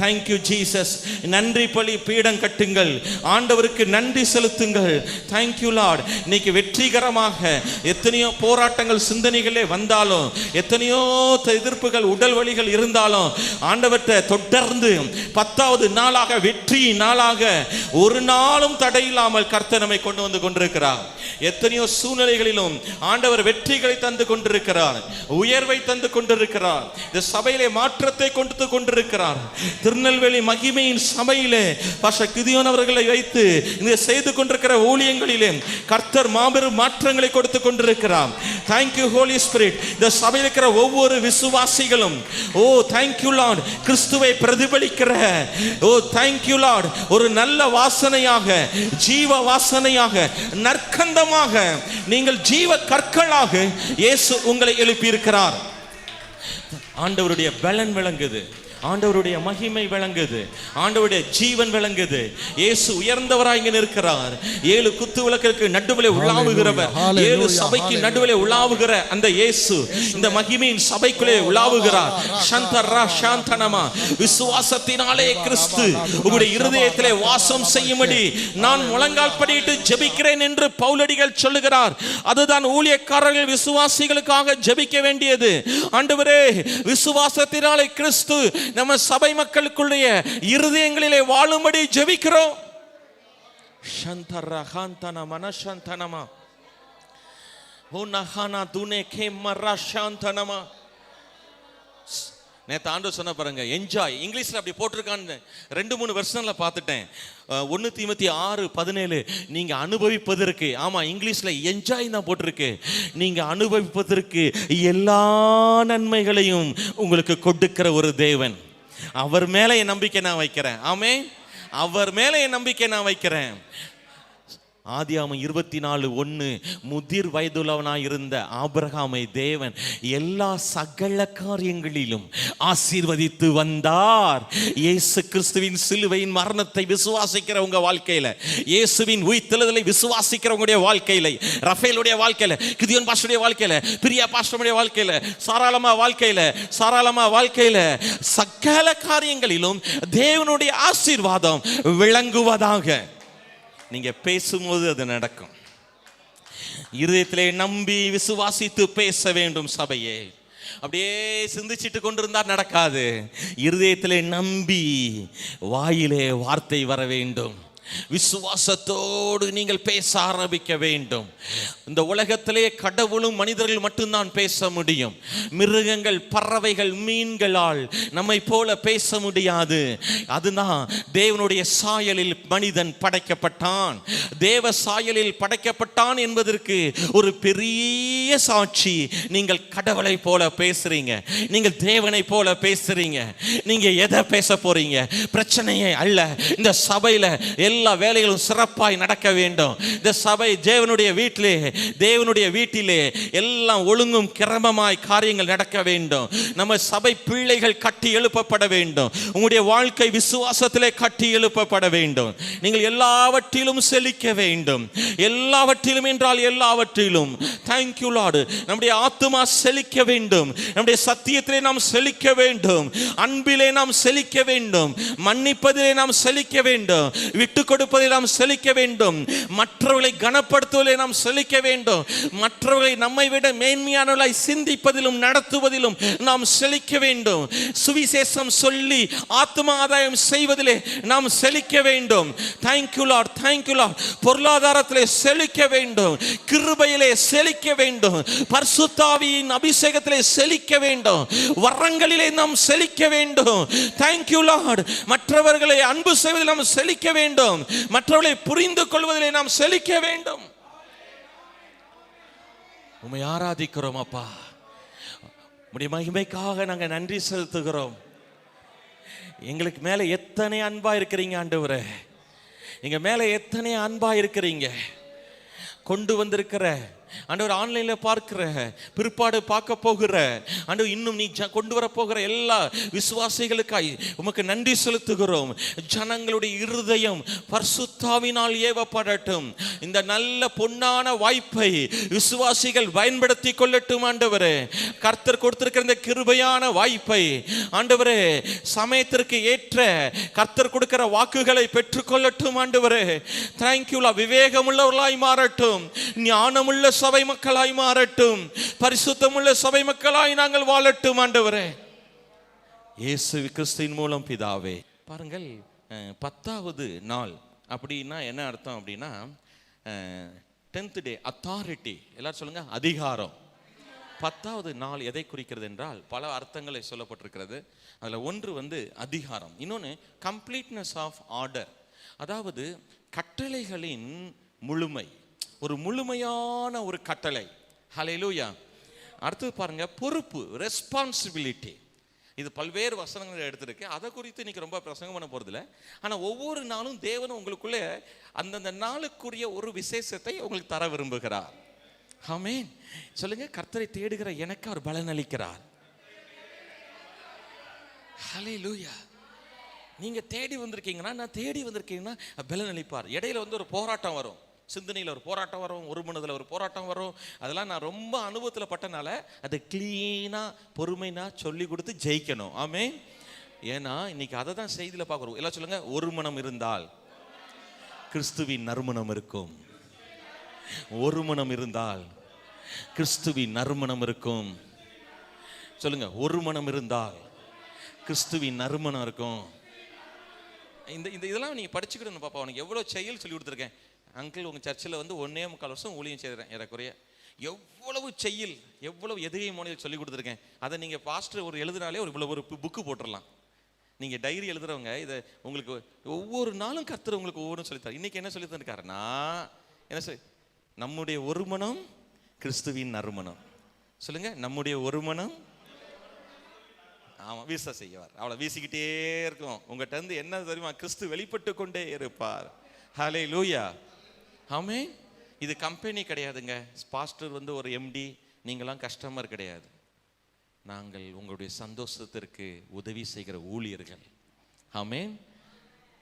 Thank you Jesus. நன்றி பலி பீடம் கட்டுங்கள், ஆண்டவருக்கு நன்றி செலுத்துங்கள். Thank you Lord. இன்னைக்கு வெற்றிகரமாக எத்தனையோ போராட்டங்கள் சிந்தனைகளே வந்தாலும், எத்தனையோ எதிர்ப்புகள் உடல் வலிகள் இருந்தாலும், ஆண்டவர்கிட்ட தொடர்ந்து 10வது நாளாக வெற்றி நாளாக ஒரு நாளும் தடையில்லாமல் கர்த்தர் நம்மை கொண்டு வந்து கொண்டிருக்கிறார். எத்தனையோ சூழ்நிலைகளிலும் ஆண்டவர் வெற்றிகளை தந்து கொண்டிருக்கிறார், உயர்வை தந்து கொண்டிருக்கிறார். இந்த சபையிலே மாற்றத்தை கொண்டு கொண்டிருக்கிறார். திருநெல்வேலி மகிமையின் சபையிலே பாஸ்டர் கிதியோன் அவர்களை வைத்து இந்த செய்து கொண்டிருக்கிற ஊழியங்களிலே கர்த்தர் மாபெரும் மாற்றங்களை கொடுத்து கொண்டிருக்கிறார். Thank you Holi Spirit. இந்த சபையில் இருக்கிற ஒவ்வொரு விசுவாசிகளும் ஓ தேங்க்யூ லார்ட், கிறிஸ்துவை பிரதிபலிக்கிற ஓ தேங்க்யூ லார்ட், ஒரு நல்ல வாசனையாக, ஜீவ வாசனையாக, நற்கந்தமாக, நீங்கள் ஜீவ கற்களாக இயேசு உங்களை எழுப்பி இருக்கிறார். ஆண்டவருடைய பலன் விளங்குது, ஆண்டவருடைய மகிமை விளங்குது, ஆண்டவருடைய ஜீவன் விளங்குது. இயேசு உயர்ந்தவராய் இங்கே நிற்கிறார். 7 குத்து விளக்குக்கு நடுவிலே உலாவுகிறவர், 7 சபைக்கு நடுவிலே உலாவுகிற அந்த இயேசு இந்த மகிமையின் சபைக்குள்ளே உலாவுகிறார். சந்தரா சாந்தனமா. விசுவாசத்தினாலே கிறிஸ்து உங்களுடைய இருதயத்திலே வாசம் செய்யும்படி நான் முழங்கால் படியிட்டு ஜெபிக்கிறேன் என்று பவுலடிகள் சொல்லுகிறார். அதுதான் ஊழியக்காரர்கள் விசுவாசிகளுக்காக ஜெபிக்க வேண்டியது. ஆண்டவரே, விசுவாசத்தினாலே கிறிஸ்து நம்ம சபை மக்களுக்குள்ளே இருதயங்களிலே வாழும்படி ஜெபிக்கிறோம். சந்தரா காந்தன மனசந்தனமா ஓனஹானா துனே கேமரா சாந்தனமா. நேற்று ஆண்டவர் சொன்ன பாருங்க, என்ஜாய். இங்கிலீஷ்ல அப்படி போட்டிருக்கான்னு 2-3 வெர்ஷன்ல பார்த்துட்டேன். 1 தீமோத்தேயு 6:17 நீங்க அனுபவிப்பதற்கு, ஆமா இங்கிலீஷ்ல என்ஜாய் தான் போட்டிருக்கு, நீங்க அனுபவிப்பதற்கு எல்லா நன்மைகளையும் உங்களுக்கு கொடுக்கிற ஒரு தேவன். அவர் மேல என் நம்பிக்கை நான் வைக்கிறேன். ஆமென். அவர் மேல என் நம்பிக்கை நான் வைக்கிறேன். ஆதியாகமம் 24:1 முதிர் வயதுள்ளவனாய் இருந்த ஆபிரகாமை தேவன் எல்லா சகல காரியங்களிலும் ஆசீர்வதித்து வந்தார். இயேசு கிறிஸ்துவின் சிலுவையின் மரணத்தை விசுவாசிக்கிற உங்க வாழ்க்கையில, இயேசுவின் உயிர்த்தெழுதலை விசுவாசிக்கிறவங்களுடைய வாழ்க்கையில, ரஃபேலுடைய வாழ்க்கையில, கிதியோன் பாஸ்டருடைய வாழ்க்கையில, பிரியா பாஸ்டருடைய வாழ்க்கையில, சாராளமா வாழ்க்கையில சகல காரியங்களிலும் தேவனுடைய ஆசீர்வாதம் விளங்குவதாக. நீங்க பேசும்போது அது நடக்கும். இருதயத்திலே நம்பி விசுவாசித்து பேச வேண்டும் சபையே. அப்படியே சிந்திச்சிட்டு கொண்டிருந்தால் நடக்காது. இருதயத்திலே நம்பி வாயிலே வார்த்தை வர வேண்டும். விசுவாசத்தோடு நீங்கள் பேச ஆரம்பிக்க வேண்டும். இந்த உலகத்திலே கடவுளும் மனிதர்கள் மட்டும்தான் பேச முடியும். மிருகங்கள், பறவைகள், மீன்களால் நம்மை போல பேச முடியாது. அதுதான் தேவனுடைய சாயலில் மனிதன் படைக்கப்பட்டான். தேவ சாயலில் படைக்கப்பட்டான் என்பதற்கு ஒரு பெரிய சாட்சி. நீங்கள் கடவுளை போல பேசுறீங்க, நீங்கள் தேவனை போல பேசுறீங்க. நீங்க எதை பேச போறீங்க? பிரச்சனையே அல்ல. இந்த சபையில எல்லா வேலைகளும் சிறப்பாய் நடக்க வேண்டும். இந்த சபை தேவனுடைய வீட்டிலே எல்லாம் ஒழுங்கும் கிரமமாய் காரியங்கள் நடக்க வேண்டும். நம்ம சபை பிள்ளைகள் கட்டி எழுப்பப்பட வேண்டும். உங்களுடைய வாழ்க்கை விசுவாசத்திலே கட்டி எழுப்பப்பட வேண்டும். நீங்கள் எல்லாவற்றிலும் செழிக்க வேண்டும். எல்லாவற்றிலும் என்றால் எல்லாவற்றிலும். Thank you Lord. நம்முடைய ஆத்துமா செழிக்க வேண்டும். நம்முடைய சத்தியத்திலே நாம் செழிக்க வேண்டும். அன்பிலே நாம் செழிக்க வேண்டும். மன்னிப்பதிலே நாம் செழிக்க வேண்டும். விட்டு கொடுப்பதில் நாம் செழிக்க வேண்டும். மற்றவர்களை கனப்படுத்துவதிலே நாம் செழிக்க வேண்டும். மற்றவர்களை நம்மை விட மேன்மையானவர்களாய் சிந்திப்பதிலும் நடத்துவதிலும் நாம் செழிக்க வேண்டும். சுவிசேஷம் சொல்லி ஆத்ம ஆதாயம் செய்வதிலே நாம் செழிக்க வேண்டும். Thank you lord, thank you lord. பொருளாதாரத்திலே செழிக்க வேண்டும். கிருபையிலே செழிக்க வேண்டும். பரிசுத்த ஆவியின் அபிஷேகத்திலே செழிக்க வேண்டும். வரங்களிலே நாம் செழிக்க வேண்டும். Thank you Lord. மற்றவர்களை அன்பு செய்வதில் நாம் செழிக்க வேண்டும். மற்றவர்களை புரிந்து கொள்வதிலே நாம் செழிக்க வேண்டும். உம்மை ஆராதிக்கிறோம் அப்பா. உம்முடைய மகிமைக்காக நாங்கள் நன்றி செலுத்துகிறோம். எங்களுக்கு மேல எத்தனை அன்பா இருக்கிறீங்க ஆண்டவரே. எங்க மேல எத்தனை அன்பா இருக்கிறீங்க. கொண்டு வந்திருக்கிற ஆண்டவர் ஆன்லைன்ல பார்க்கிற பிற்பாடு பார்க்க போகிற ஆண்டவர் இன்னும் நீ கொண்டு வர போகிற எல்லா விசுவாசிகளுக்காய் உமக்கு நன்றி செலுத்துகிறோம். ஜனங்களுடைய இருதயம் பரிசுத்தாவினால் ஏவப்படட்டும். இந்த நல்ல பொன்னான வாய்ப்பை விசுவாசிகள் பயன்படுத்தி கொள்ளட்டும். ஆண்டவரே, கர்த்தர் கொடுத்திருக்கிற இந்த கிருபையான வாய்ப்பை ஆண்டவரே சமயத்திற்கு ஏற்ற கர்த்தர் கொடுக்கிற வாக்குகளை பெற்றுக்கொள்ளட்டும். ஆண்டவரே தேங்க்யூ. விவேகமுள்ளவர்களாய் மாறட்டும், ஞானமுள்ள சபை மக்களாய் மாறட்டும், பரிசுத்தமுள்ள சபை மக்களாய் நாங்கள் வாழட்டும். ஆண்டவரே இயேசு கிறிஸ்துவின் மூலம் பிதாவே. பாருங்கள், 10வது நாள் அப்படின்னா என்ன அர்த்தம் அப்படின்னா 10th day அத்தாரிட்டி. எல்லாரும் சொல்லுங்க, அதிகாரம். 10வது நாள் எதை குறிக்கிறது என்றால் பல அர்த்தங்களை சொல்லப்பட்டிருக்கிறது. அதில் ஒன்று அதிகாரம், இன்னொன்று கம்ப்ளீட்னஸ் ஆஃப் ஆர்டர், அதாவது கட்டளைகளின் முழுமை, ஒரு முழுமையான ஒரு கட்டளை. ஹல்லேலூயா. அடுத்து பாருங்க, பொறுப்பு, ரெஸ்பான்சிபிலிட்டி. இது பல்வேறு வசனங்கள் எடுத்திருக்கு, அதை குறித்து இன்னைக்கு ரொம்ப பிரசங்கம் பண்ண போறதில்ல. ஆனால் ஒவ்வொரு நாளும் தேவன் உங்களுக்குள்ளே அந்தந்த நாளுக்குரிய ஒரு விசேஷத்தை உங்களுக்கு தர விரும்புகிறார். ஆமென். சொல்லுங்க, கர்த்தரை தேடுகிற எனக்கு அவர் பலன் அளிக்கிறார். ஹல்லேலூயா. நீங்க தேடி வந்திருக்கீங்கன்னா, நான் தேடி வந்திருக்கீங்கன்னா பலன் அளிப்பார். இடையில ஒரு போராட்டம் வரும், சிந்தனையில் ஒரு போராட்டம் வரும், ஒரு மனதில் ஒரு போராட்டம் வரும். அதெல்லாம் நான் ரொம்ப அனுபவத்தில் பட்டனால அதை கிளீனாக பொறுமைனா சொல்லி கொடுத்து ஜெயிக்கணும். ஆமென். ஏன்னா இன்னைக்கு அதை தான் செய்தியில் பார்க்குறோம். எல்லாம் சொல்லுங்க, ஒரு மனம் இருந்தால் கிறிஸ்துவின் நறுமணம் இருக்கும். ஒரு மனம் இருந்தால் கிறிஸ்துவின் நறுமணம் இருக்கும். சொல்லுங்க, ஒரு மனம் இருந்தால் கிறிஸ்துவின் நறுமணம் இருக்கும். இந்த இதெல்லாம் நீங்கள் படிச்சுக்கிடணும். பாப்பா, உனக்கு எவ்வளோ செயல் சொல்லி கொடுத்துருக்கேன். அங்கிள், உங்கள் சர்ச்சில் 1.25 வருஷம் ஊழியம் செய்கிறேன் ஏறக்குறைய. எவ்வளவு செய்யல், எவ்வளவு எதிரியை மொழியில் சொல்லி கொடுத்துருக்கேன். அதை நீங்கள் பாஸ்டர் ஒரு எழுதுனாலே இவ்வளோ ஒரு புக்கு போட்டுடலாம். நீங்கள் டைரி எழுதுறவங்க இதை உங்களுக்கு ஒவ்வொரு நாளும் கர்த்தர் உங்களுக்கு ஒவ்வொன்றும் சொல்லித்தார். இன்றைக்கி என்ன சொல்லி தந்துருக்காருன்னா, என்ன சொல்லி, நம்முடைய ஒரு மனம் கிறிஸ்துவின் நறுமணம். சொல்லுங்க, நம்முடைய ஒரு மனம். ஆமாம், வீச செய்வார். அவளை வீசிக்கிட்டே இருக்கும். உங்கள்கிட்ட இருந்து என்ன தெரியுமா, கிறிஸ்து வெளிப்பட்டு கொண்டே இருப்பார். ஹல்லேலூயா. ஆமென். இது கம்பெனி கிடையாதுங்க. பாஸ்டர் ஒரு எம்டி, நீங்களாம் கஸ்டமர் கிடையாது. நாங்கள் உங்களுடைய சந்தோஷத்திற்கு உதவி செய்கிற ஊழியர்கள். ஆமென்.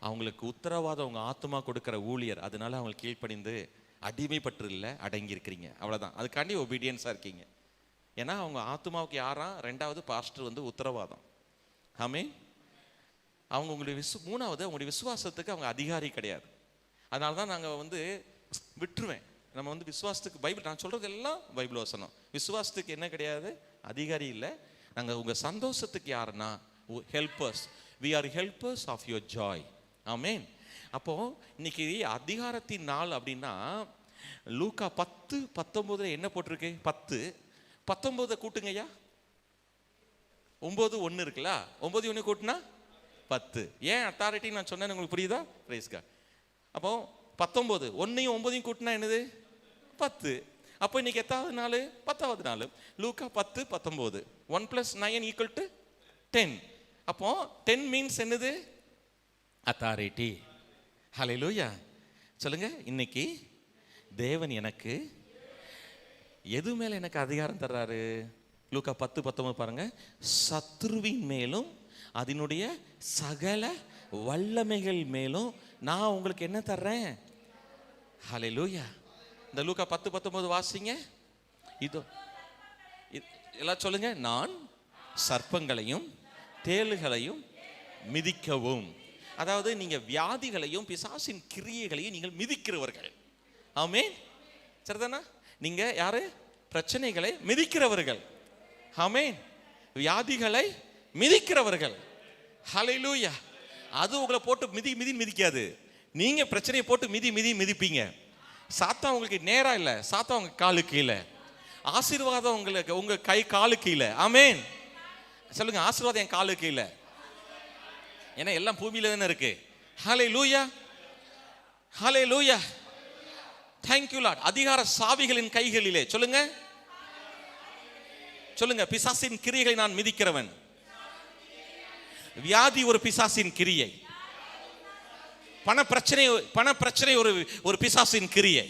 அவங்களுக்கு உத்தரவாதம் உங்கள் ஆத்மா கொடுக்குற ஊழியர். அதனால அவங்க கீழ்ப்படிந்து அடிமைப்பட்டு இல்லை, அடங்கி இருக்கிறீங்க. அவ்வளோதான். அதுக்காண்டி ஒபீடியன்ஸாக இருக்கீங்க. ஏன்னா அவங்க ஆத்மாவுக்கு யாரா, 2வது பாஸ்டர் உத்தரவாதம். ஆமென். அவங்க உங்களுடைய மூணாவது உங்களுடைய விசுவாசத்துக்கு அவங்க அதிகாரி கிடையாது. அதனால தான் நாங்கள் விட்டுருவேன். நம்ம விசுவாசத்துக்கு பைபிள், நான் சொல்கிறது எல்லாம் பைபிள் வசனம். விசுவாசத்துக்கு என்ன கிடையாது, அதிகாரி இல்லை. நாங்கள் உங்கள் சந்தோஷத்துக்கு யாருன்னா helpers. We are helpers of your joy. Amen. அப்போது இன்னைக்கு அதிகாரத்தின் நாள் அப்படின்னா லூக்கா 10:19 என்ன போட்டிருக்கு? 10:19 கூட்டுங்க ஐயா. 9:1 இருக்குல்ல, 9:1 கூட்டினா 10. ஏன் அத்தாரிட்டி நான் சொன்னேன் உங்களுக்கு புரியுதா? Praise God. அப்போ 19 1ஐயும் 9ஐயும் கூட்டினா என்னது? 10. அப்போ இன்னைக்கு எத்தாவது நாள்? 10வது நாள். லூக்கா 10:19. 1 + 9 = 10. அப்போ 10 மீன்ஸ் என்னது? அத்தாரிட்டி. ஹல்லேலூயா. சொல்லுங்க, இன்னைக்கு தேவன் எனக்கு எது மேல எனக்கு அதிகாரம் தர்றாரு? லூக்கா 10:19 பாருங்க. சத்ருவின் மேலும் அதனுடைய சகல வல்லமைகள் மேலும் நான் உங்களுக்கு என்ன தர்றேன்? ஹல்லேலூயா. இந்த லூக்கா 10:19 வாசிங்க. இதோ எல்லாம் சொல்லுங்க, நான் சர்ப்பங்களையும் தேளுகளையும் மிதிக்கவும். அதாவது நீங்க வியாதிகளையும் பிசாசின் கிரியைகளையும் நீங்கள் மிதிக்கிறவர்கள். ஆமென். சரிதானா? நீங்க யாரு? பிரச்சனைகளை மிதிக்கிறவர்கள். ஆமென். வியாதிகளை மிதிக்கிறவர்கள். ஹல்லேலூயா. அது உங்களை போட்டு மிதிக்காது. நீங்க பிரச்சனையை போட்டு மிதிப்பீங்க. சாத்தா உங்களுக்கு நேரா இல்ல, சாத்தா உங்க காலு கீழே. ஆசீர்வாதம் உங்களுக்கு உங்க கை காலு கீழே. ஆமென். சொல்லுங்க, ஆசீர்வாதம் என் காலு கீழே. ஏன்னா எல்லாம் பூமியில தானே இருக்கு. ஹல்லேலூயா. ஹல்லேலூயா. Thank you Lord. அதிகார சாவிகளின் கைகளிலே. சொல்லுங்க, சொல்லுங்க, பிசாசின் கிரியைகளை நான் மிதிக்கிறவன். வியாதி ஒரு பிசாசின் கிரியை. பண பிரச்சனை ஒரு பிசாசின் கிரியை.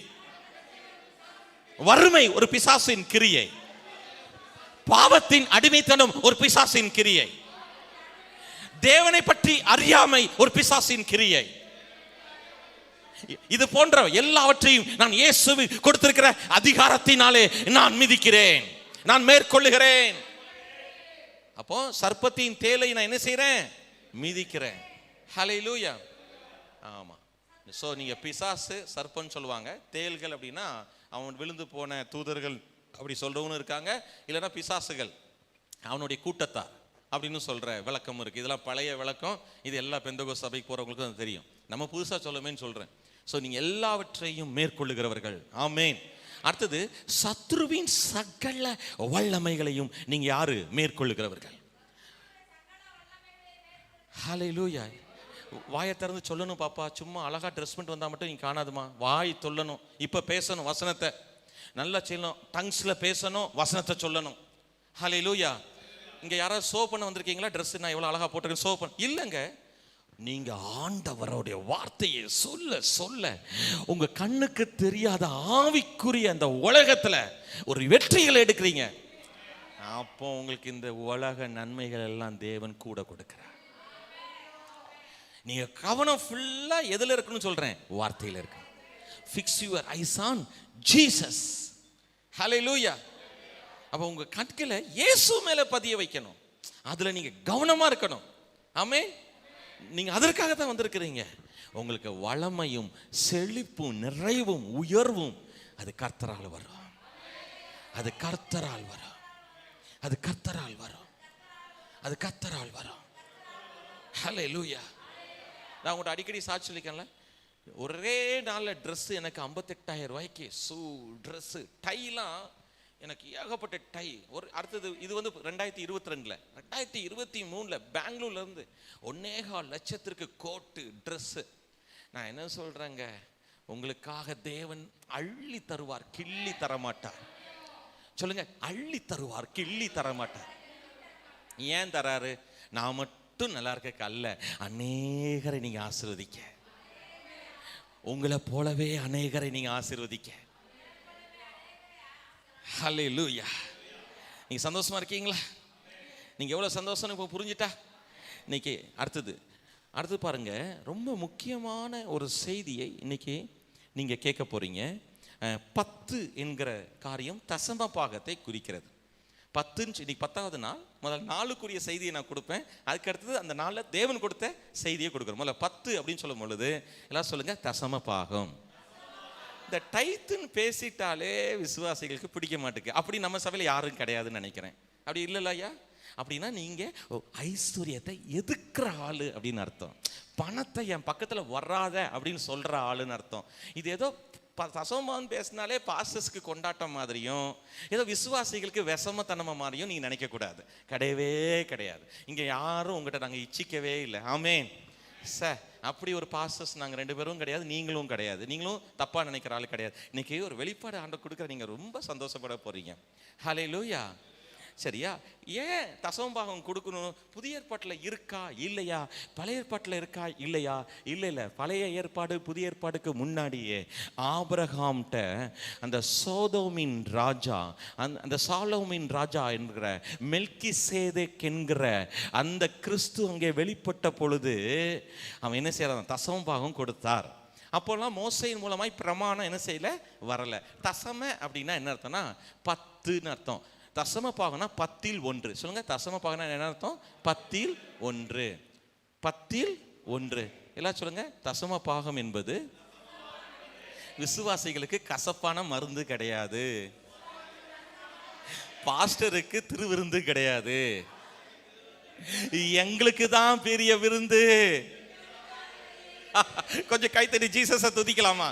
வறுமை ஒரு பிசாசின் கிரியை. பாவத்தின் அடிமைத்தனம் ஒரு பிசாசின் கிரியை. தேவனை பற்றி அறியாமை ஒரு பிசாசின் கிரியை. இது போன்ற எல்லாவற்றையும் நான் இயேசு கொடுத்திருக்கிற அதிகாரத்தினாலே நான் மிதிக்கிறேன், நான் மேற்கொள்ளுகிறேன். அப்போ சர்ப்பத்தின் தேலை நான் என்ன செய்றேன்? மிதிக்கிறேன். ஹல்லேலூயா. ஆமா. சோ நீங்க பிசாசு சர்ப்பன்னு சொல்லுவாங்க. தேள்கள் அப்படின்னா அவன் விழுந்து போன தூதர்கள் அப்படி சொல்றவனும் இருக்காங்க, இல்லைன்னா பிசாசுகள் அவனுடைய கூட்டத்தார் அப்படின்னு சொல்ற விளக்கம் இருக்கு. இதெல்லாம் பழைய விளக்கம். இது எல்லா பெந்தகோஸ்து சபைக்கு போறவங்களுக்கும் அது தெரியும். நம்ம புதுசா சொல்லுமேன்னு சொல்றேன். ஸோ நீங்க எல்லாவற்றையும் மேற்கொள்ளுகிறவர்கள். ஆமேன். அடுத்தது, சத்ருவின் சகல வல்லமைகளையும் நீங்க யாரு? மேற்கொள்ளுகிறவர்கள். ஹல்லேலூயா. வாயை திறந்து சொல்லணும் பாப்பா. சும்மா அழகா ட்ரெஸ் பண்ணிட்டு வந்தா மட்டும் நீங்க காணாதுமா. வாய் சொல்லணும். இப்ப பேசணும், வசனத்தை நல்லா செய்யணும், டங்ஸ்ல பேசணும், வசனத்தை சொல்லணும். ஹல்லேலூயா. இங்க யாராவது சோ பண்ண வந்திருக்கீங்களா? ட்ரெஸ் நான் எவ்வளவு அழகா போட்டிருக்கேன் சோ பண்ண இல்லைங்க. நீங்க ஆண்டவருடைய வார்த்தையை சொல்ல சொல்ல உங்க கண்ணுக்கு தெரியாத ஆவிக்குரிய அந்த உலகத்துல ஒரு வெற்றிகளை எடுக்கிறீங்க. அப்போ உங்களுக்கு இந்த உலக நன்மைகள் எல்லாம் தேவன் கூட கொடுக்கிறார். நீங்க கவனம் ஃபுல்லா எதுல இருக்குன்னு சொல்றேன்? வார்த்தையில இருக்கு. Fix your eyes on Jesus. ஹல்லேலூயா. அப்ப உங்க கண்களை இயேசு மேல பதிய வைக்கணும். அதுல நீங்க கவனமா இருக்கணும். ஆமென். நீங்க அதற்காக தான் வந்திருக்கிறீங்க. உங்களுக்கு வளமையும் செழிப்பும் நிறைவும் உயர்வும் அது கர்த்தரால் வரும். அது கர்த்தரால் வரும். அது கர்த்தரால் வரும். அது கர்த்தரால் வரும். ஹல்லேலூயா. நான் உங்கள்கிட்ட அடிக்கடி சாட்சி சொல்லிக்கல. ஒரே நாளில் ட்ரெஸ்ஸு எனக்கு 58,000 ரூபாய்க்கு ஷூ, ட்ரெஸ்ஸு, டைலாம் எனக்கு ஏகப்பட்ட டை. ஒரு அடுத்தது இது வந்து 2022, 2023 பெங்களூர்லேருந்து 1.25 லட்சத்திற்கு கோட்டு, ட்ரெஸ்ஸு. நான் என்ன சொல்கிறேங்க, உங்களுக்காக தேவன் அள்ளி தருவார், கிள்ளி தரமாட்டார். சொல்லுங்க, அள்ளி தருவார், கிள்ளி தரமாட்டார். ஏன் தராரு? நான் மட்டும் நல்லா இருக்க அல்ல, அநேகரை நீங்க ஆசீர்வதிக்க, உங்களை போலவே அநேகரை நீங்க ஆசீர்வதிக்க. ஹல்லேலூயா. நீங்க சந்தோஷமா இருக்கீங்களா? நீங்க எவ்வளவு சந்தோஷம் இப்போ புரிஞ்சுட்டா? இன்னைக்கு அடுத்தது பாருங்க, ரொம்ப முக்கியமான ஒரு செய்தியை இன்னைக்கு நீங்க கேட்க போறீங்க. 10 என்கிற காரியம் தசம பாகத்தை குறிக்கிறது. 10 இன்னைக்கு 10வது நாள். முதல் நாளுக்குரிய செய்தியை நான் கொடுப்பேன். அதுக்கு அடுத்தது அந்த நாளில் தேவன் கொடுத்த செய்தியை கொடுக்குறோம். முதல்ல 10 அப்படின்னு சொல்லும் பொழுது எல்லாம் சொல்லுங்க, தசம பாகம். இந்த டைத்துன்னு பேசிட்டாலே விசுவாசிகளுக்கு பிடிக்க மாட்டேங்குது. அப்படி நம்ம சபையில் யாரும் கிடையாதுன்னு நினைக்கிறேன். அப்படி இல்லைல்ல ஐயா? அப்படின்னா நீங்க ஐஸ்வர்யத்தை எதுக்குற ஆளு அப்படின்னு அர்த்தம். பணத்தை என் பக்கத்துல வராத அப்படின்னு சொல்ற ஆளுன்னு அர்த்தம். இது ஏதோ தசமபாகம் பேசினாலே பாஸ்டர்ஸ்க்கு கொண்டாட்டம் மாதிரியும், ஏதோ விசுவாசிகளுக்கு விஷமத்தனமா மாதிரியும் நீங்க நினைக்க கூடாது. கிடையவே கிடையாது. இங்க யாரும் உங்ககிட்ட நாங்க இச்சிக்கவே இல்லை. ஆமேன் சார். அப்படி ஒரு பாஸ்டர்ஸ் நாங்கள் 2 பேரும் கிடையாது, நீங்களும் கிடையாது. நீங்களும் தப்பா நினைக்கிற ஆள் கிடையாது. இன்னைக்கு ஒரு வெளிப்பாடு ஆண்டவர் கொடுக்குற, நீங்க ரொம்ப சந்தோஷப்பட போறீங்க. ஹல்லேலூயா. சரியா? ஏன் தசமபாகம் கொடுக்கணும்? புதிய ஏற்பாட்டில் இருக்கா இல்லையா? பழைய ஏற்பாட்டில் இருக்கா இல்லையா? இல்லை. பழைய ஏற்பாடு புதிய ஏற்பாடுக்கு முன்னாடியே ஆபிரகாம்கிட்ட அந்த சோதோமின் ராஜா, அந்த சாலோமின் ராஜா என்கிற மெல்கிசேதேக் என்கிற அந்த கிறிஸ்து அங்கே வெளிப்பட்ட பொழுது அவன் என்ன செய்யறான்? தசமபாகம் கொடுத்தார். அப்போல்லாம் மோசையின் மூலமாய் பிரமாணம் என்ன செய்யல? வரல. தசம அப்படின்னா என்ன அர்த்தம்னா 10ன்னு அர்த்தம். தசம பாகம்னா 10ல் 1. சொல்லுங்க, தசம பாகம்னா என்ன அர்த்தம்? 10ல் 1. 10ல் 1. எல்லாம் சொல்லுங்க. தசம பாகம் என்பது விசுவாசிகளுக்கு கசப்பான மருந்து கிடையாது. பாஸ்டருக்கு திருவிருந்து கிடையாது. எங்களுக்கு தான் பெரிய விருந்து. கொஞ்சம் கைத்தடி ஜீசஸை துதிக்கலாமா?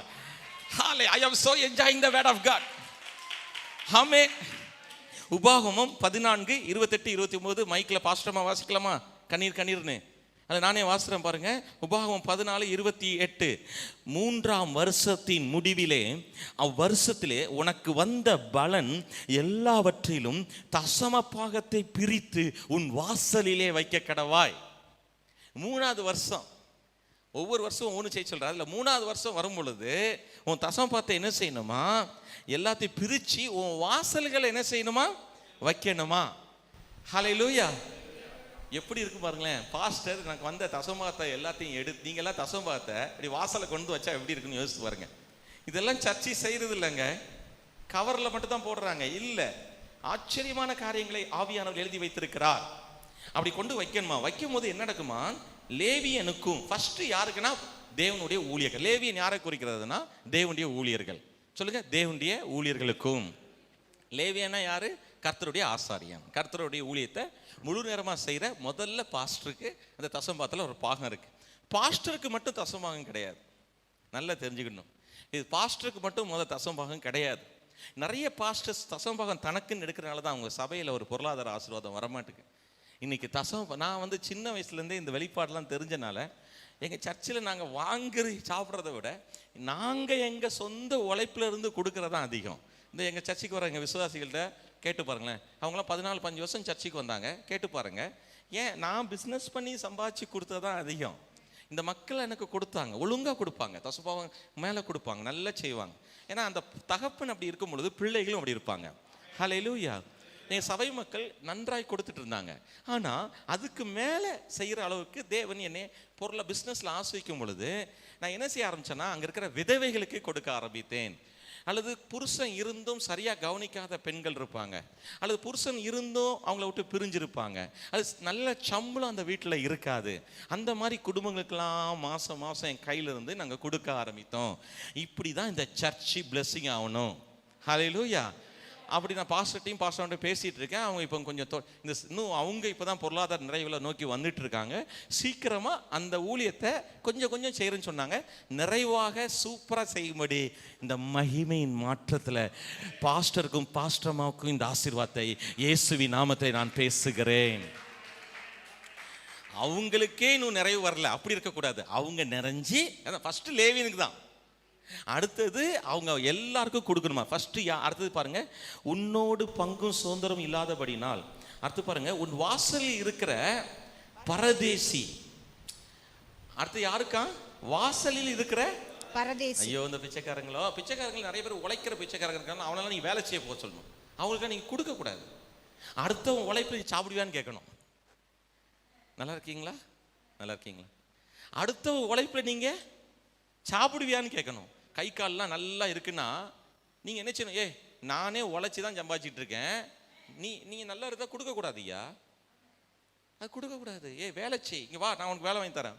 I am so enjoying the word of God. ஆமென். உபாகமம் 14, 28, 29 மைக்ல பாஸ்டர்மா வாசிக்கலாமா? கண்ணீர்னு அதை நானே வாசிக்கிறேன் பாருங்க. உபாகமம் 14, 28. 3ஆம் வருஷத்தின் முடிவிலே அவ்வருஷத்திலே உனக்கு வந்த பலன் எல்லாவற்றிலும் தசம பாகத்தை பிரித்து உன் வாசலிலே வைக்க கடவாய். 3வது வருஷம் ஒவ்வொரு வருஷம் ஒன்று செய்ய சொல்கிறார். அதில் 3வது வருஷம் வரும் பொழுது உன் தசம பாகத்தை என்ன செய்யணுமா, எல்லாத்தையும் பிரித்து உன் வாசல்களை என்ன செய்யணுமா, வைக்கணுமா. ஹல்லேலூயா. எப்படி இருக்கு பாருங்களேன். பாஸ்டர் எனக்கு வந்த தசமபாகத்தை எல்லாத்தையும் எடுத்து, நீங்கள்லாம் தசமபாகத்தை இப்படி வாசலை கொண்டு வச்சா எப்படி இருக்குன்னு யோசிச்சு பாருங்க. இதெல்லாம் சர்ச்சை செய்கிறது இல்லைங்க, கவரில் மட்டும் தான் போடுறாங்க. இல்லை, ஆச்சரியமான காரியங்களை ஆவியானவர் எழுதி வைத்திருக்கிறார். அப்படி கொண்டு வைக்கணுமா. வைக்கும் போது என்ன நடக்குமா, லேவியனுக்கும் ஃபர்ஸ்ட் யாருக்குன்னா தேவனுடைய ஊழியர்கள். லேவியன் யாரை குறிக்கிறதுனா தேவனுடைய ஊழியர்கள். சொல்லுங்க, தேவனுடைய ஊழியர்களுக்கும். லேவியனா யாரு, கர்த்தருடைய ஆசாரியன். கர்த்தருடைய ஊழியத்தை முழு நேரமாக செய்கிற முதல்ல பாஸ்டருக்கு அந்த தசமபாகத்தில் ஒரு பாகம் இருக்கு. பாஸ்டருக்கு மட்டும் தசமபாகம் கிடையாது, நல்லா தெரிஞ்சுக்கணும். இது பாஸ்டருக்கு மட்டும் தசமபாகம் கிடையாது. நிறைய பாஸ்டர்ஸ் தசமபாகம் தனக்குன்னு எடுக்கிறனால தான் அவங்க சபையில் ஒரு பொருளாதார ஆசீர்வாதம் வரமாட்டுக்கு. இன்னைக்கு நான் சின்ன வயசுலேருந்தே இந்த வெளிப்பாடெல்லாம் தெரிஞ்சனால எங்கள் சர்ச்சில் நாங்கள் வாங்கி சாப்பிட்றத விட நாங்கள் எங்கள் சொந்த உழைப்புல இருந்து கொடுக்கறதான் அதிகம். இந்த எங்கள் சர்ச்சுக்கு வர எங்கள் விசுவாசிகள்கிட்ட கேட்டு பாருங்களேன். அவங்களாம் 14-15 வருஷம் சர்ச்சுக்கு வந்தாங்க. கேட்டு பாருங்க, ஏன் நான் பிஸ்னஸ் பண்ணி சம்பாதிச்சு கொடுத்ததான் அதிகம். இந்த மக்கள் எனக்கு கொடுத்தாங்க, ஒழுங்காக கொடுப்பாங்க, தசமபாகம் மேலே கொடுப்பாங்க, நல்லா செய்வாங்க. ஏன்னா அந்த தகப்பன் அப்படி இருக்கும் பொழுது பிள்ளைகளும் அப்படி இருப்பாங்க. ஹல்லேலூயா. என் சபை மக்கள் நன்றாய் கொடுத்துட்டு இருந்தாங்க. ஆனால் அதுக்கு மேலே செய்கிற அளவுக்கு தேவன் என்னை பொருளை பிஸ்னஸில் ஆசிரிக்கும் பொழுது நான் என்ன செய்ய ஆரம்பித்தேன்னா, அங்கே இருக்கிற விதவைகளுக்கு கொடுக்க ஆரம்பித்தேன். அல்லது புருஷன் இருந்தும் சரியாக கவனிக்காத பெண்கள் இருப்பாங்க, அல்லது புருஷன் இருந்தும் அவங்கள விட்டு பிரிஞ்சிருப்பாங்க, அது நல்ல சம்பளம் அந்த வீட்டில் இருக்காது. அந்த மாதிரி குடும்பங்களுக்கெல்லாம் மாதம் மாதம் என் கையிலிருந்து நாங்கள் கொடுக்க ஆரம்பித்தோம். இப்படி தான் இந்த சர்ச்சு பிளெஸ்ஸிங் ஆகணும். ஹல்லேலூயா. அப்படி நான் பாஸ்டர்கிட்ட பேசிகிட்டு இருக்கேன். அவங்க இப்போ கொஞ்சம் இன்னும் அவங்க இப்போ தான் பொருளாதார நிறைவில் நோக்கி வந்துட்டு இருக்காங்க. சீக்கிரமாக அந்த ஊழியத்தை கொஞ்சம் கொஞ்சம் செய்கிறேன்னு சொன்னாங்க. நிறைவாக சூப்பராக செய்யும்படி இந்த மகிமையின் மாற்றத்தில் பாஸ்டருக்கும் பாஸ்டர்மாவுக்கும் இந்த ஆசீர்வாதத்தை இயேசுவின் நாமத்தை நான் பேசுகிறேன். அவங்களுக்கே இன்னும் நிறைவு வரல, அப்படி இருக்கக்கூடாது. அவங்க நிறைஞ்சி ஃபஸ்ட்டு லேவியனுக்கு தான், அடுத்தது அவங்க எல்லாருக்கும் கொடுக்கணுமா. ஃபர்ஸ்ட் அடுத்தது பாருங்க, உன்னோடு பங்கும் சுதந்திரம் இல்லாதபடினால். அடுத்து பாருங்க, உன் வாசலில் இருக்கிற பரதேசி. அடுத்து யாருக்கா, வாசலில் இருக்கிற பரதேசி. ஐயோ, இந்த பிச்சைக்காரங்கள் நிறைய பேர் உழைக்கிற பிச்சைக்காரங்க இருக்காங்க. அவனால நீங்க வேலை செய்ய போக சொல்லணும், அவங்களுக்கு நீங்க கொடுக்க கூடாது. அடுத்தவன் உழைப்பு சாப்பிடுவான்னு கேட்கணும். நல்லா இருக்கீங்களா, நல்லா இருக்கீங்களா. அடுத்தவன் உழைப்புல நீங்க சாப்பிடுவியான்னு கேட்கணும். கை கால்லாம் நல்லா இருக்குன்னா நீங்கள் என்ன செய்யணும், நானே உழைச்சி தான் சம்பாதிச்சிட்டு இருக்கேன், நீங்கள் நல்லா இருந்தால் கொடுக்கக்கூடாது. ஐயா, அது கொடுக்கக்கூடாது. வேலை செய், இங்கே வா, நான் உனக்கு வேலை வாங்கி தரேன்.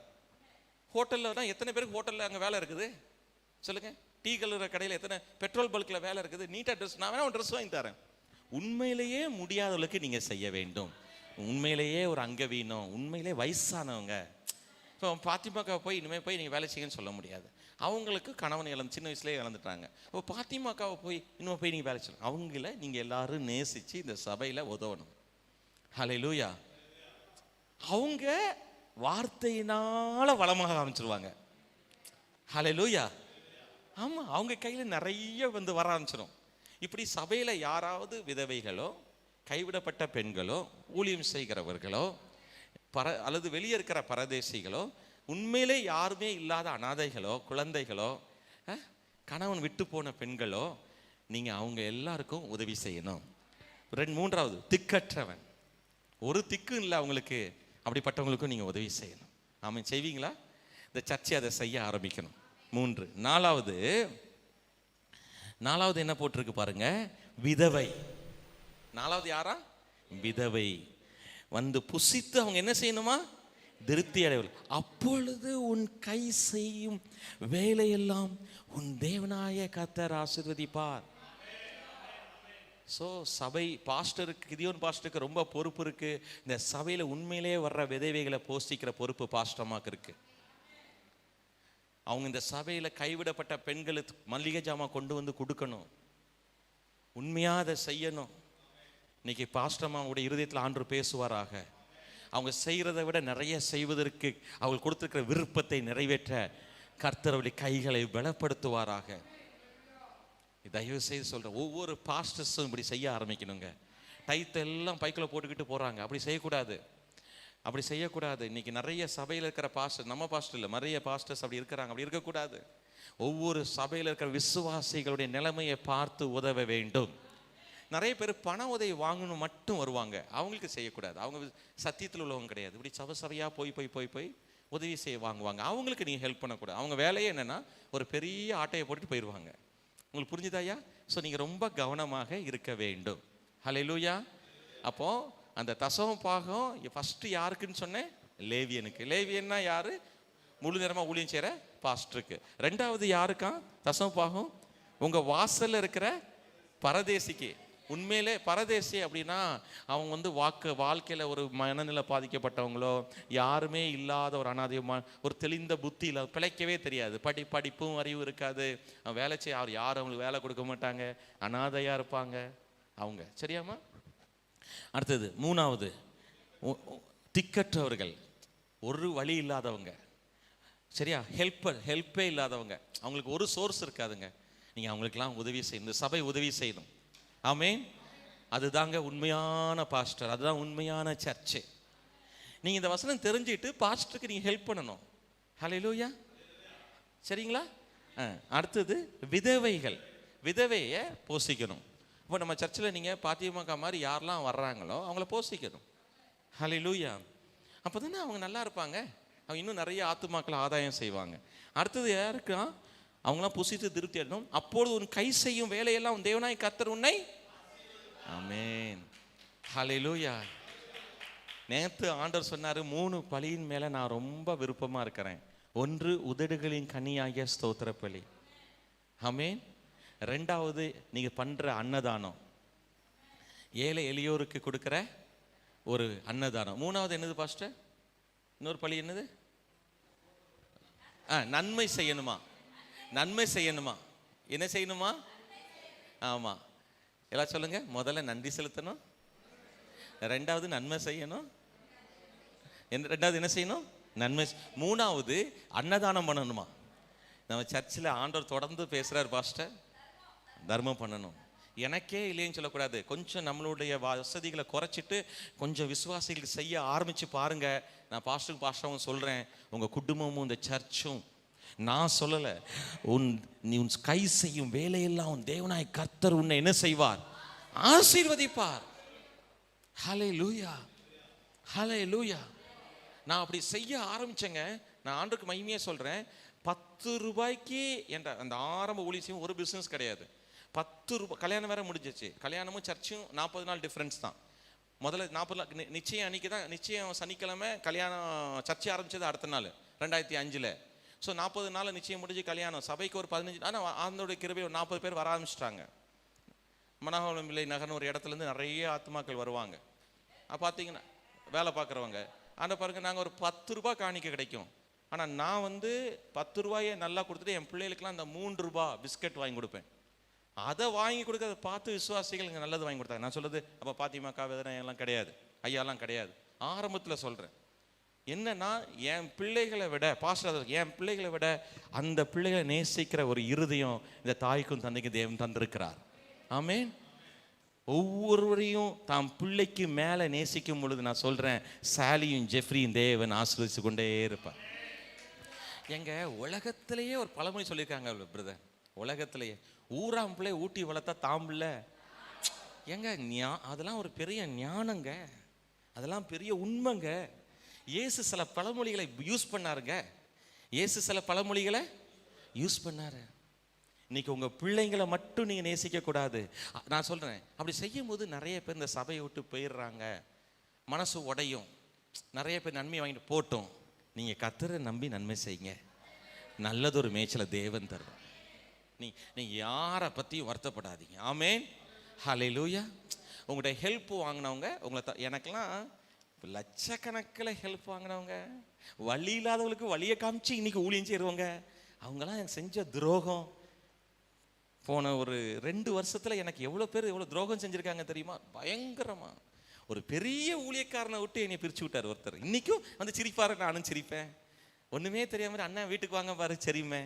ஹோட்டலில் தான் எத்தனை பேருக்கு ஹோட்டலில் அங்கே வேலை இருக்குது சொல்லுங்கள். டீ கழுவுற கடையில் எத்தனை பெட்ரோல் பல்கில் வேலை இருக்குது. நீட்டாக ட்ரெஸ், நான் வேணா ஒரு ட்ரெஸ் வாங்கி தரேன். உண்மையிலேயே முடியாதவர்களுக்கு நீங்கள் செய்ய வேண்டும். உண்மையிலேயே ஒரு அங்கவீனம், உண்மையிலே வயசானவங்க. இப்போ பாத்திமாக்காவை போய் இனிமேல் போய் நீங்கள் வேலை செய்யுன்னு சொல்ல முடியாது. அவங்களுக்கு கணவன் சின்ன வயசுலேயே இழந்துட்டாங்க. இப்போ பாத்திமாக்காவை போய் இன்னும் போய் நீங்கள் வேலை செய்யணும். அவங்கள நீங்கள் எல்லாரும் நேசித்து இந்த சபையில் உதவணும். ஹல்லேலூயா. அவங்க வார்த்தையினால் வளமாக ஆரம்பிச்சிருவாங்க. ஹல்லேலூயா. ஆமாம், அவங்க கையில் நிறைய வர ஆரம்பிச்சிடும். இப்படி சபையில் யாராவது விதவைகளோ, கைவிடப்பட்ட பெண்களோ, ஊழியம் செய்கிறவர்களோ, அல்லது வெளியே இருக்கிற பரதேசிகளோ, உண்மையிலே யாருமே இல்லாத அனாதைகளோ, குழந்தைகளோ, கணவன் விட்டு போன பெண்களோ, நீங்கள் அவங்க எல்லாருக்கும் உதவி செய்யணும். 3வது, திக்கற்றவன். ஒரு திக்கும் இல்லை அவங்களுக்கு, அப்படிப்பட்டவங்களுக்கும் நீங்கள் உதவி செய்யணும். ஆமாம், செய்வீங்களா? இந்த சர்ச்சை அதை செய்ய ஆரம்பிக்கணும். 3. 4வது என்ன போட்டிருக்கு பாருங்க, விதவை. 4வது யாரா, விதவை. புசித்து அவங்க என்ன செய்யணுமா, திருப்தி அடைவல். அப்பொழுது உன் கை செய்யும் வேலையெல்லாம் உன் தேவனாய கர்த்தர் ஆசீர்வதிப்பார். ஸோ சபை பாஸ்டருக்கு, கிதியோன் பாஸ்டருக்கு ரொம்ப பொறுப்பு இருக்கு. இந்த சபையில் உண்மையிலே வர்ற விதவைகளை போஷிக்கிற பொறுப்பு பாஸ்டர்மாக்கு இருக்கு. அவங்க இந்த சபையில் கைவிடப்பட்ட பெண்களுக்கு மல்லிகை ஜாமான் கொண்டு வந்து கொடுக்கணும். உண்மையாக அதை செய்யணும். இன்னைக்கு பாஸ்டர்மாவுடைய இருதயத்தில் ஆண்டவர் பேசுவாராக. அவங்க செய்கிறத விட நிறைய செய்வதற்கு அவங்க கொடுத்துருக்கிற விருப்பத்தை நிறைவேற்ற கர்த்தருடைய கைகளை பலப்படுத்துவாராக. தயவு செய்து சொல்கிறேன், ஒவ்வொரு பாஸ்டர்ஸும் இப்படி செய்ய ஆரம்பிக்கணுங்க. டைத்தை எல்லாம் பைக்கில் போட்டுக்கிட்டு போகிறாங்க, அப்படி செய்யக்கூடாது. அப்படி செய்யக்கூடாது. இன்னைக்கு நிறைய சபையில் இருக்கிற பாஸ்டர், நம்ம பாஸ்டர் இல்லை, நிறைய பாஸ்டர்ஸ் அப்படி இருக்கிறாங்க. அப்படி இருக்கக்கூடாது. ஒவ்வொரு சபையில் இருக்கிற விசுவாசிகளுடைய நிலைமையை பார்த்து உதவ வேண்டும். நிறைய பேர் பண உதவி வாங்கணும் மட்டும் வருவாங்க, அவங்களுக்கு செய்யக்கூடாது. அவங்க சத்தியத்தில் உள்ளவங்க கிடையாது. இப்படி சபையாக போய் உதவி செய்ய வாங்குவாங்க. அவங்களுக்கு நீங்கள் ஹெல்ப் பண்ணக்கூடாது. அவங்க வேலையே என்னென்னா ஒரு பெரிய ஆட்டையை போட்டுட்டு போயிடுவாங்க. உங்களுக்கு புரிஞ்சுதாயா? ஸோ நீங்கள் ரொம்ப கவனமாக இருக்க வேண்டும். ஹல்லேலூயா. அப்போது அந்த தசம பாகம் ஃபஸ்ட்டு யாருக்குன்னு சொன்னேன்? லேவியனுக்கு. லேவியன்னா யார்? முழு நேரமாக ஊழியம் செய்கிற பாஸ்டருக்கு. ரெண்டாவது யாருக்கா தசம பாகம்? உங்கள் வாசலில் இருக்கிற பரதேசிக்கு. உண்மையிலே பரதேசி அப்படின்னா அவங்க வாழ்க்கையில் ஒரு மனநிலை பாதிக்கப்பட்டவங்களோ, யாருமே இல்லாத ஒரு அனாதையமான ஒரு தெளிந்த புத்தியில் பிழைக்கவே தெரியாது, படிப்பும் அறிவும் இருக்காது, வேலை செய்ய யாரும் அவங்களுக்கு வேலை கொடுக்க மாட்டாங்க, அனாதையாக இருப்பாங்க அவங்க. சரியாமா? அடுத்தது மூணாவது திக்கற்றவர்கள், ஒரு வழி இல்லாதவங்க. சரியா? ஹெல்ப்பே இல்லாதவங்க. அவங்களுக்கு ஒரு சோர்ஸ் இருக்காதுங்க. நீங்கள் அவங்களுக்கெல்லாம் உதவி செய்யணும். இந்த சபை உதவி செய்யணும். ஆமென். அதுதாங்க உண்மையான பாஸ்டர், அதுதான் உண்மையான சர்ச்சு. நீங்கள் இந்த வசனம் தெரிஞ்சுட்டு பாஸ்டருக்கு நீங்கள் ஹெல்ப் பண்ணணும். ஹல்லேலூயா. சரிங்களா? அடுத்தது விதவைகள். விதவையை போஷிக்கணும். இப்போ நம்ம சர்ச்சில் நீங்கள் பாத்தியமாக்கா மாதிரி யாரெல்லாம் வர்றாங்களோ அவங்கள போஷிக்கணும். ஹல்லேலூயா. அப்போ தானே அவங்க நல்லா இருப்பாங்க. அவங்க இன்னும் நிறைய ஆத்துமாக்களை ஆதாயம் செய்வாங்க. அடுத்தது யாருக்கா? அவங்களாம் புசித்து திருப்தி அடையணும். அப்பொழுது உன் கை செய்யும் வேலையெல்லாம் உன் தேவனாய் கர்த்தர் உன்னை. ஆமென். ஹல்லேலூயா. நேற்று ஆண்டவர் சொன்னார், 3 பலியின் மேலே நான் ரொம்ப விருப்பமாக இருக்கிறேன். 1 உதடுகளின் கனியாகிய ஸ்தோத்திர பலி. ஆமென். 2வது நீங்கள் பண்ணுற அன்னதானம், ஏழை எளியோருக்கு கொடுக்குற ஒரு அன்னதானம். 3வது என்னது பாஸ்டர்? இன்னொரு பலி என்னது? நன்மை செய்யணுமா? நன்மை செய்யணுமா? என்ன செய்யணுமா? ஆமாம், எல்லாம் சொல்லுங்க. முதல்ல நன்றி செலுத்தணும், 2வது நன்மை செய்யணும், 2வது என்ன செய்யணும்? நன்மை. 3வது அன்னதானம் பண்ணணுமா? நம்ம சர்ச்சில் ஆண்டவர் தொடர்ந்து பேசுகிறார், பாஸ்டர் தர்மம் பண்ணணும். எனக்கே இல்லைன்னு சொல்லக்கூடாது. கொஞ்சம் நம்மளுடைய வசதிகளை குறைச்சிட்டு கொஞ்சம் விசுவாசிகளுக்கு செய்ய ஆரம்பித்து பாருங்க. நான் பாஸ்டரும் சொல்கிறேன், உங்கள் குடும்பமும் இந்த சர்ச்சும், நான் சொல்லலை, நீ உன் கை செய்யும் வேலையெல்லாம் உன் தேவனாய் கர்த்தர் உன்னை என்ன செய்வார்? ஆசீர்வதிப்பார். ஹல்லேலூயா. ஹல்லேலூயா. நான் அப்படி செய்ய ஆரம்பிச்சேங்க. நான் ஆண்டுக்கு மகிமையாக சொல்கிறேன். 10 ரூபாய்க்கு என்ற அந்த ஆரம்ப ஊழியம் ஒரு பிஸ்னஸ் கிடையாது. 10 ரூபாய். கல்யாணம் வேற முடிஞ்சிச்சு. கல்யாணமும் சர்ச்சும் 40 நாள் டிஃப்ரென்ஸ் தான். முதல்ல 40 நாள் நிச்சயம் அன்றைக்கி தான். நிச்சயம் சனிக்கிழமை, கல்யாணம் சர்ச்சை ஆரம்பித்தது அடுத்த நாள் 2005. ஸோ 40 நாள் நிச்சயம் முடிஞ்சு கல்யாணம். சபைக்கு ஒரு 15, ஆனால் ஆண்டவருடைய கிருபை ஒரு 40 பேர் வர ஆரம்பிச்சிட்டாங்க. மனோகரம் பிள்ளை நகர்னு ஒரு இடத்துலேருந்து நிறைய ஆத்மாக்கள் வருவாங்க. பார்த்தீங்கன்னா வேலை பார்க்குறவங்க ஆனால் பாருங்கள், நாங்கள் ஒரு 10 ரூபாய் காணிக்க கிடைக்கும். ஆனால் நான் 10 ரூபாயை நல்லா கொடுத்துட்டு என் பிள்ளைகளுக்கெல்லாம் அந்த 3 ரூபாய் பிஸ்கட் வாங்கி கொடுப்பேன். அதை வாங்கி கொடுக்க அதை பார்த்து விசுவாசிகள் இங்கே நல்லது வாங்கி கொடுத்தாங்க. நான் சொல்கிறது அப்போ பாத்திமாக்கா வேதனை எல்லாம் கிடையாது, ஐயாலாம் கிடையாது. ஆரம்பத்தில் சொல்கிறேன் என்னன்னா, என் பிள்ளைகளை விட பாஸ்டர், என் பிள்ளைகளை விட அந்த பிள்ளைகளை நேசிக்கிற ஒரு இருதயம் இந்த தாய்க்கும் தந்தைக்கும் தேவன் தந்திருக்கிறார். ஆமென். ஒவ்வொருவரையும் தாம் பிள்ளைக்கு மேலே நேசிக்கும் பொழுது நான் சொல்கிறேன், சாலியும் ஜெஃப்ரியும் தேவன் ஆசீர்வதிச்சு கொண்டே இருப்பார். எங்க உலகத்திலேயே ஒரு பழமொழி சொல்லியிருக்காங்க பிரதர், உலகத்திலேயே ஊராம் பிள்ளை ஊட்டி வளர்த்தா தாம்பில்ல. எங்க அதெல்லாம் ஒரு பெரிய ஞானங்க, அதெல்லாம் பெரிய உண்மைங்க. இயேசு சில பழமொழிகளை யூஸ் பண்ணாருங்க. இயேசு சில பழமொழிகளை யூஸ் பண்ணாரு. இன்னைக்கு உங்க பிள்ளைங்களை மட்டும் நீங்க நேசிக்க கூடாது. நான் சொல்றேன், அப்படி செய்யும் போது நிறைய பேர் இந்த சபையை விட்டு போயிடுறாங்க, மனசு உடையும். நிறைய பேர் நன்மை வாங்கிட்டு போட்டோம். நீங்க கர்த்தரை நம்பி நன்மை செய்யுங்க, நல்லதொரு மேய்ச்சலை தேவன் தருவார். நீங்க யாரை பத்தியும் வருத்தப்படாதீங்க. ஆமென். ஹல்லேலூயா. உங்கள்கிட்ட ஹெல்ப் வாங்கினவங்க உங்களை எனக்கெல்லாம் லட்சக்கணக்கில் ஹெல்ப் வாங்கினவங்க, வழி இல்லாதவங்களுக்கு வழியை காமிச்சு இன்னைக்கு ஊழியம் செய்கிறவங்க, அவங்கெல்லாம் எனக்கு செஞ்ச துரோகம். போன ஒரு 2 வருஷத்தில் எனக்கு எவ்வளோ பேர் எவ்வளோ துரோகம் செஞ்சுருக்காங்க தெரியுமா? பயங்கரமாக. ஒரு பெரிய ஊழியக்காரனை விட்டு என்னை பிரித்து விட்டார் ஒருத்தர். இன்றைக்கும் சிரிப்பாரு, நானும் சிரிப்பேன். ஒன்றுமே தெரியாமல் அண்ணா வீட்டுக்கு வாங்க பாரு, சரிமே.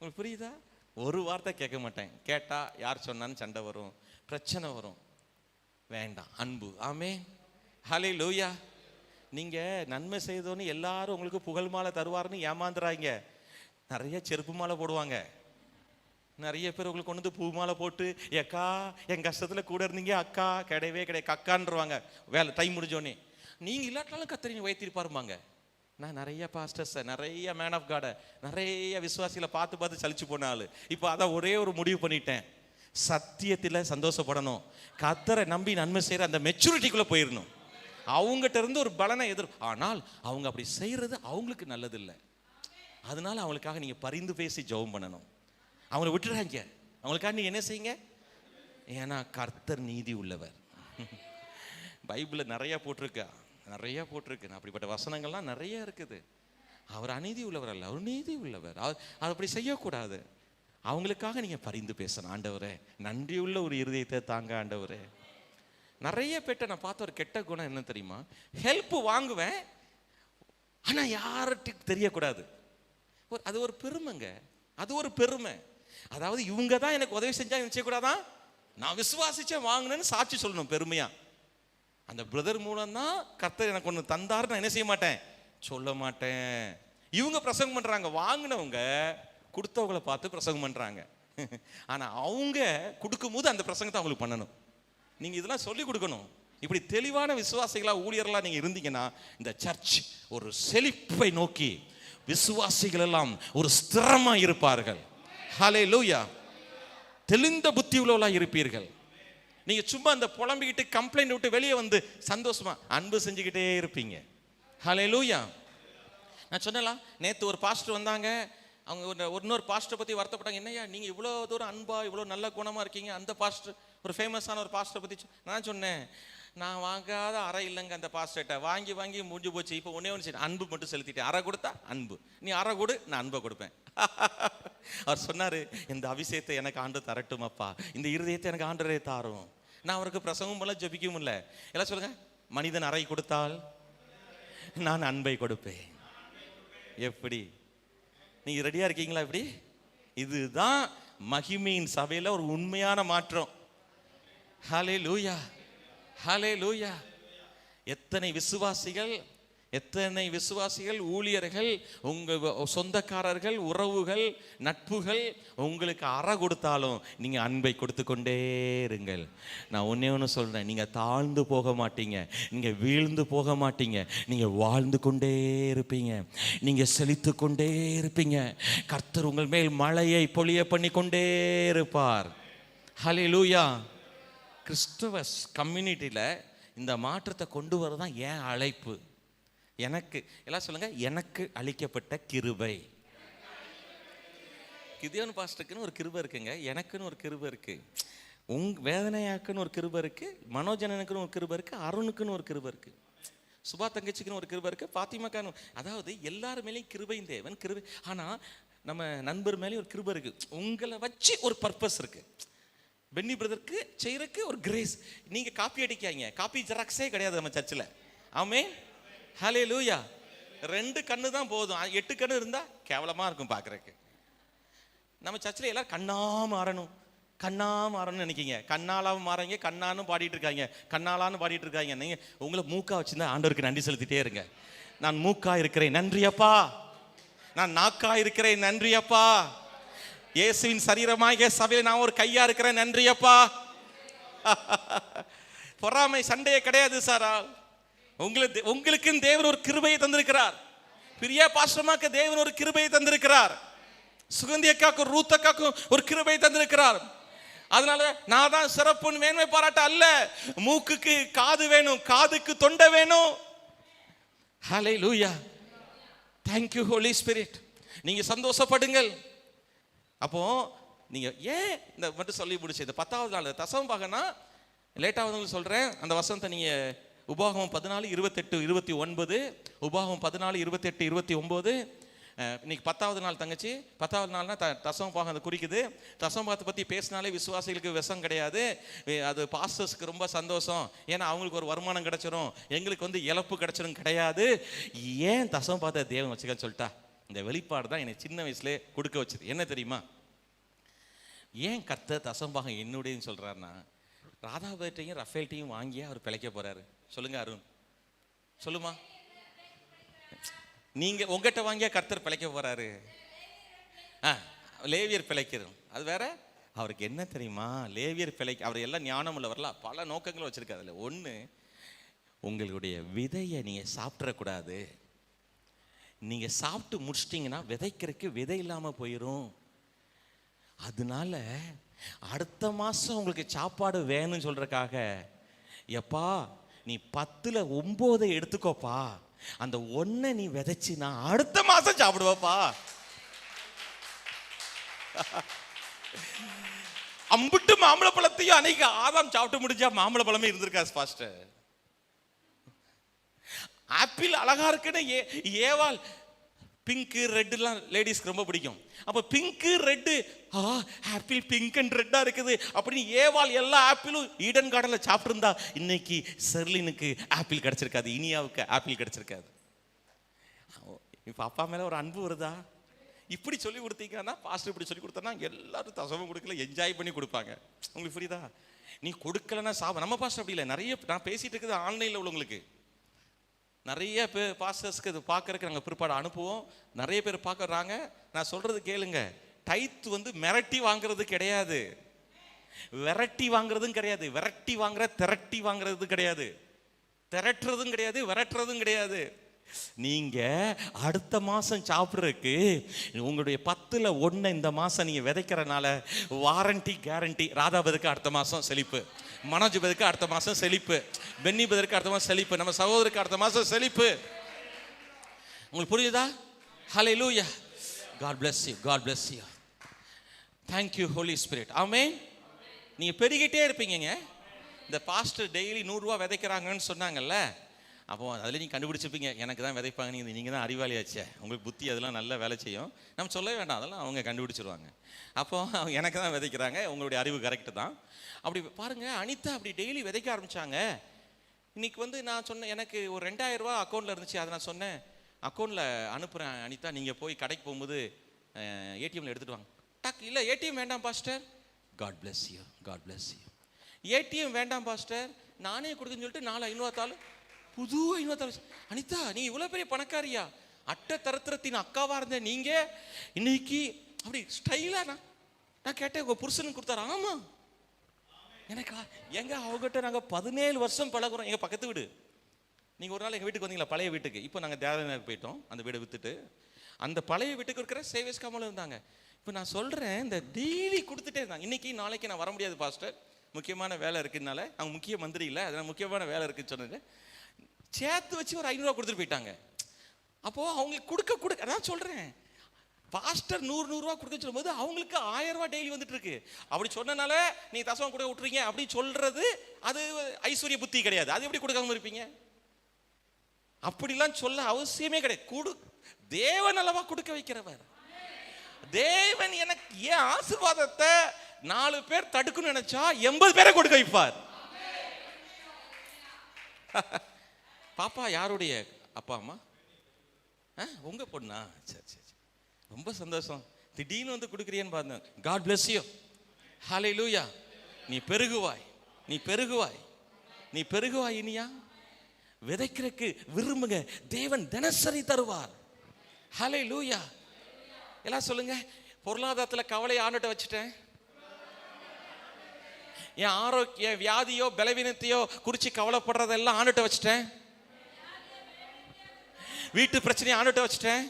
உங்களுக்கு புரியுதா? ஒரு வார்த்தை கேட்க மாட்டேன். கேட்டால் யார் சொன்னான்னு சண்டை வரும், பிரச்சனை வரும். வேண்டாம், அன்பு. ஆமென். ஹல்லேலூயா. நீங்க நன்மை செய்தோன்னு எல்லாரும் உங்களுக்கு புகழ் மாலை தருவாருன்னு ஏமாந்துறாங்க. நிறைய செருப்பு மாலை போடுவாங்க. நிறைய பேர் உங்களுக்கு கொண்டு வந்து பூ மாலை போட்டு, ஏக்கா என் கஷ்டத்துல கூட இருந்தீங்க அக்கா, கிடையவே கிடையாது அக்கான்றவாங்க. வேலை டைம் முடிஞ்சோடனே நீங்க இல்லாட்டாலும் கத்தரி வைத்திருப்பாருமாங்க. நான் நிறைய பாஸ்டர்ஸை, நிறைய மேன் ஆஃப் காடை, நிறைய விசுவாசிகளை பார்த்து பார்த்து சலிச்சு போன ஆளு. இப்போ அதான் ஒரே ஒரு முடிவு பண்ணிட்டேன், சத்தியத்தில் சந்தோஷப்படணும், கத்தரை நம்பி நன்மை செய்கிற அந்த மெச்சூரிட்டிக்குள்ளே போயிடணும். அவங்ககிட்ட இருந்து ஒரு பலனை ஆனால் அவங்க அப்படி செய்கிறது அவங்களுக்கு நல்லது இல்லை. அதனால அவங்களுக்காக நீங்கள் பரிந்து பேசி ஜெபம் பண்ணணும். அவங்கள விட்டுறாங்க, அவங்களுக்காக நீங்கள் என்ன செய்யுங்க. ஏன்னா கர்த்தர் நீதி உள்ளவர். பைபிளில் நிறையா போட்டிருக்கா, நிறையா போட்டிருக்கு. அப்படிப்பட்ட வசனங்கள்லாம் நிறைய இருக்குது. அவர் அநீதி உள்ளவர் அல்ல, அவர் நீதி உள்ளவர். அது அப்படி செய்யக்கூடாது. அவங்களுக்காக நீங்கள் பரிந்து பேசணும். ஆண்டவரே நன்றியுள்ள ஒரு இருதயத்தை தாங்க ஆண்டவரே. நிறைய பேர்ட்ட நான் பார்த்த ஒரு கெட்ட குணம் என்ன தெரியுமா, ஹெல்ப் வாங்குவேன் ஆனால் யார்கிட்ட தெரியக்கூடாது. அது ஒரு பெருமைங்க, அது ஒரு பெருமை. அதாவது இவங்க தான் எனக்கு உதவி செஞ்சா நினைச்சக்கூடாதான், நான் விசுவாசிச்சேன் வாங்கினேன்னு சாட்சி சொல்லணும் பெருமையா. அந்த பிரதர் மூலம் தான் கர்த்தர் எனக்கு ஒன்று தந்தாரு, நான் என்ன செய்ய மாட்டேன், சொல்ல மாட்டேன். இவங்க பிரசங்கம் பண்றாங்க, வாங்கினவங்க கொடுத்தவங்களை பார்த்து பிரசங்கம் பண்றாங்க. ஆனா அவங்க கொடுக்கும் போது அந்த பிரசங்கத்தை அவங்களுக்கு பண்ணணும். நீங்க இதெல்லாம் சொல்லி கொடுக்கணும். இப்படி தெளிவான விசுவாசிகளா ஊழியர்களா நீங்க இருந்தீங்கன்னா இந்த சர்ச் ஒரு செழிப்பை நோக்கி விசுவாசிகள் எல்லாம் ஒரு ஸ்திரமா இருப்பார்கள். ஹல்லேலூயா. தெளிந்த புத்தி உள்ளவர்களா இருப்பீர்கள். நீங்க சும்மா அந்த புலம்பிக்கிட்டு கம்ப்ளைண்ட் விட்டு வெளியே வந்து சந்தோஷமா அன்பு செஞ்சுக்கிட்டே இருப்பீங்க. ஹல்லேலூயா. நான் சொன்னலாம், நேற்று ஒரு பாஸ்டர் வந்தாங்க, அவங்க இன்னொரு பாஸ்டரை பற்றி வருத்தப்பட்டாங்க. என்னையா நீங்கள் இவ்வளோ தூரம் அன்பா இவ்வளோ நல்ல குணமாக இருக்கீங்க, அந்த பாஸ்டர் ஒரு ஃபேமஸான ஒரு பாஸ்டரை பற்றி. நான் சொன்னேன், நான் வாங்காத அறை இல்லைங்க அந்த பாஸ்டர்கிட்ட, வாங்கி வாங்கி முடிஞ்சு போச்சு. இப்போ ஒன்றே ஒன்று அன்பு மட்டும் செலுத்திட்டேன். அறை கொடுத்தா அன்பு, நீ அறை கொடு, நான் அன்பை கொடுப்பேன். அவர் சொன்னார், இந்த அபிஷேகத்தை எனக்கு ஆண்டு தரட்டுமப்பா, இந்த இருதயத்தை எனக்கு ஆண்டரே தாரும். நான் அவருக்கு பிரசங்கம் போல ஜபிக்கவும் இல்லை. எல்லாம் சொல்லுங்க, மனிதன் அறை கொடுத்தால் நான் அன்பை கொடுப்பேன். எப்படி நீங்க ரெடியா இருக்கீங்களா? இப்படி இதுதான் மகிமையின் சபையில ஒரு உண்மையான மாற்றம். ஹல்லேலூயா, ஹல்லேலூயா. எத்தனை விசுவாசிகள் ஊழியர்கள், உங்க சொந்தக்காரர்கள், உறவுகள், நட்புகள் உங்களுக்கு அறை கொடுத்தாலும் நீங்க அன்பை கொடுத்து கொண்டே இருங்கள். நான் ஒன்னே ஒன்று சொல்றேன், நீங்க தாழ்ந்து போக மாட்டீங்க, நீங்க வீழ்ந்து போக மாட்டீங்க, நீங்க வாழ்ந்து கொண்டே இருப்பீங்க, நீங்க செழித்து கொண்டே இருப்பீங்க. கர்த்தர் உங்கள் மேல் மழையை பொழிய பண்ணி கொண்டே இருப்பார். ஹல்லேலூயா. கிறிஸ்துவ கம்யூனிட்டியில இந்த மாற்றத்தை கொண்டு வரதான் ஏன் அழைப்பு. எனக்கு எல்லாம் சொல்லுங்க, எனக்கு அளிக்கப்பட்ட கிருபை. கிதியோன் பாஸ்டருக்குன்னு ஒரு கிருபை இருக்குங்க, எனக்குன்னு ஒரு கிருபை இருக்கு, வேதனையாக்குன்னு ஒரு கிருபை இருக்கு, மனோஜனனுக்குன்னு ஒரு கிருபை இருக்கு, அருணுக்குன்னு ஒரு கிருபை இருக்கு, சுபா தங்கச்சிக்குன்னு ஒரு கிருபை இருக்கு, பாத்திமாக்கான்னு. அதாவது எல்லாரு மேலேயும் கிருபையின் தேவன் கிருபை. ஆனா நம்ம நண்பர் மேலேயும் ஒரு கிருபை இருக்கு. உங்களை வச்சு ஒரு பர்பஸ் இருக்கு. பென்னி பிரதருக்கு செய்யறதுக்கு ஒரு கிரேஸ். நீங்க காப்பி அடிக்காங்க, காப்பி ஜெராக்ஸே கிடையாது நம்ம சர்ச்சில். ஆமென், ஹல்லேலூயா. 2 கண்ணு தான் போதும், 8 கண்ணு இருந்தா கேவலமா இருக்கும் பார்க்கறதுக்கு. நம்ம சர்ச்சில் எல்லாரும் கண்ணா மாறணும்னு நினைக்கிங்க. கண்ணாலாவும் மாறங்க, கண்ணான்னு பாடிட்டு இருக்காங்க, கண்ணாலான்னு பாடிட்டு இருக்காங்க. நீங்க உங்களை மூக்கா வச்சிருந்தா ஆண்டவருக்கு நன்றி செலுத்திட்டே இருங்க. நான் மூக்கா இருக்கிறேன், நன்றி அப்பா. நான் நாக்கா இருக்கிறேன், நன்றி அப்பா. இயேசுவின் சரீரமாகிய சபையில் நான் ஒரு கையா இருக்கிறேன், நன்றி அப்பா. பொறாமை சண்டையே கிடையாது சார். உங்களுக்கு தேவன் ஒரு கிருபையை தந்திருக்கிறார். பிரியா பாஸ்டர்மாக்கு தேவன் ஒரு கிருபையை தந்திருக்கிறார். சுகந்தி அக்காக்கும் ரூத் அக்காக்கும் ஒரு கிருபையை தந்திருக்கிறார். அதனால நான் தான் சிறப்புன்னு மேன்மை பாராட்ட அல்ல. மூக்குக்கு காது வேணும், காதுக்கு தொண்டை வேணும். ஹல்லேலூயா. Thank you Holy Spirit. நீங்க சந்தோஷப்படுங்கள். அப்போ நீங்க ஏன் இந்த மட்டும் சொல்லி முடிச்சு, இந்த 10வது நாள் தசம பாகனா லேட்டாவது சொல்றேன். அந்த வசனத்தை நீங்க உபாகமம் 14, 28, 29, உபாகமம் 14, 28, 29. இன்னைக்கு 10வது நாள் தங்கச்சி. 10வது நாள்னா தசம பாகம் அதை குறிக்குது. தசம பாகத்தை பற்றி பேசினாலே விசுவாசிகளுக்கு விஷம் கிடையாது, அது பாஸ்டர்ஸ்க்கு ரொம்ப சந்தோஷம். ஏன்னா அவங்களுக்கு ஒரு வருமானம் கிடைச்சிரும், எங்களுக்கு வந்து இழப்பு கிடைச்சிரும் கிடையாது. ஏன் தசம பாகத்தை தேவன் வச்சுக்கன்னு சொல்லிட்டா, இந்த வெளிப்பாடு தான் என்னை சின்ன வயசுலேயே கொடுக்க வச்சது. என்ன தெரியுமா, ஏன் கர்த்தர் தசம பாகம் என்னுடையன்னு சொல்கிறாருன்னா, ராதாபேட்டையும் ரஃபேல்ட்டையும் வாங்கியே அவர் பிழைக்க போகிறாரு. சொல்லுங்க அருண், சொல்லுமா. நீங்க உங்ககிட்ட வாங்கியா கர்த்தர் பிழைக்க போறாரு? லேவியர் பிழைக்கிறோம் அது வேற. அவருக்கு என்ன தெரியுமா, லேவியர் பிழைக்க அவர் எல்லாம் ஞானம் உள்ளவர்ல, பல நோக்கங்கள் வச்சிருக்காரு. அதில் ஒன்று, உங்களுடைய விதையை நீங்க சாப்பிடக்கூடாது. நீங்க சாப்பிட்டு முடிச்சிட்டிங்கன்னா விதைக்கிறதுக்கு விதை இல்லாம போயிடும். அதனால அடுத்த மாசம் உங்களுக்கு சாப்பாடு வேணும்னு சொல்றதுக்காக, எப்பா நீ 10ல் 9 எடுத்துக்கோப்பா, அந்த 1 நீ விதைச்சு நான் அடுத்த மாசம் சாப்பிடுவாப்பா. அம்புட்டு மாம்பழ பழத்தையும் அன்னைக்கு ஆதாம் சாப்பிட்டு முடிஞ்சா மாம்பழ பழமே இருந்திருக்காது பாஸ்டர். ஆப்பிள் அழகா இருக்குன்னு ஏவாள் பிங்க் ரெட்லாம் லேடிஸ்க்கு ரொம்ப பிடிக்கும். அப்ப pink red, apple pink and ரெட்டா இருக்குது அப்படின்னு ஏவாள் எல்லா ஆப்பிளும் ஈடன் கார்டன்ல சாப்பிட்டு இருந்தா இன்னைக்கு செர்லினுக்கு ஆப்பிள் கிடைச்சிருக்காது, இனியாவுக்கு ஆப்பிள் கிடைச்சிருக்காது. இப்ப அப்பா மேல ஒரு அன்பு வருதா? இப்படி சொல்லி கொடுத்தீங்கன்னா, பாஸ்டர் இப்படி சொல்லி கொடுத்தா எல்லாரும் தசமம் கொடுக்கல, என்ஜாய் பண்ணி கொடுப்பாங்க. உங்களுக்கு புரியுதா? நீ கொடுக்கலன்னா நம்ம பாஸ்டர் அப்படி இல்லை. நிறைய நான் பேசிட்டு இருக்குது ஆன்லைன்ல உள்ளவங்களுக்கு, நிறைய பேர் பாஸ்டர்ஸ்க்கு இது பார்க்கறதுக்கு நாங்கள் பிற்பாடு அனுப்புவோம். நிறைய பேர் பார்க்கறாங்க. நான் சொல்றது கேளுங்க, டைத் மிரட்டி வாங்குறது கிடையாது, விரட்டி வாங்குறதும் கிடையாது, விரட்டி வாங்குற திரட்டி வாங்குறது கிடையாது, திரட்டுறதும் கிடையாது, விரட்டுறதும் கிடையாது. நீங்க அடுத்த மாசம் சாப்பிட்றதுக்கு உங்களுடைய 10ல் 1 இந்த மாசம் நீங்க விதைக்கிறனால வாரண்டி கேரண்டி. ராதாபதிக்கு அடுத்த மாசம் செழிப்பு, மனோஜ் பதற்கு அடுத்த மாசம் செழிப்பு, பென்னி பதற்கு அடுத்த மாசம் செழிப்பு, நம்ம சகோதரருக்கு அடுத்த மாசம் செழிப்பு. உங்களுக்கு புரியுதா? ஹல்லேலூயா. God bless you. God bless you. Thank you Holy Spirit. ஆமென். நீங்க பெருகிட்டே இருப்பீங்க. இந்த பாஸ்டர் டெய்லி 100 ரூபா விதைக்கிறாங்கன்னு சொன்னாங்கல்ல, அப்போ அதில் நீங்கள் கண்டுபிடிச்சிருப்பீங்க, எனக்கு தான் விதைப்பாங்க, நீங்கள் தான் அறிவாளியாச்சே, உங்களுக்கு புத்தி அதெல்லாம் நல்லா வேலை செய்யும். நம்ம சொல்லவே வேண்டாம், அதெல்லாம் அவங்க கண்டுபிடிச்சிருவாங்க. அப்போ எனக்கு தான் விதைக்கிறாங்க, உங்களுடைய அறிவு கரெக்டு தான். அப்படி பாருங்கள், அனிதா அப்படி டெய்லி விதைக்க ஆரம்பித்தாங்க. இன்னைக்கு நான் சொன்னேன், எனக்கு ஒரு 2000 ரூபா அக்கௌண்ட்டில் இருந்துச்சு, அதை நான் சொன்னேன் அக்கௌண்ட்டில் அனுப்புகிறேன் அனிதா, நீங்கள் போய் கடைக்கு போகும்போது ஏடிஎம்மில் எடுத்துகிட்டு வாங்க. டக், இல்லை ஏடிஎம் வேண்டாம் pastor. God bless you, God bless you. ATM வேண்டாம் பாஸ்டர், நானே கொடுக்குன்னு சொல்லிட்டு 4 500 புது 500. அனிதா நீ இவ்வளோ பெரிய பணக்காரியா, அட்டை தரத்திரத்தின் அக்காவா இருந்த நீங்க இன்னைக்கு அப்படி ஸ்டைலா? நான் கேட்டேன், உங்க புருஷனுக்கு கொடுத்தாரு. ஆமா, எனக்கு எங்க அவங்ககிட்ட நாங்கள் 17 வருஷம் பழகுறோம். எங்க பக்கத்து வீடு. நீங்க ஒரு நாள் எங்க வீட்டுக்கு வந்தீங்களா, பழைய வீட்டுக்கு? இப்போ நாங்கள் தேவநாயகருக்கு போயிட்டோம், அந்த வீடை வித்துட்டு. அந்த பழைய வீட்டுக்கு இருக்கிற சேவேஸ் காமல இருந்தாங்க. இப்போ நான் சொல்றேன், இந்த டெய்லி கொடுத்துட்டே இருந்தாங்க. இன்னைக்கு நாளைக்கு நான் வர முடியாது பாஸ்டர், முக்கியமான வேலை இருக்குனால. அவங்க முக்கிய மந்திரி இல்லை, அதனால முக்கியமான வேலை இருக்குன்னு சொன்னது. சேர்த்து வச்சு ஒரு 500 ரூபா கொடுத்துட்டு போயிட்டாங்க. அப்போ அவங்களுக்கு கொடுக்க அதான் சொல்றேன், பாஸ்டர் 100 ரூபா கொடுக்க சொல்லும்போது அவங்களுக்கு 1000 ரூபா டெய்லி வந்துட்டு இருக்கு. அப்படி சொன்னனால நீ தசமம் கொடுக்க விட்டுறீங்க அப்படி சொல்றது அது ஐஸ்வர்ய புத்தி கிடையாது. அது எப்படி கொடுக்காம இருப்பீங்க? அப்படிலாம் சொல்ல அவசியமே கிடையாது. தேவன் அளவா கொடுக்க வைக்கிறவர். தேவன் எனக்கு ஏன் ஆசீர்வாதத்தை 4 பேர் தடுக்கணும்னு நினைச்சா 80 பேரை கொடுக்க வைப்பார். பாப்பா யாருடைய அப்பா அம்மா? உங்க பொண்ணா? சரி சரி, ரொம்ப சந்தோஷம். திடீர்னு கொடுக்குறியன்னு பார்த்தேன். God bless you. ஹல்லேலூயா. நீ பெருகுவாய், நீ பெருகுவாய், நீ பெருகுவாய். இனியா விதைக்கிறதுக்கு விரும்புங்க, தேவன் தினசரி தருவார். ஹல்லேலூயா. எல்லாம் சொல்லுங்க, பொருளாதாரத்தில் கவலை ஆண்டுட்ட வச்சுட்டேன். என் ஆரோக்கிய வியாதியோ பலவீனத்தையோ குறிச்சு கவலைப்படுறதெல்லாம் ஆண்டுட்ட வச்சுட்டேன். வீட்டு பிரச்சனையை ஆண்டுட்ட வச்சுட்டேன்.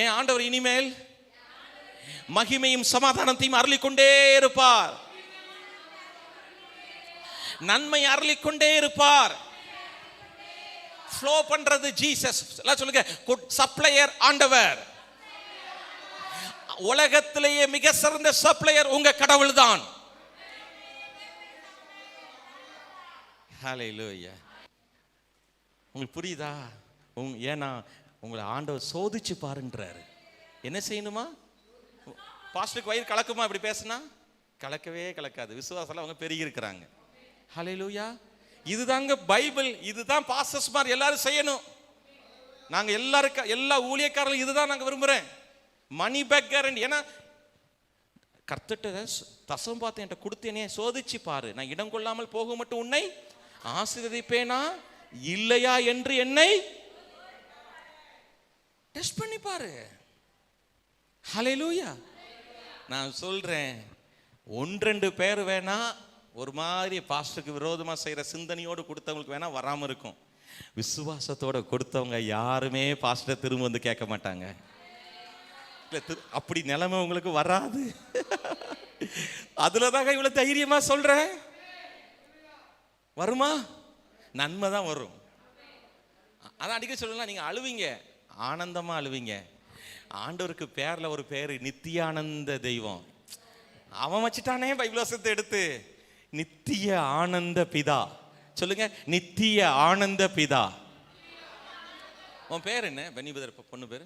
என் ஆண்டவர் இனிமேல் மகிமையும் சமாதானத்தையும் அருளிக்கொண்டே இருப்பார், நன்மை அருளிக்கொண்டே இருப்பார். ஃப்ளோ பண்றது ஜீசஸ். எல்லாம் சொல்லுங்க, குட் சப்ளையர் ஆண்டவர். உலகத்திலேயே மிக சிறந்த சப்ளையர் உங்க கடவுள் தான். ஹல்லேலூயா. உங்களுக்கு புரியுதா? ஏன்னா உங்களை ஆண்டவர் சோதிச்சு பாருன்றாரு. என்ன செய்யணுமா? பாஸ்டருக்கு வயிறு கலக்குமா இப்படி பேசினா? கலக்கவே கலக்காது. விசுவாசம் அவங்க பெருகி இருக்கிறாங்க. ஹல்லேலூயா. இதுதாங்க பைபிள், இதுதான் பாஸ்டர்ஸ்மார் எல்லாரும் செய்யணும். நாங்க எல்லா ஊழியக்காரர்களும் இதுதான் நாங்க விரும்புறேன். Money back guarantee. ஏன்னா கர்த்தர்ட்ட தசம் பார்த்து என்கிட்ட கொடுத்தேனே, சோதிச்சு பாரு, நான் இடம் கொள்ளாமல் போக மட்டும் உன்னை ஆசீர்வதிப்பேனா இல்லையா என்று என்னை டெஸ்ட் பண்ணி பாரு. ஹல்லேலூயா. நான் சொல்றேன், 1-2 பேர் வேணா ஒரு மாதிரி பாஸ்டருக்கு விரோதமா செய்யற சிந்தனையோடு கொடுத்தவங்களுக்கு வேணா வராம இருக்கும். விசுவாசத்தோட கொடுத்தவங்க யாருமே பாஸ்டர் திரும்ப வந்து கேட்க மாட்டாங்க. அப்படி நிலைமை உங்களுக்கு வராது. அதுலதாங்க இவ்வளவு தைரியமா சொல்றேன். வருமா? நன்மை தான் வரும். அதான் அடிக்கடி சொல்லலாம், நீங்க அழுவீங்க, ஆனந்தமா அழுவீங்க. ஆண்டவருக்கு பேர்ல ஒரு பேரு நித்தியானந்த தெய்வம். அவன் வச்சுட்டானே பைபிள் வசனத்தை எடுத்து, நித்திய ஆனந்த பிதா. சொல்லுங்க, நித்திய ஆனந்த பிதா. உன் பேர் என்ன? பெனிபதர் பொண்ணு பேரு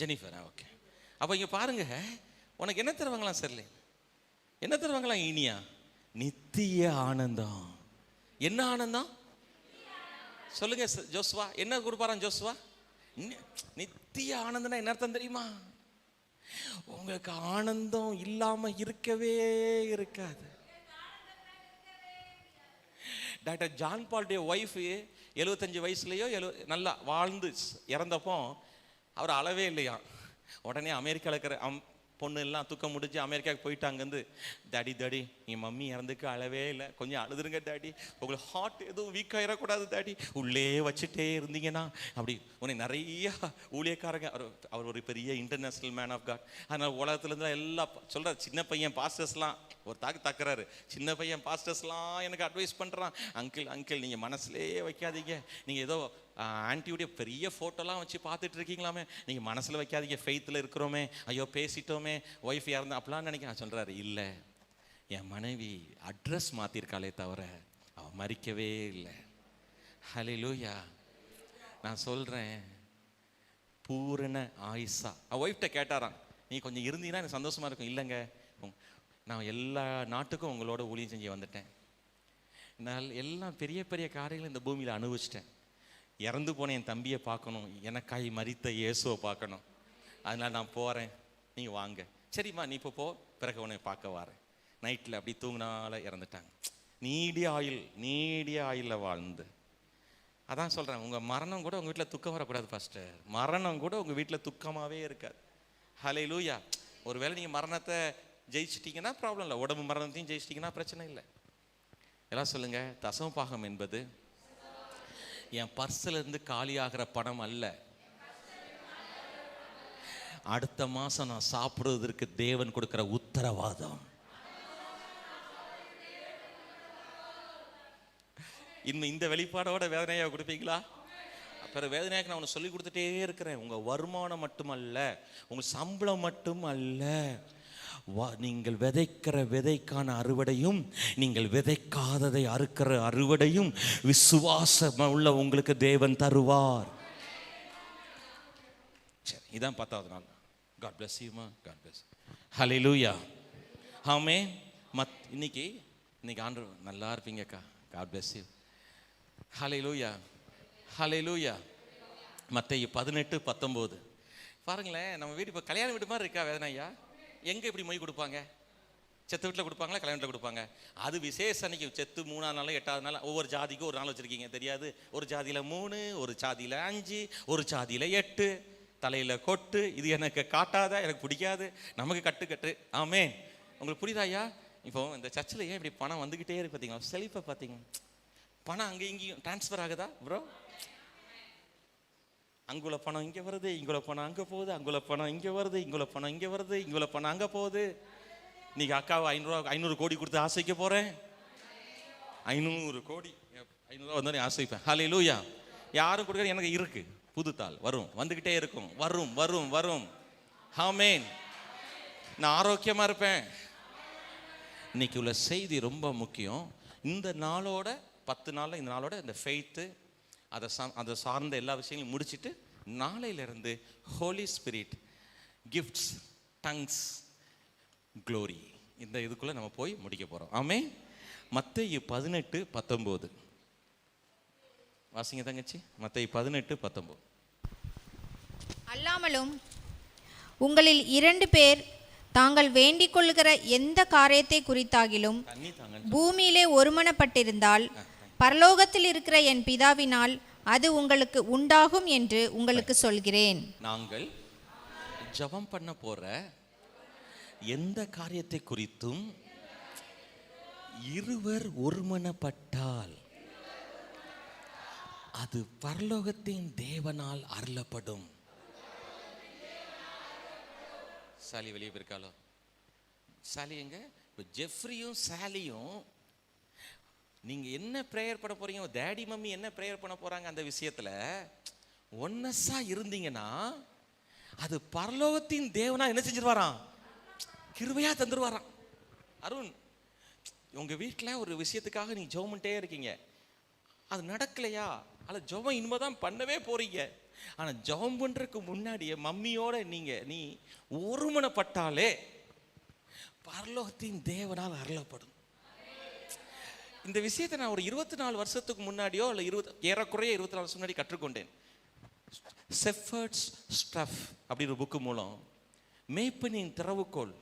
ஜெனிஃபர். ஓகே. அப்ப இங்க பாருங்க, உனக்கு என்ன தருவாங்களாம்? சரில என்ன தருவாங்களாம்? இனியா நித்திய ஆனந்தம். என்ன ஆனந்தம் சொல்லுங்க ஜோஸ்வா, என்ன கொடுப்பாராம் ஜோஸ்வா? நித்திய ஆனந்தம்னா என்ன அர்த்தம் தெரியுமா? உங்களுக்கு ஆனந்தம் இல்லாம இருக்கவே இருக்காது. டாக்டர் ஜான் பால்டைய ஒய்ஃப் 75 வயசுலயோ நல்லா வாழ்ந்து இறந்தப்போ அவர் அளவே இல்லையா. உடனே அமெரிக்காவில் இருக்கிற பொண்ணு எல்லாம் தூக்கம் முடிஞ்சு அமெரிக்காவுக்கு போயிட்டு அங்கேருந்து, டாடி டாடி என் மம்மி இறந்துக்கு அளவே இல்லை, கொஞ்சம் அழுதுருங்க டாடி, உங்களுக்கு ஹார்ட் எதுவும் வீக் ஆகிடக்கூடாது டாடி, உள்ளே வச்சுட்டே இருந்தீங்கன்னா அப்படி. உன்னை நிறைய ஊழியக்காரங்க, அவர் ஒரு பெரிய இன்டர்நேஷ்னல் மேன் ஆஃப் காட். அதனால் உலகத்துலேருந்து எல்லாம் சொல்கிறார். சின்ன பையன் பாஸ்டர்ஸ்லாம் ஒரு தாக்குறாரு. சின்ன பையன் பாஸ்டர்ஸ்லாம் எனக்கு அட்வைஸ் பண்ணுறான், அங்கிள் நீங்கள் மனசுலேயே வைக்காதீங்க, நீங்கள் ஏதோ ஆன்டியுடைய பெரிய ஃபோட்டோலாம் வச்சு பார்த்துட்டு இருக்கீங்களாமே, நீங்கள் மனசில் வைக்காதீங்க, ஃபெய்த்தில் இருக்கிறோமே, ஐயோ பேசிட்டோமே, ஒய்ஃப் இறந்தா அப்படிலாம் நினைக்கிறேன். சொல்கிறாரு, இல்லை என் மனைவி அட்ரஸ் மாற்றிருக்காளே தவிர அவள் மறிக்கவே இல்லை. ஹல்லேலூயா. நான் சொல்கிறேன், பூரண ஆயுசா. ஒய்ஃப்ட்ட கேட்டாராம், நீ கொஞ்சம் இருந்தீங்கன்னா எனக்கு சந்தோஷமாக இருக்கும். இல்லைங்க, நான் எல்லா நாட்டுக்கும் உங்களோட ஊழியம் செஞ்சு வந்துட்டேன், நான் எல்லாம் பெரிய பெரிய காரியங்களை இந்த பூமியில் அனுபவிச்சிட்டேன். இறந்து போன என் தம்பியை பார்க்கணும், எனக்காய் மரித்த இயேசுவை பார்க்கணும், அதனால் நான் போகிறேன், நீங்கள் வாங்க. சரிம்மா நீ இப்போ போ, பிறகு உன்னை பார்க்க வரேன். நைட்டில் அப்படி தூங்கினால இறந்துட்டாங்க. நீடிய ஆயுளில் வாழ்ந்து. அதான் சொல்கிறேன், உங்கள் மரணம் கூட உங்கள் வீட்டில் துக்கம் வரக்கூடாது பாஸ்டர். மரணம் கூட உங்கள் வீட்டில் துக்கமாகவே இருக்காது. ஹல்லேலூயா. ஒருவேளை நீங்கள் மரணத்தை ஜெயிச்சிட்டிங்கன்னா ப்ராப்ளம் இல்லை, உடம்பு மரணத்தையும் ஜெயிச்சிட்டிங்கன்னா பிரச்சனை இல்லை. எல்லாம் சொல்லுங்கள், தசம பாகம் என்பது என் பர்ஸ்ல இருந்து காலியாகிற பணம் அல்ல, அடுத்த மாசம் நான் சாப்பிடுவதற்கு தேவன் கொடுக்கிற உத்தரவாதம். இன்னும் இந்த வெளிப்பாடோட வேதனையா கொடுப்பீங்களா? பிறகு வேதனையாக நான் உனக்கு சொல்லி கொடுத்துட்டே இருக்கிறேன். உங்க வருமானம் மட்டுமல்ல, உங்க சம்பளம் மட்டும் அல்ல, நீங்கள் விதைக்கிற விதைக்கான அறுவடையும், நீங்கள் விதைக்காததை அறுக்கிற அறுவடையும் விசுவாசம் உள்ள உங்களுக்கு தேவன் தருவார். சரி, இதான் 10வது நாள். God bless you ma, God bless. Hallelujah. ஆமென். இன்னைக்கு ஆண்டவர் நல்லா இருப்பீங்கக்கா. God bless you. Hallelujah. Hallelujah. மத்தேயு 18:19 பாருங்களேன். நம்ம வீடு இப்போ கல்யாண வீடு மாதிரி இருக்கா வேதனையா? எங்கே இப்படி மொய் கொடுப்பாங்க? செத்து வீட்டில் கொடுப்பாங்களா, கல்யாண வீட்டில் கொடுப்பாங்க? அது விசேஷ அன்னைக்கு செத்து 3ஆம் நாள் 8வது நாள் ஒவ்வொரு ஜாதிக்கும் ஒரு நாள் வச்சுருக்கீங்க தெரியாது. ஒரு ஜாதியில் 3, ஒரு ஜாதியில் 5, ஒரு ஜாதியில் 8, தலையில் கொட்டு. இது எனக்கு காட்டாத, எனக்கு பிடிக்காது, நமக்கு கட்டு. ஆமென். உங்களுக்கு புரியுதா ஐயா? இப்போ இந்த சர்ச்சில் ஏன் இப்படி பணம் வந்துக்கிட்டே இருக்கு பார்த்தீங்களா? செழிப்பை பார்த்தீங்க, பணம் அங்கே இங்கேயும் டிரான்ஸ்ஃபர் ஆகுதா ப்ரோ? அங்குள்ள பணம் இங்கே வருது, இங்குள்ள பணம் அங்கே போகுது, அங்குள்ள பணம் இங்கே வருது, இங்குள்ள பணம் இங்கே வருது, இங்குள்ள பணம் அங்கே போகுது. இன்னைக்கு அக்காவை 500 கோடி கொடுத்து ஆசைக்க போகிறேன். 500 கோடி 500 வந்தோடனே ஆசைப்பேன். ஹல்லேலூயா. யாரும் கொடுக்குறது எனக்கு இருக்கு. புதுத்தாள் வரும், வந்துக்கிட்டே இருக்கும், வரும் வரும் வரும். ஆமென். நான் ஆரோக்கியமாக இருப்பேன். இன்னைக்கு உள்ள செய்தி ரொம்ப முக்கியம். இந்த நாளோட 10 நாளில் இந்த நாளோட இந்த ஃபெய்த்து அதை சார்ந்த எல்லா விஷயங்களையும் முடிச்சுட்டு நாளையிலிருந்து Holy Spirit, gifts, tongues, glory, இந்த இதுக்குள்ளே நம்ம போய் முடிக்க போகிறோம். ஆமென். மத்தேயு 18:19 வாசிங்க தங்கச்சி. மத்தேயு 18:19 அல்லாமலும் உங்களில் 2 பேர் தாங்கள் வேண்டிக் கொள்ளுகிற எந்த காரியத்தை குறித்தாகிலும் பூமியிலே ஒருமனப்பட்டிருந்தால் பரலோகத்தில் இருக்கிற என் பிதாவினால் அது உங்களுக்கு உண்டாகும் என்று உங்களுக்கு சொல்கிறேன். நாங்கள் ஜெபம் பண்ண போற எந்த காரியத்தை குறித்தும் இருவர் ஒருமனப்பட்டால் அது பரலோகத்தின் தேவனால் அருளப்படும். சாலி வெளியே போயிருக்காளோ? சாலி எங்க? ஜெஃப்ரியும் சாலியும் நீங்க என்ன பிரேயர் பண்ண போறீங்க, டேடி மம்மி என்ன பிரேயர் பண்ண போறாங்க, அந்த விஷயத்துல ஒன்னஸா இருந்தீங்கன்னா அது பரலோகத்தின் தேவனா என்ன செஞ்சிருவாராம்? கிருபையா தந்துருவாராம். அருண், உங்க வீட்டில் ஒரு விஷயத்துக்காக நீங்க ஜெபம் பண்ணிட்டே இருக்கீங்க, அது நடக்கலையா? அல்ல ஜெபம் இனிமேதான் பண்ணவே போறீங்க. ஆனா ஜெபம் பண்றதுக்கு முன்னாடியே மம்மியோட நீ ஒருமனப்பட்டாலே பரலோகத்தின் தேவனால் அருளப்படும். இந்த விஷயத்தை நான் ஒரு 24 வருஷத்துக்கு முன்னாடியோ இல்லை ஏறக்குறைய 24 வருஷம் முன்னாடி கற்றுக்கொண்டேன். செஃபர்ட்ஸ் ஸ்டஃப் அப்படின்ற புக்கு மூலம் மேய்ப்பனின் திறவுகோல்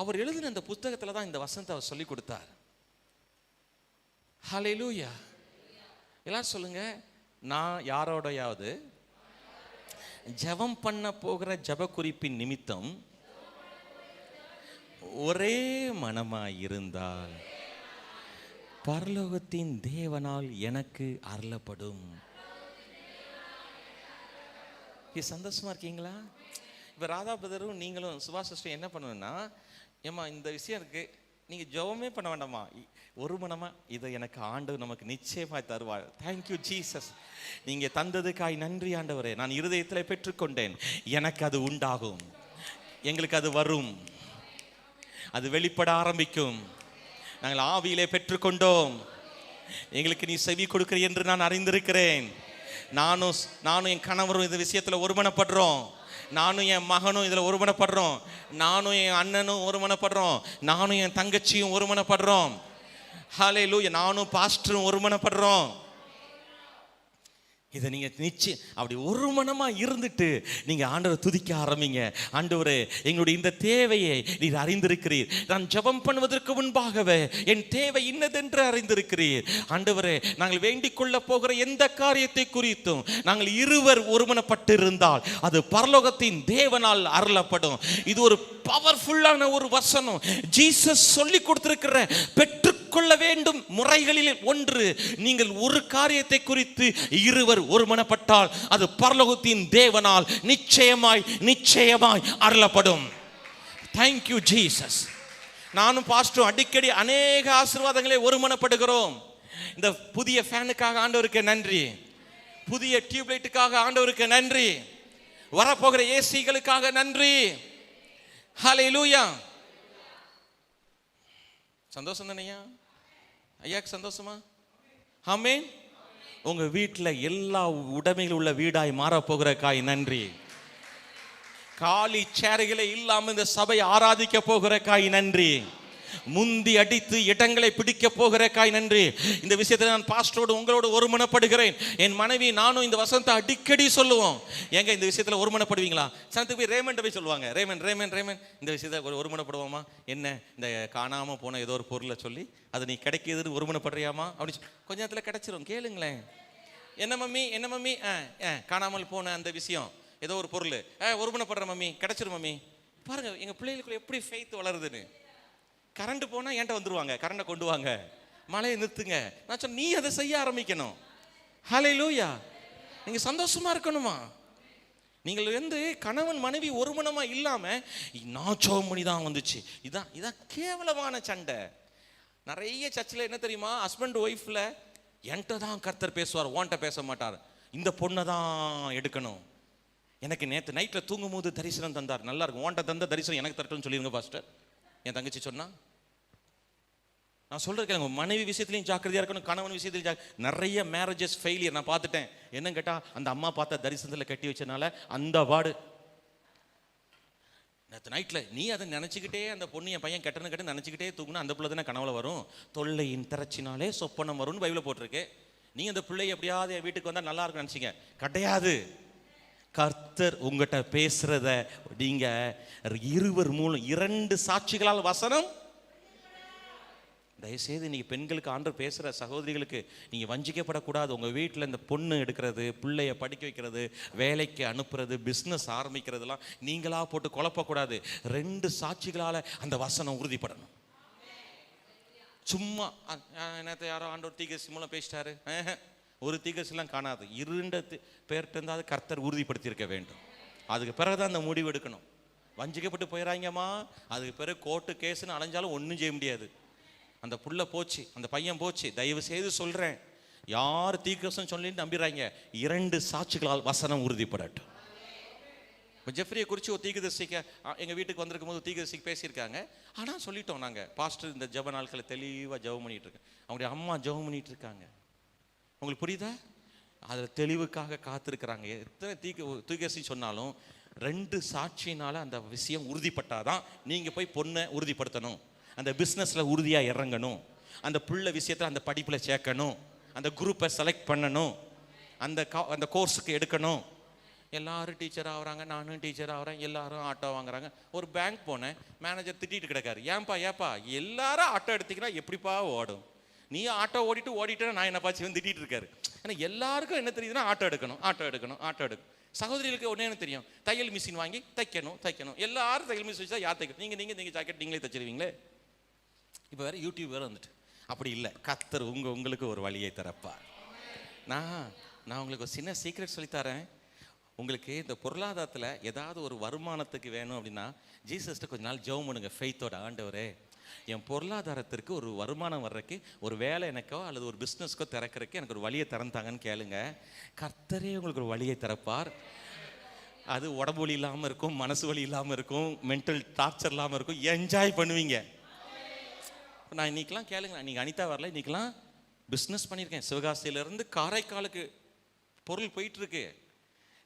அவர் எழுதின அந்த புத்தகத்தில் தான் இந்த வசனத்தை அவர் சொல்லி கொடுத்தார். ஹல்லேலூயா. எல்லாரும் சொல்லுங்க, நான் யாரோடையாவது ஜெபம் பண்ண போகிற ஜெப குறிப்பின் நிமித்தம் ஒரே மனமாய் இருந்தால் பரலோகத்தின் தேவனால் எனக்கு அருளப்படும். சந்தோஷமா இருக்கீங்களா? இப்போ ராதா பிரதரும் நீங்களும் சுபாஷ் சிஸ்டர் என்ன பண்ணணும்னா, ஏம்மா இந்த விஷயம் இருக்கு, நீங்க ஜெபமே பண்ண வேண்டாமா, ஒரு மனமா இதை எனக்கு ஆண்டவர் நமக்கு நிச்சயமாய் தருவார். தேங்க்யூ ஜீசஸ், நீங்க தந்ததுக்காய் நன்றி ஆண்டவரே. நான் இருதயத்தில் பெற்றுக்கொண்டேன், எனக்கு அது உண்டாகும், எங்களுக்கு அது வரும், அது வெளிப்பட ஆரம்பிக்கும். நாங்கள் ஆவியிலே பெற்றுக்கொண்டோம், எங்களுக்கு நீ செவி கொடுக்கிற என்று நான் அறிந்திருக்கிறேன். நானும் என் கணவரும் இந்த விஷயத்தில் ஒருமனப்படுறோம், நானும் என் மகனும் இதில் ஒருமனப்படுறோம், நானும் என் அண்ணனும் ஒருமனப்படுறோம், நானும் என் தங்கச்சியும் ஒருமனப்படுறோம். ஹல்லேலூயா. நானும் பாஸ்டரும் ஒருமனப்படுறோம். இதை நீங்க நிச்சயம் அப்படி ஒரு மனமா இருந்துட்டு நீங்க ஆண்டவரை துதிக்க ஆரம்பிங்க. ஆண்டவரே, எங்களுடைய இந்த தேவையை நீர் அறிந்திருக்கிறீர், நான் ஜெபம் பண்ணுவதற்கு முன்பாகவே என் தேவை இன்னதென்று அறிந்திருக்கிறீர். ஆண்டவரே, நாங்கள் வேண்டிக் கொள்ள போகிற எந்த காரியத்தை குறித்தும் நாங்கள் இருவர் ஒருமனப்பட்டு இருந்தால் அது பரலோகத்தின் தேவனால் அருளப்படும். இது ஒரு பவர்ஃபுல்லான ஒரு வசனம். ஜீசஸ் சொல்லி கொடுத்திருக்கிற பெற்றுக்கொள்ள வேண்டும் முறைகளில் ஒன்று, நீங்கள் ஒரு காரியத்தை குறித்து இருவர் ஒருமனப்பட்டால் அது பரலோகத்தின் தேவனால் நிச்சயமாய் அருளப்படும். Thank you Jesus. நானும் பாஸ்டரும் அடிக்கடி அநேக ஆசீர்வாதங்களை ஒருமனப்படுகிறோம். இந்த புதிய ஃபேனுக்காக ஆண்டவருக்கு நன்றி, புதிய டியூப்லைட்டுக்காக ஆண்டவருக்கு நன்றி, வரப்போகிற ஏசிகளுக்காக நன்றி. ஹல்லேலூயா. சந்தோஷம் தானையா ஐயாக்கு? சந்தோஷமா? ஆமென். உங்க வீட்டில் எல்லா உடைமைகள் உள்ள வீடாய் மாறப்போகிற காய் நன்றி. காலி சேர்களே இல்லாம இந்த சபை ஆராதிக்க போகிற காய் நன்றி. முந்தி அடித்து இடங்களை பிடிக்க போகிற காய் நன்றி. இந்த விஷயத்தில் நான் பாஸ்டரோடு உங்களோடு ஒருமனப்படுகிறேன். என் மனைவி நானும் இந்த வசனத்தை அடிக்கடி சொல்லுவோம். எங்க இந்த விஷயத்தில் ஒருமனப்படுவீங்களா? சனத்துக்கு போய் ரேமன் போய் சொல்லுவாங்க, ரேமன் இந்த விஷயத்தை ஒருமனப்படுவோமா? என்ன இந்த காணாம போன ஏதோ ஒரு பொருளை சொல்லி அது நீ கிடைக்கிதுன்னு ஒருமனப்படுறியாமா அப்படின்னு கொஞ்ச நேரத்தில் கிடைச்சிரும். கேளுங்களேன். என்ன மம்மி காணாமல் போன அந்த விஷயம் ஏதோ ஒரு பொருள், ஒருமனப்படுற மம்மி, கிடைச்சிரும் மம்மி. பாருங்க எங்க பிள்ளைகளுக்குள்ள எப்படி ஃபெய்த் வளருதுன்னு. கரண்ட் போனால் என்கிட்ட வந்துருவாங்க, கரண்டை கொண்டு வாங்க, மழையை நிறுத்துங்க. நான் சொன்ன நீ அதை செய்ய ஆரம்பிக்கணும். ஹல்லேலூயா. நீங்கள் சந்தோஷமா இருக்கணுமா? நீங்கள் கணவன் மனைவி ஒருமனமா இல்லாம நான் ஜெபம் பண்ணி தான் வந்துச்சு, இதான் கேவலமான சண்டை. நிறைய சர்ச்சில் என்ன தெரியுமா, ஹஸ்பண்ட் ஒய்ஃப்ல என்கிட்ட தான் கர்த்தர் பேசுவார், ஓன்ட்ட பேச மாட்டார், இந்த பொண்ணை தான் எடுக்கணும். எனக்கு நேற்று நைட்டில் தூங்கும் போது தரிசனம் தந்தார், நல்லா இருக்கும், ஓன்ட்ட தந்த தரிசனம் எனக்கு தரட்டும்னு சொல்லிருங்க பாஸ்டர். என் தங்கச்சி சொன்னா, நான் சொல்றேன், உங்க மனைவி விஷயத்துலையும் ஜாக்கிரதையா இருக்கணும், கணவன் விஷயத்திலையும். நிறைய மேரேஜஸ் ஃபெயிலியர் நான் பார்த்துட்டேன். என்ன கேட்டா, அந்த அம்மா பார்த்த தரிசனத்தில் கட்டி வச்சனால அந்த வார்டு. நேற்று நைட்டில் நீ அதை நினச்சிக்கிட்டே அந்த பொண்ணு என் பையன் கெட்டன்னு நினச்சிக்கிட்டே தூக்குனா அந்த பிள்ளை தானே கனவுல வரும். தொல்லையின் திரச்சினாலே சொப்பனம் வரும்னு பைபிளில் போட்டிருக்கு. நீ அந்த பிள்ளை எப்படியாவது என் வீட்டுக்கு வந்தால் நல்லா இருக்குன்னு நினச்சிங்க, கிடையாது. கர்த்தர் உங்ககிட்ட பேசுறத நீங்க இருவர் மூலம் 2 சாட்சிகளால் வசனம் தயவுசெய்து இன்னைக்கு பெண்களுக்கு ஆண்டவர் பேசுகிற சகோதரிகளுக்கு நீங்கள் வஞ்சிக்கப்படக்கூடாது. உங்கள் வீட்டில் இந்த பொண்ணு எடுக்கிறது, பிள்ளைய படிக்க வைக்கிறது, வேலைக்கு அனுப்புறது, பிஸ்னஸ் ஆரம்பிக்கிறதுலாம் நீங்களாக போட்டு குழப்பக்கூடாது. 2 சாட்சிகளால் அந்த வசனம் உறுதிப்படணும். சும்மா என்னத்தை யாரோ ஆண்டவர் தீர்க்கதரிசி மூலம் பேசிட்டாரு, ஒரு தீர்க்கதரிசிலாம் காணாது. 2 பேர்கிட்ட இருந்தாவது கர்த்தர் உறுதிப்படுத்தியிருக்க வேண்டும். அதுக்கு பிறகுதான் அந்த முடிவு எடுக்கணும். வஞ்சிக்கப்பட்டு போயிடறாங்கம்மா, அதுக்கு பிறகு கோர்ட்டு கேஸுன்னு அலைஞ்சாலும் ஒன்றும் செய்ய முடியாது. அந்த புள்ள போச்சு, அந்த பையன் போச்சு. தயவு செய்து சொல்கிறேன், யார் தீர்க்கதரிசனம் சொல்லிட்டு நம்பிடுறாங்க, 2 சாட்சிகளால் வசனம் உறுதிப்படட்டும். இப்போ ஜெஃப்ரியை குறித்து ஒரு தீர்க்கதரிசிக்கு எங்கள் வீட்டுக்கு வந்திருக்கும் போது தீர்க்கதரிசிக்கு பேசியிருக்காங்க. ஆனால் சொல்லிட்டோம் நாங்கள், பாஸ்டர் இந்த ஜெப நாட்களை தெளிவாக ஜெபம் பண்ணிகிட்டு இருக்கேன், அவங்களுடைய அம்மா ஜெபம் பண்ணிகிட்டு இருக்காங்க. உங்களுக்கு புரியுதா? அதில் தெளிவுக்காக காத்திருக்கிறாங்க. எத்தனை தீர்க்கதரிசி சொன்னாலும் 2 சாட்சியினால் அந்த விஷயம் உறுதிப்பட்டாதான் நீங்கள் போய் பொண்ணை உறுதிப்படுத்தணும், அந்த பிஸ்னஸில் உறுதியாக இறங்கணும், அந்த பிள்ளை விஷயத்தில் அந்த படிப்பில் சேர்க்கணும், அந்த குரூப்பை செலக்ட் பண்ணணும், அந்த கோர்ஸுக்கு எடுக்கணும். எல்லாரும் டீச்சர் ஆகுறாங்க, நானும் டீச்சர் ஆகிறேன், எல்லாரும் ஆட்டோ வாங்குறாங்க. ஒரு பேங்க் போனேன், மேனேஜர் திட்டிட்டு கிடக்காரு, ஏப்பா எல்லாரும் ஆட்டோ எடுத்திங்கன்னா எப்படிப்பா ஓடும், நீ ஆட்டோ ஓடிட்டு நான் என்னப்பா சிவன் திட்டிட்டு இருக்காரு. ஏன்னா எல்லாருக்கும் என்ன தெரியுதுன்னா ஆட்டோ எடுக்கணும். சகோதரிகளுக்கு ஒன்றே எனக்கு தெரியும், தையல் மிஷின் வாங்கி தைக்கணும். எல்லாரும் தையல் மிஷின் வச்சா யார் தைக்கணும்? நீங்கள் ஜாக்கெட் நீங்களே தைச்சிருவீங்களே. இப்போ வேறு யூடியூப் வேறு வந்துட்டு. அப்படி இல்லை, கர்த்தர் உங்களுக்கு ஒரு வழியை திறப்பார். நான் உங்களுக்கு ஒரு சின்ன சீக்ரெட் சொல்லித்தரேன். உங்களுக்கு இந்த பொருளாதாரத்தில் ஏதாவது ஒரு வருமானத்துக்கு வேணும் அப்படின்னா ஜீசஸ்ட்டு கொஞ்ச நாள் ஜெபம் பண்ணுங்க ஃபெய்த்தோட. ஆண்டவரே, என் பொருளாதாரத்திற்கு ஒரு வருமானம் வர்றதுக்கு ஒரு வேலை எனக்கோ அல்லது ஒரு பிஸ்னஸ்க்கோ திறக்கிறதுக்கு எனக்கு ஒரு வழியை திறந்தாங்கன்னு கேளுங்க. கர்த்தரே உங்களுக்கு ஒரு வழியை திறப்பார். அது உடம்பு வலி இல்லாமல் இருக்கும், மனசு வலி இல்லாமல் இருக்கும், மென்டல் டார்ச்சர் இல்லாமல் இருக்கும், என்ஜாய் பண்ணுவீங்க. நான் இன்னைக்கெல்லாம் கேளுங்க, நீங்கள் அனிதா வரல, இன்னைக்கெல்லாம் பிஸ்னஸ் பண்ணியிருக்கேன். சிவகாசியிலேருந்து காரைக்காலுக்கு பொருள் போயிட்டுருக்கு.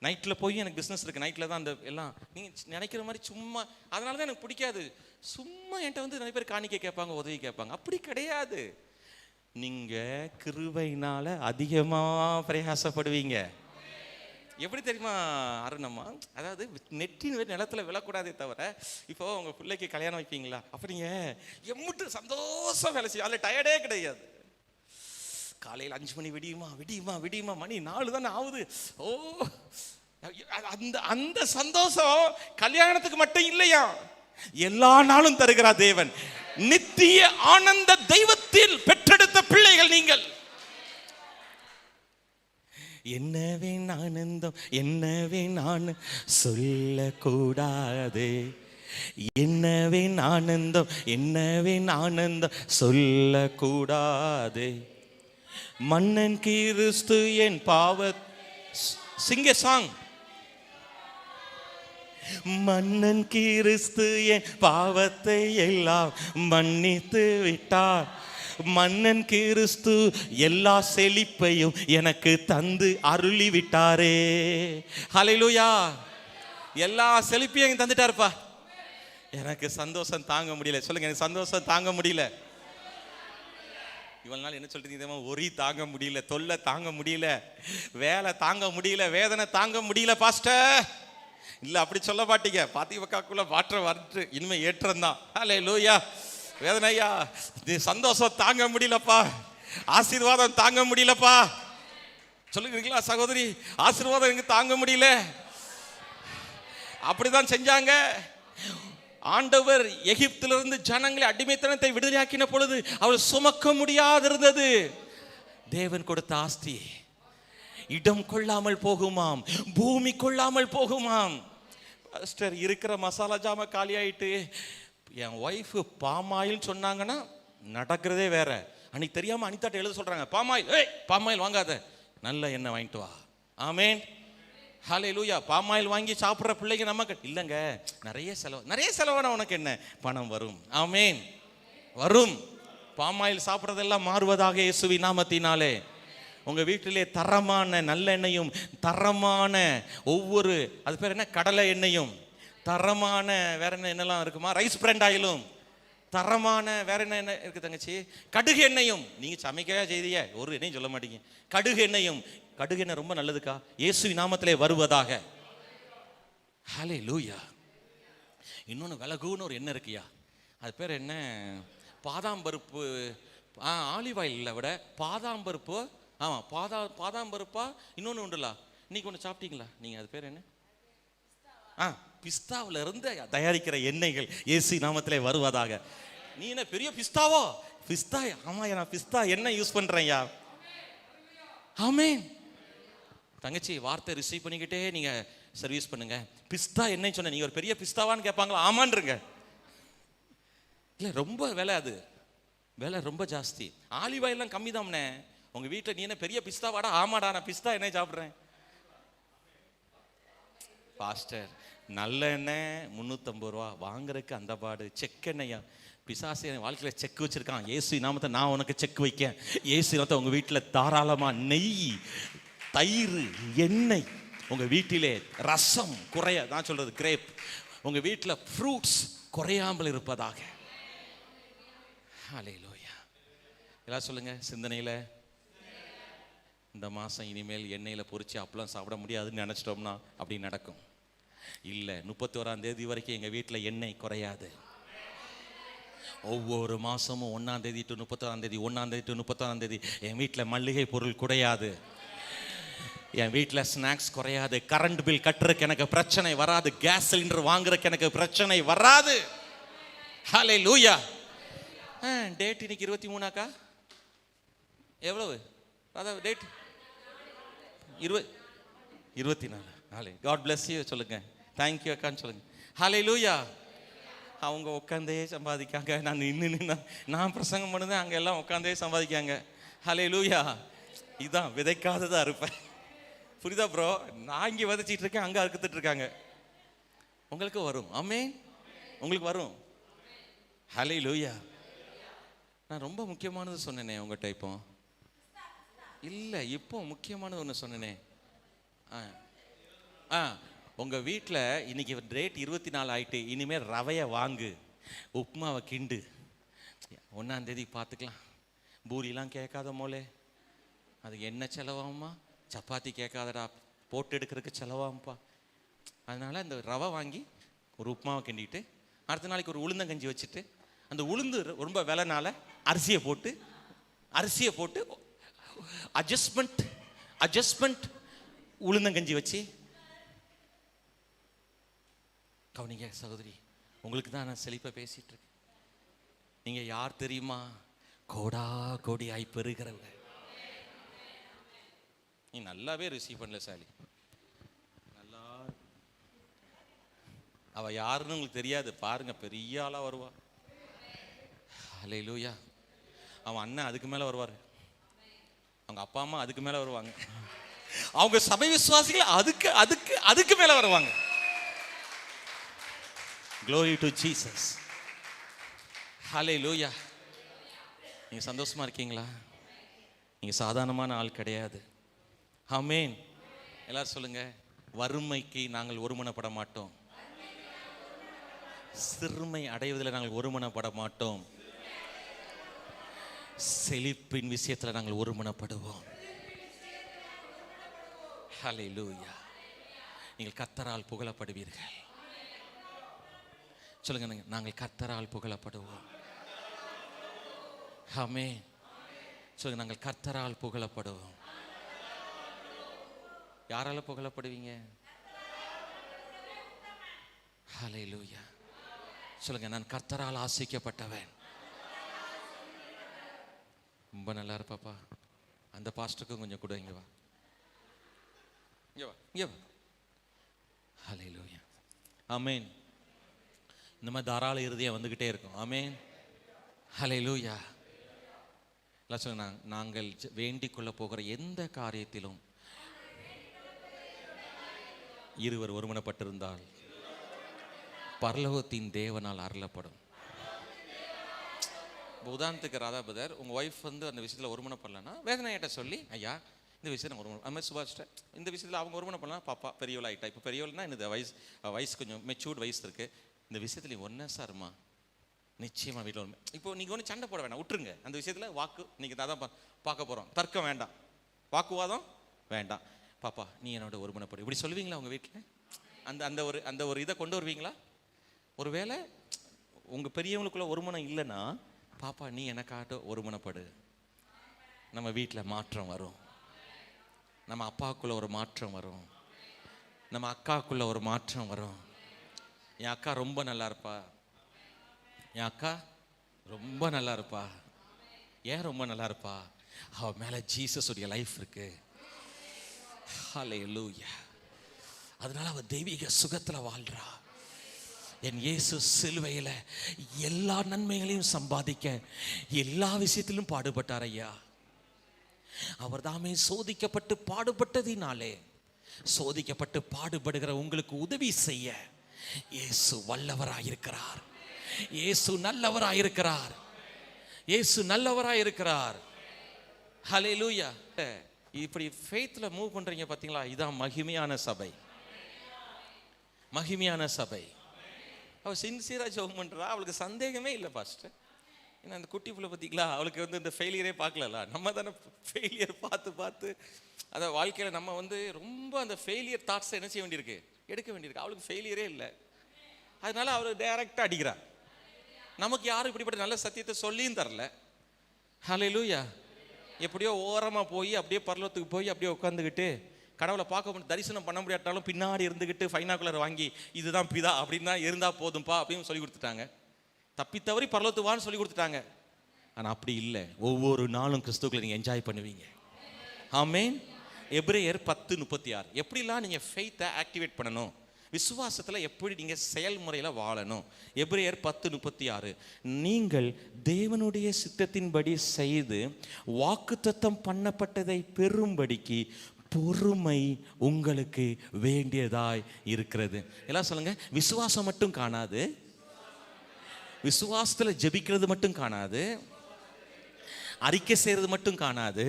நைட்டில் போய் எனக்கு பிஸ்னஸ் இருக்குது, நைட்டில் தான் அந்த எல்லாம் நீங்கள் நினைக்கிற மாதிரி சும்மா. அதனால தான் எனக்கு பிடிக்காது. சும்மா என்கிட்ட வந்து நிறைய பேர் காணிக்கை கேட்பாங்க, உதவி கேட்பாங்க. அப்படி கிடையாது. நீங்கள் கிருபையினால் அதிகமாக பிரயாசப்படுவீங்க. எப்படி தெரியுமா அருணம்மா? அதாவது நெட்டின் நிலத்தில் விழக்கூடாதே தவிர, இப்போ உங்கள் பிள்ளைக்கு கல்யாணம் வைப்பீங்களா, அப்போ நீங்கள் எம்முட்டு சந்தோஷம் வேலை செய்யும், அதில் டயர்டே கிடையாது. காலையில் 5 மணி விடியுமா, மணி 4 தானே ஆகுது. ஓ, அந்த சந்தோஷம் கல்யாணத்துக்கு மட்டும் இல்லையா, எல்லா நாளும் தருகிறார் தேவன். நித்திய ஆனந்த தெய்வத்தில் பெற்றெடுத்த பிள்ளைகள் நீங்கள். என்னவே ஆனந்தம், என்னவே நான் சொல்லக்கூடாது, என்னவே ஆனந்தம், என்னவே ஆனந்தம் சொல்லக்கூடாது. மன்னன் கிறிஸ்து என் சிங்க சாங். மன்னன் கிறிஸ்து என் பாவத்தை எல்லாம் மன்னித்து விட்டார். மன்னன் கிறிஸ்து எல்லா செழிப்பையும் எனக்கு தந்து அருளி விட்டாரே. ஹல்லேலூயா. எல்லா செழிப்பையும் தந்துட்டாருப்பா. எனக்கு சந்தோஷம் தாங்க முடியல. சொல்லுங்க, எனக்கு சந்தோஷம் தாங்க முடியல. இவ்வளவு நாள் என்ன சொல்றீங்க? ஒரி தாங்க முடியல, தொல்லை தாங்க முடியல, வேலை தாங்க முடியல, வேதனை தாங்க முடியல பாஸ்டர். இல்ல, அப்படி சொல்ல மாட்டீங்க. பாத்திமக்காக்குள்ள மாற்றம் வரட்டு, இனிமே ஏற்றம் தான். ஹல்லேலூயா. வேதனையா, சந்தோஷம் தாங்க முடியலப்பா, ஆசீர்வாதம் தாங்க முடியலப்பா. சொல்லுகிறீங்களா சகோதரி? ஆசீர்வாதம் எனக்கு தாங்க முடியல. அப்படிதான் செஞ்சாங்க. ஆண்டவர் எகிப்திலிருந்து ஜனங்களை அடிமைத்தனத்தை விடுதலையாக்கின பொழுது அவர் சுமக்க முடியாதிருந்தது. தேவன் கொடுத்த ஆஸ்தி இடம் கொள்ளாமல் போகுமாம், பூமி கொள்ளாமல் போகுமாம். பாஸ்டர், இருக்கிற மசாலா ஜாம காலி ஆயிட்டு என் ஒய்ஃபு பாமாயில் சொன்னாங்கன்னா நடக்கிறதே வேற. அன்னைக்கு தெரியாம அனிதாட்ட எழுத சொல்றாங்க, பாமாயில் வாங்காத, நல்ல எண்ணெய் வாங்கிட்டு வா. ஆமேன். ஹல்லேலூயா. பாமாயில் வாங்கி சாப்பிட்ற பிள்ளைங்க நமக்கு இல்லைங்க, நிறைய செலவான உனக்கு என்ன, பணம் வரும். ஆமேன், வரும். பாமாயில் சாப்பிட்றதெல்லாம் மாறுவதாக இயேசுவின் நாமத்தினாலே. உங்கள் வீட்டிலே தரமான நல்லெண்ணெயும் தரமான ஒவ்வொரு, அது பேர் என்ன, கடலை எண்ணெயும் தரமான, வேற என்னெல்லாம் இருக்குமா, ரைஸ் பிராண்ட் ஆயிலும் தரமான, வேற என்ன இருக்கு தங்கச்சி, கடுகு எண்ணெயும். நீங்கள் சமைக்கவே செய்திய ஒரு எண்ணெயும் சொல்ல மாட்டீங்க. கடுகு எண்ணெயும். கடுகு எண்ணெய் ரொம்ப நல்லதுக்கா, இயேசுவின் நாமத்திலே வருவதாக. ஹல்லேலூயா. இன்னொன்று விலகுன்னு ஒரு எண்ணெய் இருக்குயா, அது பேர் என்ன, பாதாம் பருப்பு, ஆலிவ் ஆயிலில் விட பாதாம் பருப்பு, ஆமாம் பாதாம் பருப்பா இன்னொன்று உண்டுல, இன்னைக்கு ஒன்று சாப்பிட்டீங்களா நீங்கள், அது பேர் என்ன? பிஸ்தாவில் இருந்து தயாரிக்கிற எண்ணெய்கள் இயேசு நாமத்திலே வருவதாக. நீ என்ன பெரிய பிஸ்தாவோ? பிஸ்தா, ஆமாயா நான் பிஸ்தா எண்ணெய் யூஸ் பண்றேன்யா. ஆமென். தங்கச்சி வார்த்தை ரிசீவ் பண்ணிக்கிட்டே நீங்க சர்வீஸ் பண்ணுங்க. பிஸ்தா எண்ணெய் சொன்ன நீங்க ஒரு பெரிய பிஸ்தாவான்னு கேட்பாங்களா? ஆமான்றங்க. இல்லை ரொம்ப விலை, அது விலை ரொம்ப ஜாஸ்தி. ஆலிவ் ஆயில்லாம் கம்மி தான்ண்ணே. உங்க வீட்டில் நீ என்ன பெரிய பிஸ்தாவாடா? ஆமாடா நான் பிஸ்தா எண்ணெய் சாப்பிட்றேன். பாஸ்டர் நல்ல எண்ணெய் 350 ரூபா வாங்குறதுக்கு அந்த பாடு. செக் எண்ணெயா? பிசாசு என் வாழ்க்கையில் செக் வச்சிருக்கான். இயேசு நாமத்தை நான் உனக்கு செக் வைக்கேன். இயேசு நாமத்தை உங்க வீட்டில் தாராளமா நெய், தயிர், எண்ணெய், உங்க வீட்டிலே ரசம் குறைய, நான் சொல்றது கிரேப், உங்க வீட்டில் ஃப்ரூட்ஸ் குறையாமல் இருப்பதாக. ஹல்லேலூயா. எல்லாம் சொல்லுங்க சிந்தனையில. இந்த மாதம் இனிமேல் எண்ணெயில் பொரிச்சு அப்பெல்லாம் சாப்பிட முடியாதுன்னு நினச்சிட்டோம்னா அப்படி நடக்கும். இல்லை, 31ஆம் தேதி வரைக்கும் எங்கள் வீட்டில் எண்ணெய் குறையாது. ஒவ்வொரு மாதமும் 1ஆம் தேதி டு 31ஆம் தேதி, 1ஆம் தேதி டு 31ஆம் தேதி என் வீட்டில் மல்லிகை பொருள் குறையாது. என் வீட்டில் ஸ்நாக்ஸ் குறையாது. கரண்ட் பில் கட்டுறதுக்கு எனக்கு பிரச்சனை வராது. கேஸ் சிலிண்டர் வாங்குறதுக்கு எனக்கு பிரச்சனை வராது. ஹல்லேலூயா. டேட் இன்னைக்கு 23ஆக்கா? எவ்வளவு அதாவது டேட்? 24. காட் பிளஸ் யூ சொல்லுங்க. தேங்க்யூ அக்கான்னு சொல்லுங்க. ஹல்லேலூயா. அவங்க உட்காந்தே சம்பாதிக்காங்க. நான் நின்று நான் பிரசங்கம் பண்ணுதேன், அங்கே எல்லாம் உட்காந்தே சம்பாதிக்காங்க. ஹல்லேலூயா. இதுதான் விதைக்காததா இருப்பேன். புரியுதா ப்ரோ? நான் இங்கே விதைச்சிட்டு இருக்கேன், அங்கே அறுத்துட்டு இருக்காங்க. உங்களுக்கு வரும். ஆமென். உங்களுக்கு வரும். ஹல்லேலூயா. நான் ரொம்ப முக்கியமானது சொன்னேனே உங்கள்கிட்ட. இப்போ இல்லை, இப்போ முக்கியமானது ஒன்று சொன்னேனே. உங்கள் வீட்டில் இன்னைக்கு டேட் 24 ஆயிட்டு. இனிமேல் ரவையை வாங்கு, உப்புமாவை கிண்டு. 1ஆம் தேதி பார்த்துக்கலாம். பூரிலாம் கேட்காத மோலே, அதுக்கு என்ன செலவாகுமா? சப்பாத்தி கேட்காதடா, போட்டு எடுக்கிறதுக்கு செலவாகும்ப்பா. அதனால் இந்த ரவை வாங்கி ஒரு உப்புமாவை கிண்டிட்டு, அடுத்த நாளைக்கு ஒரு உளுந்தங்கஞ்சி வச்சுட்டு, அந்த உளுந்து ரொம்ப விலைனால அரிசியை போட்டு அட்ஜஸ்ட்மெண்ட் உளுந்தங்கஞ்சி வச்சு கவனிங்க சகோதரி. உங்களுக்கு தான் நான் செழிப்பை பேசிட்டு இருக்கேன். நீங்க யார் தெரியுமா? கோடா கோடியாய் பெறுகிறவங்க. நீ நல்லாவே ரிசீவ் பண்ணல சாலி. நல்லா அவ யாருன்னு உங்களுக்கு தெரியாது. பாருங்க, பெரிய ஆளா வருவா. ஹல்லேலூயா. அவன் அண்ணன் அதுக்கு மேல வருவாரு. அவங்க அப்பா அம்மா அதுக்கு மேல வருவாங்க. அவங்க சபை விசுவாசிகள் அதுக்கு அதுக்கு அதுக்கு மேல வருவாங்க. Glory to Jesus. Hallelujah. நீங்க சந்தோஷமா இருக்கீங்களா? நீங்க சாதாரணமான ஆள் கிடையாது. ஆமென். எல்லாரும் சொல்லுங்க. வறுமைக்கு நாங்கள் ஒருமனப்பட மாட்டோம். சிறுமை அடைவதில் நாங்கள் ஒருமனப்பட மாட்டோம். செழிப்பின் விஷயத்தில் நாங்கள் ஒருமனப்படுவோம். ஹல்லேலூயா. நீங்கள் கர்த்தரால் புகழப்படுவீர்கள். சொல்லுங்க, நாங்கள் கர்த்தரால் புகழப்படுவோம். ஆமென். சொல்லுங்க, நாங்கள் கர்த்தரால் புகழப்படுவோம். யாரால புகழப்படுவீங்க? ஹல்லேலூயா. சொல்லுங்க, நான் கர்த்தரால் ஆசிக்கப்பட்டவன். ரொம்ப நல்லா இருப்பாப்பா. அந்த பாஸ்டருக்கும் கொஞ்சம் கூட. இங்க வா, இங்க வா, இங்க வா. ஹல்லேலூயா. ஆமென். இந்த மாதிரி தாராள இருதயம் வந்துகிட்டே இருக்கும். ஆமென். ஹல்லேலூயா. எல்லாம் சொல்லுங்க, நாங்கள் வேண்டிக் கொள்ள போகிற எந்த காரியத்திலும் இருவர் ஒருமனப்பட்டிருந்தால் பரலோகத்தின் தேவனால் அருளப்படும். உதாரணத்துக்கு ராதா பதர், உங்கள் ஒய்ஃப் வந்து அந்த விஷயத்தில் ஒருமனப்படலன்னா வேதனையிட்ட சொல்லி, ஐயா இந்த விஷயத்தில் ஒருமணம், அது மாதிரி சுபாஷ்ட இந்த விஷயத்தில் அவங்க ஒருமனப்படலாம். பாப்பா பெரியவள் ஆகிட்டா. இப்போ பெரியவள்னா இந்த வயசு கொஞ்சம் மெச்சூர்டு வயசு இருக்குது. இந்த விஷயத்தில் ஒன்றா சார்மா நிச்சயமாக வீட்டில் ஒன்று. இப்போ நீங்கள் ஒன்றும் சண்டை போட வேண்டாம், விட்டுருங்க. அந்த விஷயத்தில் வாக்கு நீங்கள் தான் பார்க்க போகிறோம். தர்க்கம் வேண்டாம், வாக்குவாதம் வேண்டாம். பாப்பா நீ என்னோட ஒருமனப்படு, இப்படி சொல்லுவீங்களா உங்கள் வீட்டில்? அந்த ஒரு இதை கொண்டு வருவீங்களா? ஒருவேளை உங்கள் பெரியவங்களுக்குள்ள ஒருமனம் இல்லைன்னா பாப்பா நீ எனக்காக ஒருமனப்படு. நம்ம வீட்டில் மாற்றம் வரும். நம்ம அப்பாவுக்குள்ள ஒரு மாற்றம் வரும். நம்ம அக்காக்குள்ள ஒரு மாற்றம் வரும். என் அக்கா ரொம்ப நல்லா இருப்பா. என் அக்கா ரொம்ப நல்லா இருப்பா. ஏன் ரொம்ப நல்லா இருப்பா? அவ மேல ஜீசஸ் உடைய லைஃப் இருக்கு. ஹல்லேலூயா. அதனால அவ தெய்வீக சுகத்துல வாழ்றா. என் இயேசு சிலுவையில எல்லா நன்மைகளையும் சம்பாதிக்க எல்லா விஷயத்திலும் பாடுபட்டார் ஐயா. அவர் தாமே சோதிக்கப்பட்டு பாடுபட்டதினாலே சோதிக்கப்பட்டு பாடுபடுகிற உங்களுக்கு உதவி செய்ய இயேசு வல்லவராயிருக்கிறார். இயேசு நல்லவராயிருக்கிறார். இயேசு நல்லவராயிருக்கிறார். ஹல்லேலூயா. இப்படி ஃபெய்த்ல மூவ் பண்றீங்க பாத்தீங்களா? இதான் மகிமையான சபை. மகிமையான சபை. அவள் சின்சியரா ஜெபம் பண்றா. அவளுக்கு சந்தேகமே இல்லை பாஸ்டர். ஏன்னா அந்த குட்டி பிள்ளை பார்த்தீங்களா, அவளுக்கு இந்த ஃபெயிலியரே பார்க்கல. நம்ம தானே ஃபெயிலியர் பார்த்து பார்த்து அதை வாழ்க்கையில் நம்ம ரொம்ப அந்த ஃபெயிலியர் தாட்ஸை என்ன செய்ய வேண்டியிருக்கு, எடுக்க வேண்டியிருக்கு. அவளுக்கு ஃபெயிலியரே இல்லை. அதனால அவள் டைரக்டாக அடிக்கிறா. நமக்கு யாரும் இப்படிப்பட்ட நல்ல சத்தியத்தை சொல்லியும் தரல. ஹல்லேலூயா. எப்படியோ ஓரமாக போய் அப்படியே பரலோகத்துக்கு போய் அப்படியே உட்காந்துக்கிட்டு கடவுளை பார்க்க தரிசனம் பண்ண முடியாட்டாலும் பின்னாடி இருந்துக்கிட்டு ஃபைனாக்குலர் வாங்கி இதுதான் பிதா அப்படின்னு தான் இருந்தால் போதும்பா அப்படின்னு சொல்லி கொடுத்துட்டாங்க. தப்பி தவறி பரலோகத்துக்கு வான்னு சொல்லி கொடுத்துட்டாங்க. ஆனால் அப்படி இல்லை. ஒவ்வொரு நாளும் கிறிஸ்துவுக்குள்ள நீங்கள் என்ஜாய் பண்ணுவீங்க. ஆமென். எபிரேயர் 10:36. எப்படிலாம் நீங்கள் ஃபெய்த்தை ஆக்டிவேட் பண்ணணும், விசுவாசத்தில் எப்படி நீங்கள் செயல்முறையில் வாழணும். எபிரேயர் 10:36. நீங்கள் தேவனுடைய சித்தத்தின்படி செய்து வாக்குத்தத்தம் பண்ணப்பட்டதை பெறும்படிக்கு பொறுமை உங்களுக்கு வேண்டியதாய் இருக்கிறது. எல்லாம் சொல்லுங்க. விசுவாசம் மட்டும் காணாது, விசுவாசத்தில் ஜெபிக்கிறது மட்டும் காணாது, அறிக்கை செய்யறது மட்டும் காணாது,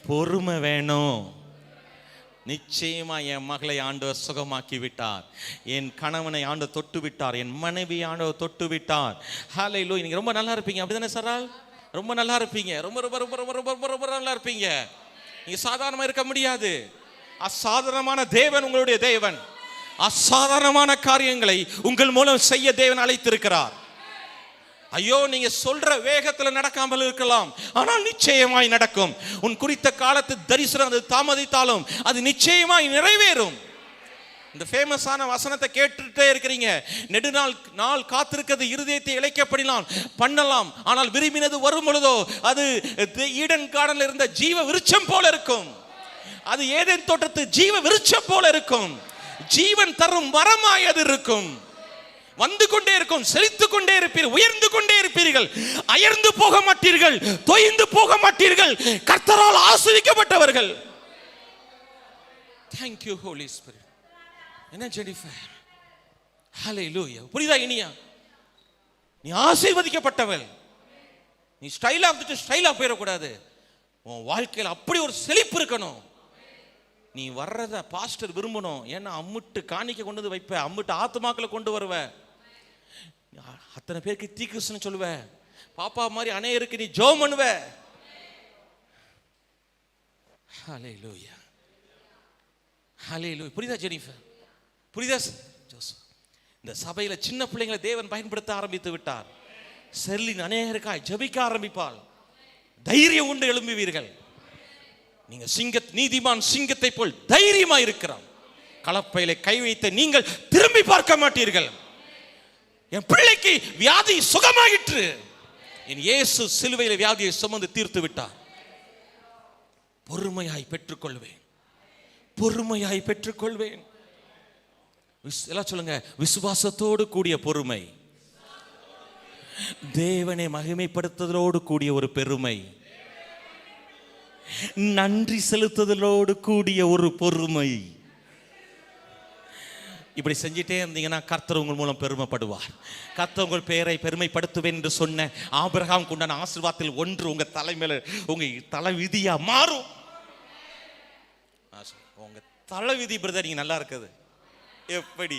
பொறுமை வேணும். நிச்சயமா என் மகளை ஆண்டவர் சுகமாக்கி விட்டார். என் கணவனை ஆண்டவர் தொட்டு விட்டார். என் மனைவி ஆண்டவர் தொட்டு விட்டார். ஹல்லேலூயா. நீங்க ரொம்ப நல்லா இருப்பீங்க. அப்படிதானே சரால்? ரொம்ப நல்லா இருப்பீங்க. ரொம்ப ரொம்ப ரொம்ப ரொம்ப ரொம்ப ரொம்ப நல்லா இருப்பீங்க. நீங்க சாதாரணமா இருக்க முடியாது. அசாதாரணமான தேவன் உங்களுடைய தேவன். அசாதாரணமான காரியங்களை உங்கள் மூலம் செய்ய தேவன் அழைத்திருக்கிறார். ஐயோ, நீங்க சொல்ற வேகத்துல நடக்காமல் இருக்கலாம், ஆனால் நிச்சயமாய் நடக்கும். உன் குறித்த காலத்து தரிசனம் அது தாமதித்தாலும் அது நிச்சயமாய் நிறைவேறும். இந்த ஃபேமஸான வசனத்தை கேட்டுட்டே இருக்கிறீங்க. நெடுநாள் காத்திருக்கிறது இருதயத்தை இளைக்கப்படலாம் பண்ணலாம், ஆனால் விரும்பினது வரும் பொழுதோ அது ஈடன் கார்டன்ல இருந்த ஜீவ விருட்சம் போல இருக்கும். அது ஏதேன் தோட்டத்து ஜீவ விருட்சம் போல இருக்கும். ஜீவன் தரும் மரமாய் அது இருக்கும். வந்து கொண்டே இருக்கும். செழித்துக் கொண்டே இருப்பீர்கள். உயர்ந்து கொண்டே இருப்பீர்கள். அயர்ந்து போக மாட்டீர்கள். தொய்ந்து போக மாட்டீர்கள். கர்த்தரால் ஆசீர்வதிக்கப்பட்டவர்கள். Thank you Holy Spirit. என்ன ஜெனிஃபர்? ஹல்லேலூயா. புரியுதா இனியா? நீ ஆசீர்வதிக்கப்பட்டவள். நீ ஸ்டைலா வந்துட்டு ஸ்டைலா போயிடக்கூடாது. உன் வாழ்க்கையில் அப்படி ஒரு செழிப்பு இருக்கணும். நீ வர்றத பாஸ்டர் விரும்பணும். ஏன்னா அம்முட்டு காணிக்க கொண்டு வந்து வைப்ப, அம்முட்டு ஆத்துமாக்களை கொண்டு வருவ, அத்தனை பேருக்கு தீக்கிருஷ்ணன் சொல்லுவ, பாப்பா மாதிரி அநேகருக்கு நீ ஜெபம் பண்ணுவ. ஹல்லேலூயா. ஹல்லேலூயா. புரியுதா ஜெனிஃபர்? புரியுதா ஜோசப்? இந்த சபையில சின்ன பிள்ளைங்களை தேவன் பயன்படுத்த ஆரம்பித்து விட்டார். செர்லின் அநேகருக்காய் ஜெபிக்க ஆரம்பிப்பாள். தைரியம் உண்டு எழும்புவீர்கள். நீங்க நீதிமான் சிங்கத்தை போல் தைரியமா இருக்கிறான். கலப்பையில கை வைத்த நீங்கள் திரும்பி பார்க்க மாட்டீர்கள். என் பிள்ளைக்கு வியாதி சுகமாயிற்று. என் இயேசு சிலுவையில வியாதியை சுமந்து தீர்த்து விட்டார். பொறுமையாய் பெற்றுக்கொள்வேன். பொறுமையாய் பெற்றுக்கொள்வேன். எல்லாம் சொல்லுங்க. விசுவாசத்தோடு கூடிய பொறுமை, தேவனை மகிமைப்படுத்துதலோடு கூடிய ஒரு பெருமை, நன்றி செலுத்துதலோடு கூடிய ஒரு பொறுமை. இப்படி செஞ்சிட்டே இருந்தீங்கன்னா கர்த்தர் உங்கள் மூலம் பெருமைப்படுவார். கர்த்தர் உங்கள் பெயரை பெருமைப்படுத்துவேன் என்று சொன்ன ஆபிரகாம் உண்டான ஆசீர்வாதத்தில் ஒன்று உங்க தலைமையில உங்க தலைவிதியா மாறும். உங்க தலைவிதி பிரதர் நீங்க நல்லா இருக்குது. எப்படி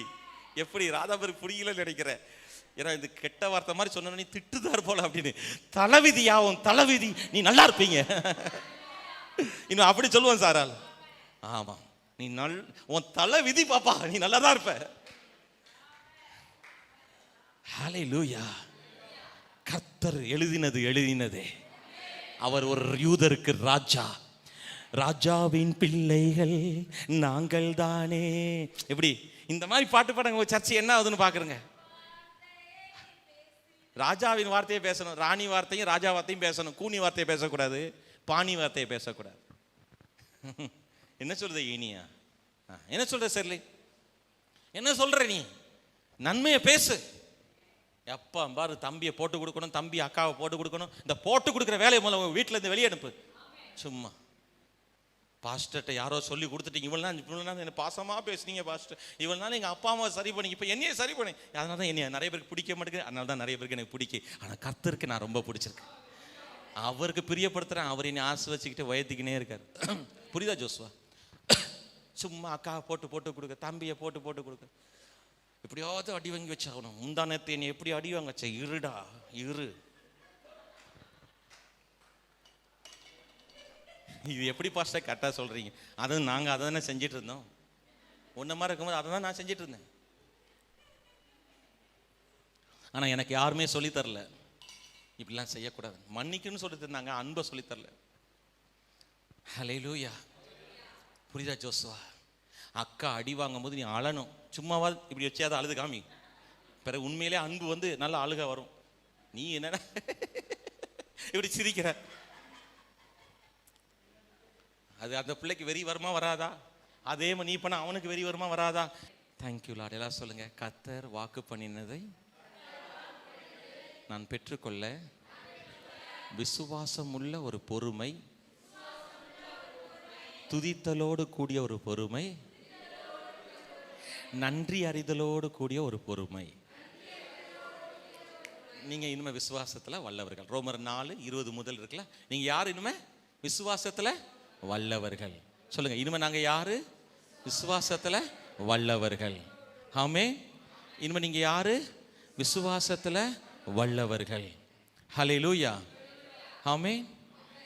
எப்படி ராதாபுரி புரியல நினைக்கிறேன். ஏன்னா இது கெட்ட வார்த்தை மாதிரி சொன்ன நீ திட்டுதார் போல அப்படின்னு. தலைவிதியாவும் தலைவிதி நீ நல்லா இருப்பீங்க. இன்னும் அப்படி சொல்லுவோம் சாரால். ஆமா, நீ உன் தலை விதி பாப்பா, நீ நல்லா தான் இருப்ப. ஹல்லேலூயா. கர்த்தர் எழுதினதே. அவர் ஒரு யூதருக்கு ராஜா. ராஜாவின் பிள்ளைகள் நாங்கள் தானே. எப்படி இந்த மாதிரி பாட்டு பாடுங்க, சர்ச்சை என்ன ஆகுதுன்னு பாக்குறேங்க. ராஜாவின் வார்த்தையை பேசணும், ராணி வார்த்தையும் ராஜா வார்த்தையும் பேசணும். கூனி வார்த்தையை பேசக்கூடாது, பாணி வார்த்தையை பேசக்கூடாது. என்ன சொல்றது இனியா? என்ன சொல்ற செர்லி? என்ன சொல்ற நீ? நன்மையை பேசு. எப்பா பாரு, தம்பியை போட்டு கொடுக்கணும், தம்பி அக்காவை போட்டு கொடுக்கணும். இந்த போட்டு கொடுக்குற வேலையை முதல்ல வீட்டில் இருந்து வெளியே அனுப்பு. சும்மா பாஸ்டர்கிட்ட யாரோ சொல்லி கொடுத்துட்டீங்க, இவ்வளோ நாள் என்ன பாசமாக பேசுனீங்க பாஸ்டர், இவ்வளோ நாள் எங்கள் அப்பா அம்மா சரி பண்ணி, இப்போ என்னையே சரி பண்ணி. அதனால தான் என்னைய நிறைய பேருக்கு பிடிக்க மாட்டேங்குது. அதனால தான் நிறைய பேருக்கு எனக்கு பிடிக்கும். ஆனால் கர்த்தருக்கு நான் ரொம்ப பிடிச்சிருக்கேன். அவருக்கு பிரியப்படுத்துகிறேன். அவர் என்னை ஆசை வச்சுக்கிட்டு வயத்துக்கினே இருக்கார். புரியுதா ஜோஸ்வா? சும்மா அக்காவை போட்டு கொடுக்க, தம்பியை போட்டு கொடுக்க, எப்படியாவது அடி வாங்கி வச்சாகணும். முந்தானத்தை என்னை எப்படி அடி வாங்க வச்ச? இருடா இரு. இது எப்படி பாஸ்டர் கரெக்டாக சொல்கிறீங்க? அதுவும் நாங்கள் அதை தானே செஞ்சிட்டு இருந்தோம். ஒன்றை மாதிரி இருக்கும்போது அதை தான் நான் செஞ்சிட்டு இருந்தேன். ஆனால் எனக்கு யாருமே சொல்லித்தரல இப்படிலாம் செய்யக்கூடாது, மன்னிக்குன்னு சொல்லி தந்தாங்க, அன்பை சொல்லித்தரல. ஹல்லேலூயா. புரியுதா ஜோஸ்வா? அக்கா அடி வாங்கும் போது நீ அழணும். சும்மாவா இப்படி வச்சாத அழுது காமி. பிறகு உண்மையிலே அன்பு வந்து நல்லா அழுக வரும். நீ என்ன இப்படி சிரிக்கிற? அது அந்த பிள்ளைக்கு வெறி வருமா வராதா? அதே மாதிரி நீ பண்ண அவனுக்கு வெறி வருமா வராதா? Thank you Lord. எல்லாம் சொல்லுங்க. கர்த்தர் வாக்கு பண்ணினதை நான் பெற்றுக்கொள்ள விசுவாசம் உள்ள ஒரு பொறுமை, துதித்தலோடு கூடிய ஒரு பொறுமை, நன்றி அறிதலோடு கூடிய ஒரு பொறுமை. நீங்க இனிமே விசுவாசத்துல வல்லவர்கள். ரோமர் 4:20 முதல் இருக்குல்ல, நீங்க யார் இனிமே விசுவாசத்துல வல்லவர்கள். சொல்லுங்க, இனிமே நாங்க யாரு? விசுவாசத்துல வல்லவர்கள். ஆமே. இனிமே நீங்க யாரு? விசுவாசத்துல வல்லவர்கள். ஹல்லேலூயா. ஆமே.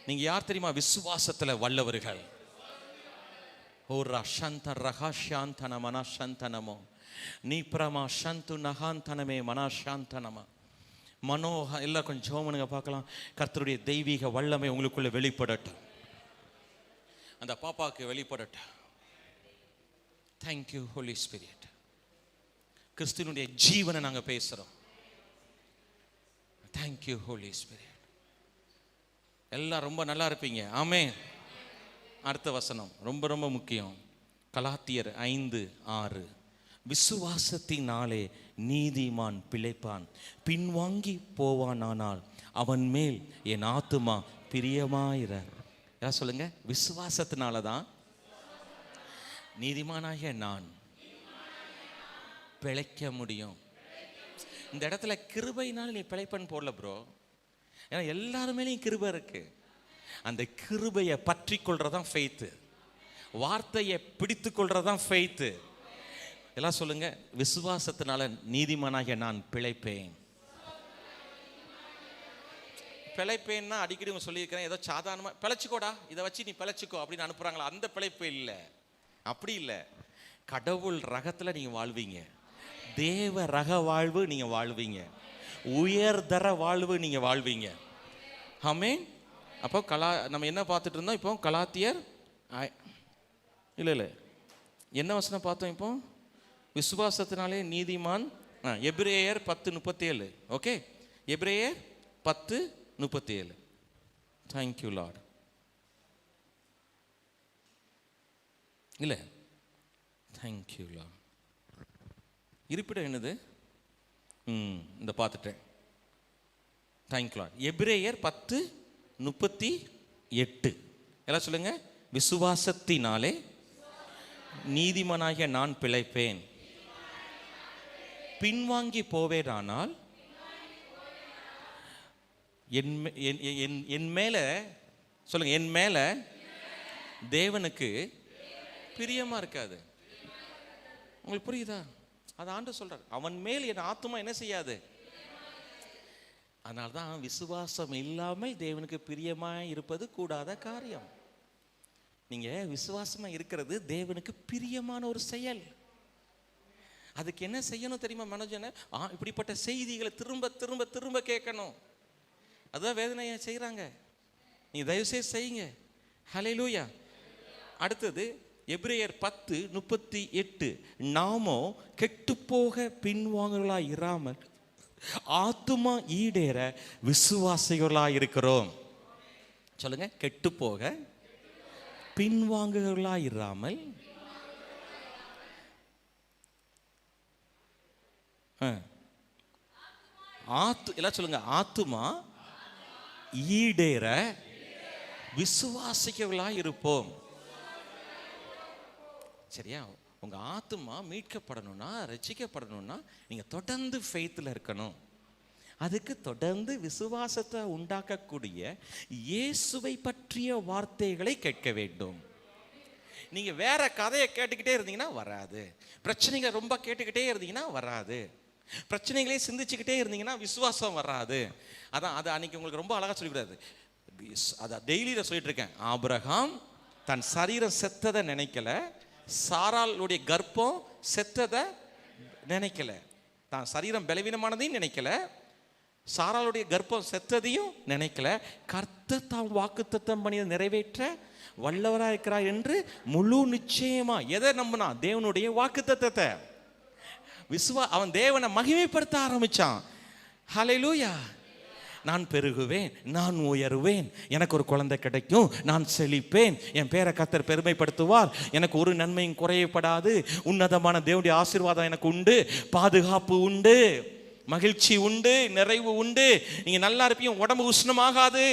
நீங்க யார் தெரியுமா? விசுவாசத்துல வல்லவர்கள். ஓ ரஷந்த ரஹாஷாந்தன மனஷந்தனமோ நீ பிரமா சந்து நகாந்தனமே மனஷாந்தனமா மனோஹ. எல்லாம் கொஞ்சம் ஜோமனுங்க பார்க்கலாம். கர்த்தருடைய தெய்வீக வல்லமை உங்களுக்குள்ள வெளிப்படட்டும். அந்த பாப்பாவுக்கு வெளிப்படட்டும். Thank you Holi spirit. கிறிஸ்துவனுடைய ஜீவனை நாங்க பேசுறோம். Thank you Holi spirit. எல்லாம் ரொம்ப நல்லா இருப்பீங்க. ஆமென். அடுத்த வசனம் ரொம்ப ரொம்ப முக்கியம். கலாத்தியர் 5:6. விசுவாசத்தினாலே நீதிமான் பிழைப்பான், பின்வாங்கி போவானானால் அவன் மேல் என் ஆத்துமா பிரியமாயிர. யார் சொல்லுங்க? விசுவாசத்தினால தான் நீதிமானாகிய நான் பிழைக்க முடியும். இந்த இடத்துல கிருபையினால நீ பிழைப்பன் போடல ப்ரோ. ஏன்னா எல்லாருமேலையும் கிருபை இருக்கு. அந்த கிருபையை பற்றி கொள்றதான் ஃபெய்த்து. வார்த்தையை பிடித்து கொள்றதான் ஃபெய்த்து. எல்லாம் சொல்லுங்க. விசுவாசத்தினால நீதிமானாகிய நான் பிழைப்பேன். பிழைப்பேன்னா அடிக்கடி உங்க சொல்லியிருக்கிறேன். ஏதோ சாதாரணமா பிழைச்சிக்கோடா, இதை வச்சு நீ பிழைச்சிக்கோ அப்படின்னு அனுப்புறாங்களா? அந்த பிழைப்பு இல்லை. அப்படி இல்லை. கடவுள் ரகத்துல நீங்க வாழ்வீங்க. தேவ ரக வாழ்வு நீங்க வாழ்வீங்க. உயர்தர வாழ்வு நீங்க வாழ்வீங்க. ஆமென். அப்போ நம்ம என்ன பார்த்துட்டு இருந்தோம்? இப்போ கலாத்தியர் இல்லை என்ன வசனம் பார்த்தோம்? இப்போ விசுவாசத்தினாலே நீதிமான். எபிரேயர் 10:37. ஓகே, எபிரேயர் 10:37. Thank you Lord. இல்லை, தேங்க்யூ லார்ட். இருப்பிடம் என்னது? இந்த பார்த்துட்டேன். Thank you Lord. எபிரேயர் 10:38. எல்லாம் சொல்லுங்க. விசுவாசத்தினாலே நீதிமானாகிய நான் பிழைப்பேன், பின்வாங்கி போவேனானால் என் மேல சொல்லுங்க, என் மேல தேவனுக்கு பிரியமா இருக்காது. உங்களுக்கு புரியுதா? அது ஆண்டவர் சொல்றார். அவன் மேல் என் ஆத்துமா என்ன செய்யாது. அதனால்தான் விசுவாசம் இல்லாமல் தேவனுக்கு பிரியமாய் இருப்பது கூடாத காரியம். நீங்க விசுவாசமா இருக்கிறது தேவனுக்கு பிரியமான ஒரு செயல். அதுக்கு என்ன செய்யணும் தெரியுமா மனோஜன? இப்படிப்பட்ட செய்திகளை திரும்ப திரும்ப திரும்ப கேட்கணும். அதான் வேதனையை செய்கிறாங்க. நீங்கள் தயவுசெய்து செய்யுங்க. ஹல்லேலூயா. அடுத்தது எபிரேயர் 10:38, நாமோ கெட்டுப்போக பின்வாங்குகளாய் இராமல் ஆத்துமா ஈடேற விசுவாசிகளாய் இருக்கிறோம். சொல்லுங்க, கெட்டுப்போக பின்வாங்குகளாய் இராமல் எல்லாம் சொல்லுங்க, ஆத்துமா ஈடேற விசுவாசிகளாய் இருப்போம். சரியா? உங்க ஆத்துமா மீட்கப்படணும்னா, ரட்சிக்கப்படணும்னா நீங்க தொடர்ந்து ஃபெய்த்தில் இருக்கணும். அதுக்கு தொடர்ந்து விசுவாசத்தை உண்டாக்கக்கூடிய இயேசுவை பற்றிய வார்த்தைகளை கேட்க வேண்டும். நீங்க வேற கதையை கேட்டுக்கிட்டே இருந்தீங்கன்னா வராது. பிரச்சனைகளை ரொம்ப கேட்டுக்கிட்டே இருந்தீங்கன்னா வராது. பிரச்சனைகளே சிந்திச்சுக்கிட்டே இருந்தீங்கன்னா விசுவாசம் வராது. அதான் அது அன்னைக்கு உங்களுக்கு ரொம்ப அழகா சொல்லிக்கூடாது. அதான் டெய்லியில் சொல்லிட்டு இருக்கேன். ஆபிரகாம் தன் சரீரம் செத்ததை நினைக்கல, சாராளுடைய கர்ப்பம் செத்ததை நினைக்கல, தான் சரீரம் பலவீனமானதையும் நினைக்கல, சாராளுடைய கர்ப்பம் செத்ததையும் நினைக்கல. கர்த்தர் தாம் வாக்குத்தத்தம் பண்ணியதை நிறைவேற்ற வல்லவராக இருக்கிறார் என்று முழு நிச்சயமா எதை நம்பினா? தேவனுடைய வாக்குத்தத்தத்தை. அவன் தேவனை மகிமைப்படுத்த ஆரம்பிச்சான். ஹல்லேலூயா. நான் பெருகுவேன், நான் உயருவேன், எனக்கு ஒரு குழந்தை கிடைக்கும், நான் செழிப்பேன், என் பேரை கர்த்தர் பெருமைப்படுத்துவார், எனக்கு ஒரு நன்மையும் குறையப்படாது, உன்னதமான தேவனுடைய ஆசீர்வாதம் எனக்கு உண்டு, பாதுகாப்பு உண்டு, மகிழ்ச்சி உண்டு, நிறைவு உண்டு. நீங்க நல்லா இருப்பீங்க. உடம்பு உஷ்ணமாகாது.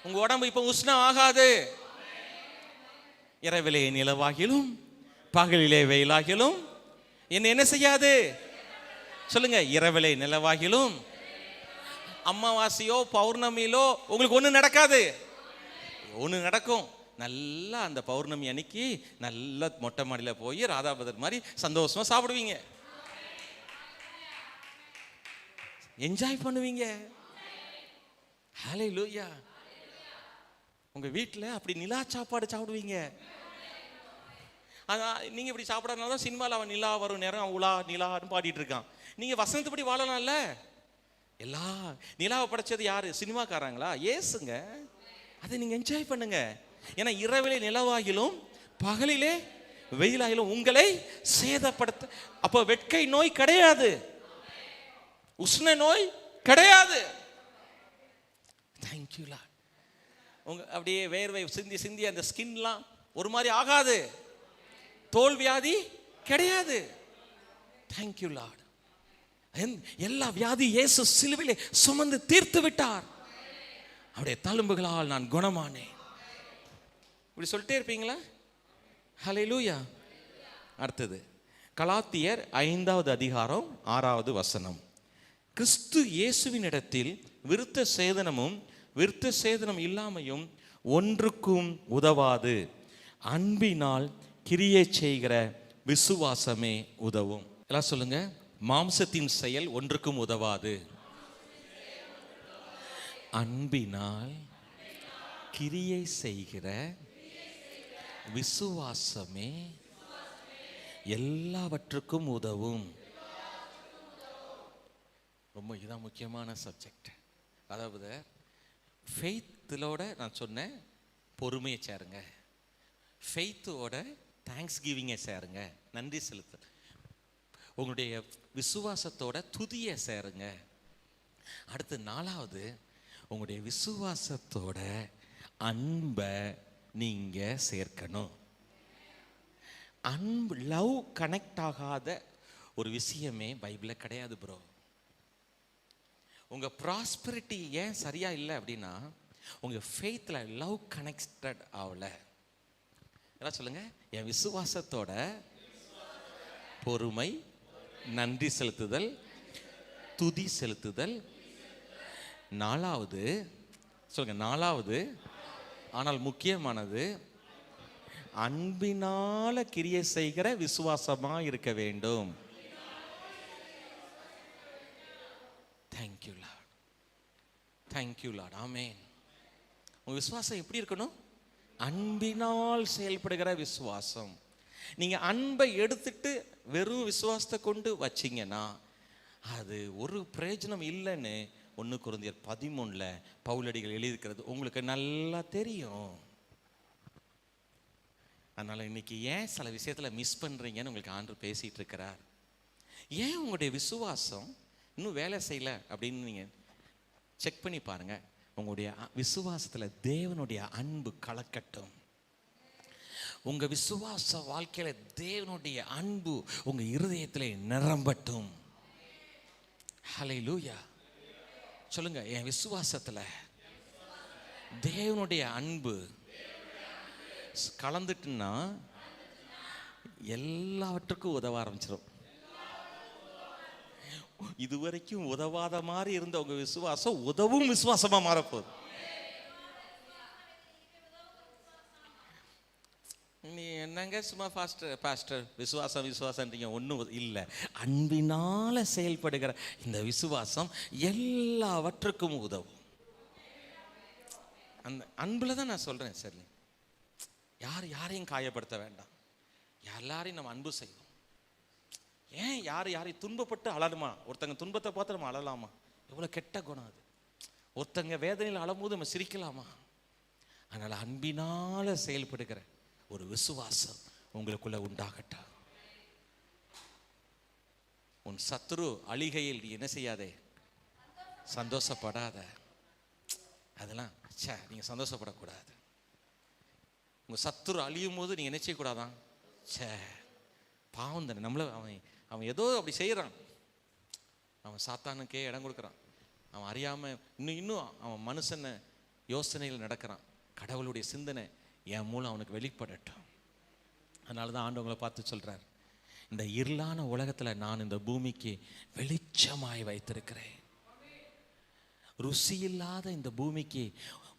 உங்க உடம்பு இப்ப உஷ்ணம் ஆகாது. இரவிலே நிலவாகிலும் பகலிலே வெயிலாகிலும் என்ன செய்யாது? சொல்லுங்க, இரவிலே நிலவாகிலும் அமாவாசையோ பௌர்ணமியிலோ உங்களுக்கு ஒண்ணு நடக்காது. ஒண்ணு நடக்கும். நல்லா அந்த பௌர்ணமி அன்னைக்கு நல்ல மொட்டை மாடியில போய் ராதாபதர் மாதிரி சந்தோஷமா சாப்பிடுவீங்க, என்ஜாய் பண்ணுவீங்க. ஹல்லேலூயா. உங்க வீட்டுல அப்படி நிலா சாப்பாடு சாப்பிடுவீங்க. நீங்க இப்படி சாப்பிடறதுனால தான் சினிமாவில் அவன் நிலா வரும் நேரம் உலா நிலான்னு பாடிட்டு இருக்கான். நீங்க வசனத்துப்படி வாழலாம்ல. எல்லா நிலாவை படைச்சது யாரு? சினிமாக்காரங்களா? ஏசுங்க. அதை நீங்க என்ஜாய் பண்ணுங்க. ஏன்னா இரவிலே நிலவாகிலும் பகலிலே வெயிலாகிலும் உங்களை சேதப்படுத்த. அப்போ வெட்கை நோய் கிடையாது, உஷ்ண நோய் கிடையாது. Thank you Lord. உங்க அப்படியே வேர்வை சிந்தி சிந்தி அந்த ஸ்கின்லாம் ஒரு மாதிரி ஆகாது. தோல் வியாதி கிடையாது. Thank you Lord. எல்லா வியாதி இயேசு சிலுவையிலே சுமந்து தீர்த்து விட்டார். அவருடைய தழும்புகளால் நான் குணமானேன். இப்படி சொல்லிட்டே இருப்பீங்களா? ஹல்லேலூயா. அடுத்தது கலாத்தியர் 5:6 கிறிஸ்து இயேசுவின் இடத்தில் விருத்த சேதனமும் விருத்த சேதனம் இல்லாமையும் ஒன்றுக்கும் உதவாது. அன்பினால் கிரியை செய்கிற விசுவாசமே உதவும். எல்லாம் சொல்லுங்க, மாம்சத்தின் செயல் ஒன்றுக்கும் உதவாது, அன்பினால் கிரியை செய்கிற விசுவாசமே எல்லாவற்றுக்கும் உதவும். ரொம்ப இதுதான் முக்கியமான சப்ஜெக்ட். அதாவது ஃபெய்த்தோட நான் சொன்னேன், பொறுமையை சேருங்க. ஃபெய்த்தோட தேங்க்ஸ் கிவிங்கை சேருங்க, நன்றி செலுத்த. உங்களுடைய விசுவாசத்தோட துதியை சேருங்க. அடுத்து 4வது, உங்களுடைய விசுவாசத்தோட அன்பை நீங்க சேர்க்கணும். அன்பு, லவ் கனெக்ட் ஆகாத ஒரு விஷயமே பைபிளில் கிடையாது ப்ரோ. உங்க ப்ராஸ்பரிட்டி ஏன் சரியா இல்லை அப்படின்னா, உங்க ஃபெய்த்ல லவ் கனெக்டட் ஆகல. எல்லாம் சொல்லுங்க, என் விசுவாசத்தோட பொறுமை, நன்றி செலுத்துதல், துதி செலுத்துதல். 4வது சொல்லுங்க, 4வது ஆனால் முக்கியமானது, அன்பினால கிரியை செய்கிற விசுவாசமா இருக்க வேண்டும். Thank you lord, thank you lord. Amen. உங்க விசுவாசம் எப்படி இருக்கணும்? அன்பினால் செயல்படுகிற விசுவாசம். நீங்க அன்பை எடுத்துட்டு வெறும் விசுவாசத்தை கொண்டு வச்சிங்கன்னா அது ஒரு பிரயோஜனம் இல்லைன்னு 1 கொரிந்தியர் 13 பவுலடிகள் எழுதியிருக்கிறது உங்களுக்கு நல்லா தெரியும். அதனால் இன்னைக்கு ஏன் சில விஷயத்தில் மிஸ் பண்ணுறீங்கன்னு உங்களுக்கு ஆண்டவர் பேசிகிட்டு இருக்கிறார். ஏன் உங்களுடைய விசுவாசம் இன்னும் வேலை செய்யலை அப்படின்னு நீங்கள் செக் பண்ணி பாருங்கள். உங்களுடைய விசுவாசத்தில் தேவனுடைய அன்பு கலக்கட்டும். உங்கள் விசுவாச வாழ்க்கையில் தேவனுடைய அன்பு உங்கள் இருதயத்தில் நிரம்பட்டும். ஹல்லேலூயா சொல்லுங்க. என் விசுவாசத்தில் தேவனுடைய அன்பு கலந்துட்டுன்னா எல்லாவற்றுக்கும் உதவ ஆரம்பிச்சிடும். இதுவரைக்கும் உதவாத மாதிரி இருந்த உங்க விசுவாசம் உதவும் விசுவாசமா மாறப்போகுது. நீ என்னங்க சும்மா பாஸ்டர் விசுவாசம் விசுவாசம்ன்றீங்க, ஒன்றும் இல்லை. அன்பினால செயல்படுகிற இந்த விசுவாசம் எல்லாவற்றுக்கும் உதவும். அந்த அன்புல தான் நான் சொல்றேன். சரி, யாரையும் காயப்படுத்த வேண்டாம், எல்லாரையும் நம்ம அன்பு செய்வோம். ஏன் யாரையும் துன்பப்பட்டு அழலுமா? ஒருத்தங்க துன்பத்தை பார்த்து நம்ம அழலாமா? எவ்வளோ கெட்ட குணம் அது. ஒருத்தங்க வேதனையில் அழும்போது நம்ம சிரிக்கலாமா? அதனால் அன்பினால செயல்படுகிற ஒரு விசுவாசம் உங்களுக்குள்ள உண்டாகட்டும். உன் சத்துரு அழிகையில் நீ என்ன செய்யாதே, சந்தோஷப்படாத. அதெல்லாம் நீங்க சந்தோஷப்படக்கூடாது. உங்க சத்துரு அழியும் போது நீங்க என்ன செய்யக்கூடாதான்? பாவம் தானே நம்மள. அவன் ஏதோ அப்படி செய்யறான். அவன் சாத்தானுக்கே இடம் கொடுக்குறான். அவன் அறியாம இன்னும் அவன் மனுஷனை யோசனையில் நடக்கிறான். கடவுளுடைய சிந்தனை என் மூலம் அவனுக்கு வெளிப்படட்டும். அதனால தான் ஆண்டவங்களை பார்த்து சொல்றார், இந்த இருளான உலகத்துல நான் இந்த பூமிக்கு வெளிச்சமாய் வைத்திருக்கிறேன். ருசி இல்லாத இந்த பூமிக்கு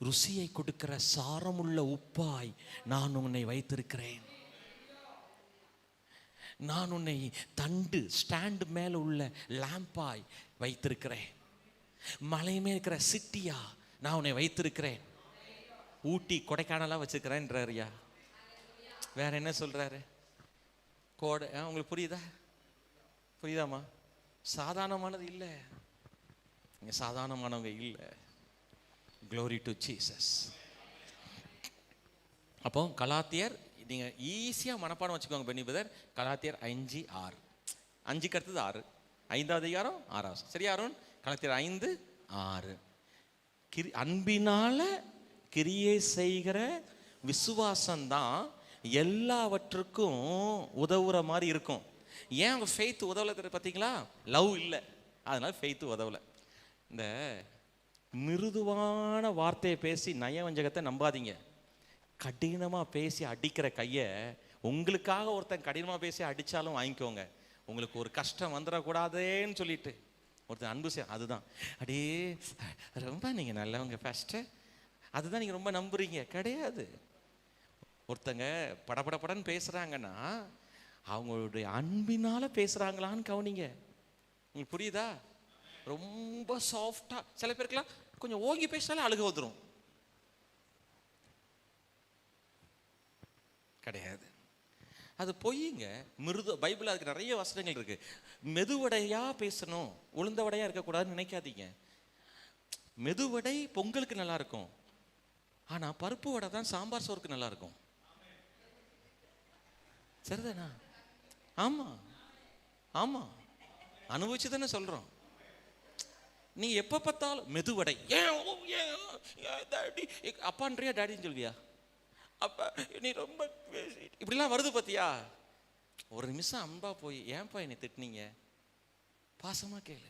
ருசியை கொடுக்கிற சாரமுள்ள உப்பாய் நான் உன்னை வைத்திருக்கிறேன். நான் உன்னை தண்டு ஸ்டாண்டு மேல உள்ள லாம்பாய் வைத்திருக்கிறேன். மலைமே இருக்கிற சிட்டியா நான் உன்னை வைத்திருக்கிறேன். ஊட்டி கொடைக்கானலா வச்சிருக்கிறேன்றாருயா. வேற என்ன சொல்றாரு? கோடை. உங்களுக்கு புரியுதாமா? சாதாரணமானது இல்லை. நீங்க சாதாரணமானவங்க இல்லை. Glory to Jesus. அப்போ கலாத்தியர் நீங்க ஈஸியா மனப்பாடம் வச்சுக்கோங்க பென்னி பிரதர். கலாத்தியர் 5:6. 5க்கு அடுத்தது 6. 5வது அதிகாரம் 6வது. சரியா அருண்? கலாத்தியர் 5:6. அன்பினால கிரியை செய்கிற விசுவாசம்தான் எல்லாவற்றுக்கும் உதவுற மாதிரி இருக்கும். ஏன் உங்க ஃபெய்த் உதவல பார்த்தீங்களா? லவ் இல்லை, அதனால ஃபெய்த் உதவல. இந்த மிருதுவான வார்த்தையை பேசி நயவஞ்சகத்தை நம்பாதீங்க. கடினமாக பேசி அடிக்கிற கையை உங்களுக்காக ஒருத்தன் கடினமாக பேசி அடித்தாலும் வாங்கிக்கோங்க. உங்களுக்கு ஒரு கஷ்டம் வந்துடக்கூடாதேன்னு சொல்லிட்டு ஒருத்தன் அன்பு அதுதான் அடே ரொம்ப நீங்கள் நல்லவங்க ஃபஸ்ட்டு, அதுதான் நீங்கள் ரொம்ப நம்புறீங்க. கிடையாது. ஒருத்தங்க படபடன்னு பேசுகிறாங்கன்னா அவங்களுடைய அன்பினால் பேசுகிறாங்களான்னு கவனிங்க. உங்களுக்கு புரியுதா? ரொம்ப சாஃப்டா, சில பேருக்குலாம் கொஞ்சம் ஓங்கி பேசினாலே அழுக வந்துடும். கிடையாது, அது பொய்யுங்க. பைபிள் அதுக்கு நிறைய வசனங்கள் இருக்கு. மெதுவடையா பேசணும், உளுந்தவடையா இருக்கக்கூடாதுன்னு நினைக்காதீங்க. மெதுவடை பொங்கலுக்கு நல்லா இருக்கும், ஆனா பருப்பு வடை தான் சாம்பார் சோறுக்கு நல்லா இருக்கும். சரிதானா? ஆமா ஆமா, அனுபவிச்சு தானே சொல்றோம். நீ எப்ப பார்த்தாலும் மெதுவடை அப்பான்றியா டாடின்னு சொல்வியா? அப்பா நீ ரொம்ப இப்படிலாம் வருது பார்த்தியா? ஒரு நிமிஷம் அன்பா போய் ஏன்பா என்னை திட்டினீங்க பாசமா கேளு.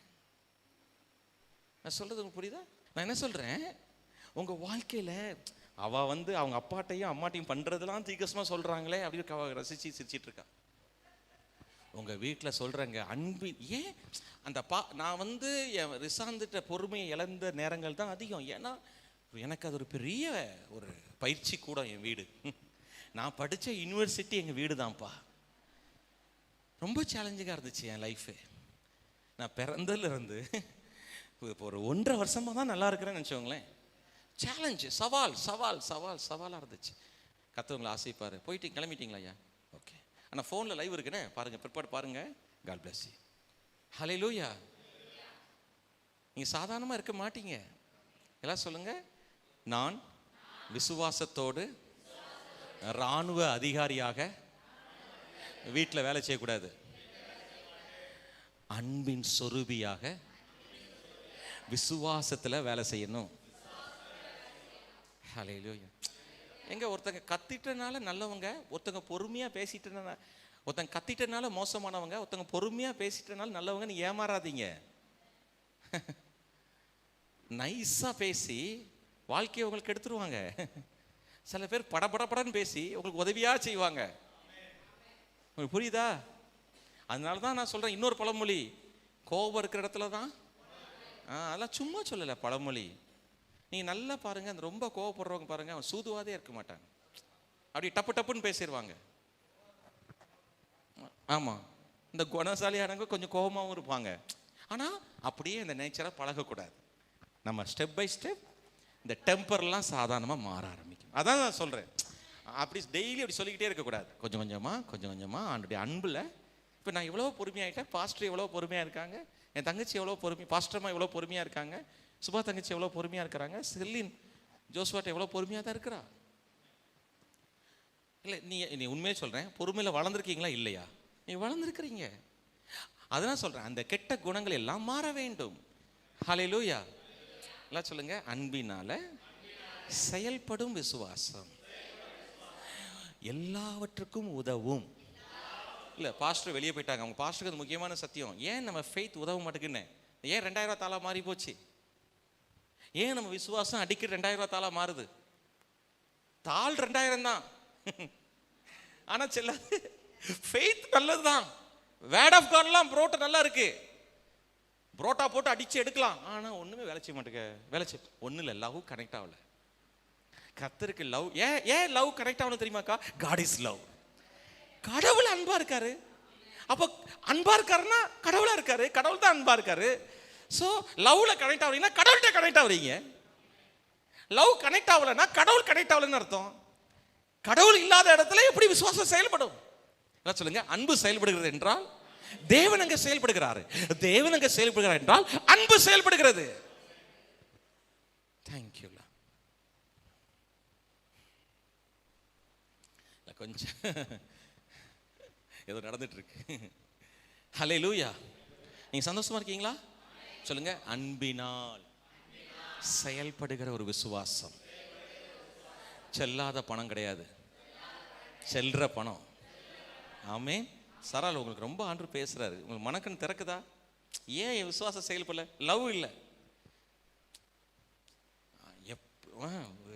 நான் சொல்றது உங்களுக்கு புரியுதா? நான் என்ன சொல்றேன், உங்க வாழ்க்கையில அவ அவங்க அப்பாட்டையும் அம்மாட்டையும் பண்றதெல்லாம் தீக்கசமா சொல்றாங்களே அப்படின்னு ரசிச்சு சிரிச்சிட்டு இருக்கா. உங்க வீட்டில் சொல்றேங்க அன்பு. ஏன் அந்த நான் என் ரிசாந்துட்ட பொறுமையை இழந்த நேரங்கள் தான் அதிகம். ஏன்னா எனக்கு அது ஒரு பெரிய ஒரு பயிற்சி கூட. என் வீடு, நான் படித்த யூனிவர்சிட்டி எங்கள் வீடு தான்ப்பா. ரொம்ப சேலஞ்சிங்காக இருந்துச்சு என் லைஃபு. நான் பிறந்ததுலேருந்து இப்போ ஒரு 1.5 வருஷமாக தான் நல்லா இருக்கிறேன்னு நினச்சவங்களேன். சேலஞ்சு, சவாலாக இருந்துச்சு. கத்தவங்களை ஆசைப்பாரு. போயிட்டு கிளம்பிட்டீங்களா ஐயா? ஓகே, ஆனால் ஃபோனில் லைவ் இருக்குன்னு பாருங்கள், பிற்பாடு பாருங்கள். God bless you. ஹல்லேலூயா. நீங்க சாதாரணமா இருக்க மாட்டீங்க. எல்லாம் சொல்லுங்க, நான் விசுவாசத்தோடு இராணுவ அதிகாரியாக வீட்டில் வேலை செய்யக்கூடாது, அன்பின் சொரூபியாக விசுவாசத்துல வேலை செய்யணும். ஹல்லேலூயா. எங்க ஒருத்தங்க கத்திட்டனால நல்லவங்க, ஒருத்தங்க பொறுமையா பேசிட்டனால, ஒருத்தங்க கத்திட்டனால மோசமானவங்க, ஒருத்தங்க பொறுமையா பேசிட்டனால நல்லவங்க. நீ ஏமாறாதீங்க. நைஸா பேசி வாழ்க்கையை உங்களுக்கு எடுத்துருவாங்க. சில பேர் படபடன்னு பேசி உங்களுக்கு உதவியா செய்வாங்க. உங்களுக்கு புரியுதா? அதனால தான் நான் சொல்றேன், இன்னொரு பழமொழி, கோபம் இருக்கிற இடத்துல தான். அதெல்லாம் சும்மா சொல்லலை பழமொழி. நீங்க நல்லா பாருங்க, அந்த ரொம்ப கோவப்படுறவங்க பாருங்க, அவன் சூதுவாதே இருக்க மாட்டாங்க, அப்படி டப்பு டப்புன்னு பேசிடுவாங்க. ஆமா, இந்த குணசாலியானவங்க கொஞ்சம் கோபமாகவும் இருப்பாங்க. ஆனா அப்படியே இந்த நேச்சரை பழகக்கூடாது. நம்ம ஸ்டெப் பை ஸ்டெப் இந்த டெம்பர்லாம் சாதாரணமாக மாற ஆரம்பிக்கும். அதான் நான் சொல்கிறேன், அப்படி டெய்லி அப்படி சொல்லிக்கிட்டே இருக்கக்கூடாது. கொஞ்சம் கொஞ்சமாக ஆண்டுடைய அன்பில். இப்போ நான் எவ்வளோ பொறுமையாகிட்டேன், பாஸ்டர் எவ்வளோ பொறுமையாக இருக்காங்க, என் தங்கச்சி எவ்வளோ பொறுமை, பாஸ்டர்மா எவ்வளோ பொறுமையாக இருக்காங்க, சுபா தங்கச்சி எவ்வளோ பொறுமையாக இருக்கிறாங்க, செல்லின் ஜோஸ்வாட் எவ்வளோ பொறுமையாக தான் இருக்கிறா. இல்லை நீ உண்மையே சொல்கிறேன், பொறுமையில் வளர்ந்துருக்கீங்களா இல்லையா? நீ வளர்ந்துருக்கிறீங்க. அதான் சொல்கிறேன், அந்த கெட்ட குணங்கள் எல்லாம் மாற வேண்டும். ஹல்லேலூயா. எல்லாம் சொல்லுங்க, அன்பினால செயல்படும் விசுவாசம் எல்லாவற்றுக்கும் உதவும். இல்லை பாஸ்டர் வெளியே போயிட்டாங்க, அவங்க பாஸ்டருக்கு அது முக்கியமான சத்தியம். ஏன் நம்ம ஃபெய்த் உதவ மாட்டேங்குன்னு? ஏன் 2000 தாளா மாறி போச்சு? ஏன் நம்ம விசுவாசம் அடிக்கடி 2000 தாளா மாறுது? தாள் 2000 தான், ஆனா செல்லாது. ஃபெய்த் நல்லது தான், வேர்ட் ஆஃப் காட்லாம் புரோட்டா நல்லா இருக்கு, புரோட்டா போட்டு அடிச்சு எடுக்கலாம், ஆனா ஒண்ணுமே வேலை செய்ய மாட்டேங்க. வேலை செய்ய ஒண்ணு இல்லை, லவ் கனெக்ட் ஆகல. கர்த்தருக்கு லவ் ஏன் லவ் கனெக்ட் ஆகணும் தெரியுமாக்கா? God is love. கடவுள் அன்பா இருக்காரு. அப்போ அன்பா இருக்காருன்னா கடவுளா இருக்காரு, கடவுள் தான் அன்பா இருக்காரு. ஸோ லவ்ல கனெக்ட் ஆகுறீங்கன்னா கடவுள்கிட்ட கனெக்ட் ஆகுறீங்க. லவ் கனெக்ட் ஆகலைன்னா கடவுள் கனெக்ட் ஆகலன்னு அர்த்தம். கடவுள் இல்லாத இடத்துல எப்படி விசுவாசம் செயல்படும்? சொல்லுங்க, அன்பு செயல்படுகிறது என்றால் தேவன் அங்க செயல்படுகிறாரு, தேவன் அங்க செயல்படுகிறார் என்றால் அன்பு செயல்படுகிறது. தேங்க்யூ. கொஞ்சம் ஏதோ நடந்துட்டு இருக்கு. ஹல்லேலூயா. நீங்க சந்தோஷமா இருக்கீங்களா? சொல்லுங்க, அன்பினால் செயல்படுகிற ஒரு விசுவாசம். செல்லாத பணம் கிடையாது, செல்ற பணம். ஆமென். சரால் உங்களுக்கு ரொம்ப ஆண்டு பேசுறாரு, உங்களுக்கு மனக்கண் திறக்குதா? ஏன் என் விசுவாசம் செயல்படல? லவ் இல்லை.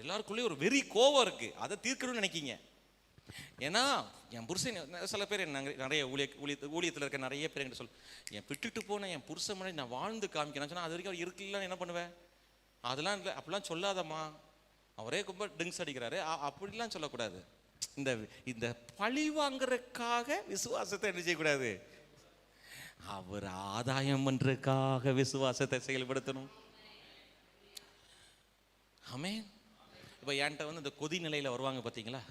எல்லாருக்குள்ளேயும் ஒரு வெறி கோபம் இருக்கு, அதை தீர்க்கணும்னு நினைக்கிங்க. ஏன்னா என் புருஷன், சில பேர் நிறைய ஊழியத்தில் இருக்க நிறைய பேர் என்கிட்ட சொல்ல, என் விட்டுட்டு போன என் புருஷன் முன்னாடி நான் வாழ்ந்து காமிக்கணும் சொன்னா, அது வரைக்கும் அவர் இருக்குல்ல என்ன பண்ணுவேன்? அதெல்லாம் இல்லை, அப்படிலாம் சொல்லாதம்மா, அவரே ரொம்ப ட்ரிங்க்ஸ் அடிக்கிறாரு, அப்படிலாம் சொல்லக்கூடாது. இந்த இந்த பழி வாங்குறதுக்காக விசுவாசத்தை என்ன செய்யக்கூடாது? அவர் ஆதாயம் பண்றதுக்காக விசுவாசத்தை செயல்படுத்தணும். ஆமென். இப்போ என்கிட்ட வந்து இந்த கொதி நிலையில் வருவாங்க பார்த்தீங்களா,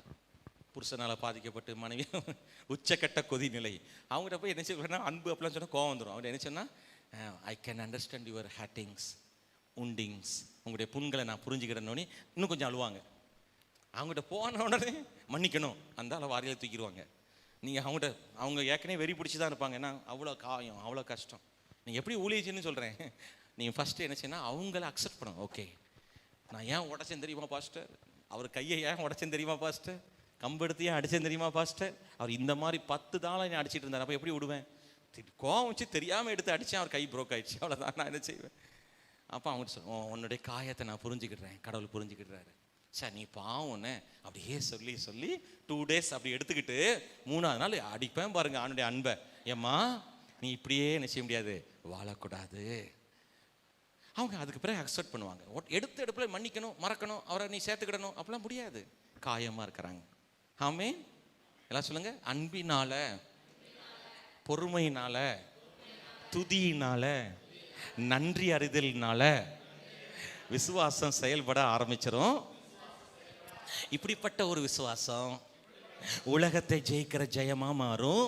புருஷனால் பாதிக்கப்பட்டு மனைவி உச்சக்கட்ட கொதி நிலை. அவங்ககிட்ட போய் என்ன செய்யணும்? அன்பு அப்படிலாம் சொன்னால் கோவம் வந்துடும். அவங்க என்ன சொன்னால், ஐ கேன் அண்டர்ஸ்டாண்ட் யுவர் ஹேட்டிங்ஸ் உண்டிங்ஸ், உங்களுடைய புண்களை நான் புரிஞ்சுக்கிறேன்னு இன்னும் கொஞ்சம் அழுவாங்க. அவங்ககிட்ட போன உடனே மன்னிக்கணும், அந்த அளவு வாரியில் தூக்கிடுவாங்க. நீங்கள் அவங்ககிட்ட, அவங்க ஏற்கனவே வெறி பிடிச்சி தான் இருப்பாங்க. ஏன்னா அவ்வளோ காயம், அவ்வளோ கஷ்டம். நீங்கள் எப்படி ஊழியச்சுன்னு சொல்கிறேன், நீங்கள் ஃபஸ்ட்டு என்ன செய்யணும், அவங்கள அக்செப்ட் பண்ணும். ஓகே, நான் ஏன் உடச்சேன் தெரியுமா பாஸ்டர், அவர் கையை ஏன் உடச்சேன் தெரியுமா பாஸ்டர், கம்பெடுத்து ஏன் அடிச்சேன் தெரியுமா பாஸ்டர், அவர் இந்த மாதிரி 10 தாளை நான் அடிச்சிட்டு இருந்தார், அப்போ எப்படி விடுவேன்? கோவம் வச்சு தெரியாமல் எடுத்து அடித்தேன், அவர் கை ப்ரோக் ஆயிடுச்சு, அவ்வளோதான், நான் என்ன செய்வேன்? அப்போ அவங்க சொல்லுவோம், உன்னுடைய காயத்தை நான் புரிஞ்சுக்கிடுறேன், கடவுள் புரிஞ்சுக்கிடுறாரு. சார் நீ பாவம்னு அப்படியே சொல்லி 2 days அப்படி எடுத்துக்கிட்டு 3ஆவது நாள் அடிப்பேன் பாருங்க அவனுடைய அன்பை. ஏம்மா நீ இப்படியே என்ன செய்ய முடியாது, வாழக்கூடாது. அவங்க அதுக்கு பிறகு அக்செப்ட் பண்ணுவாங்க. எடுத்த எடுப்பில் மன்னிக்கணும், மறக்கணும், அவரை நீ சேர்த்துக்கிடணும், அப்படிலாம் முடியாது, காயமாக இருக்கிறாங்க. ஆமென். எல்லாம் சொல்லுங்க, அன்பினால, பொறுமையினால, துதியினால, நன்றி அறிதலினால விசுவாசம் செயல்பட ஆரம்பிச்சிடும். இப்படிப்பட்ட ஒரு விசுவாசம் உலகத்தை ஜெயிக்கிற ஜெயமா மாறும்.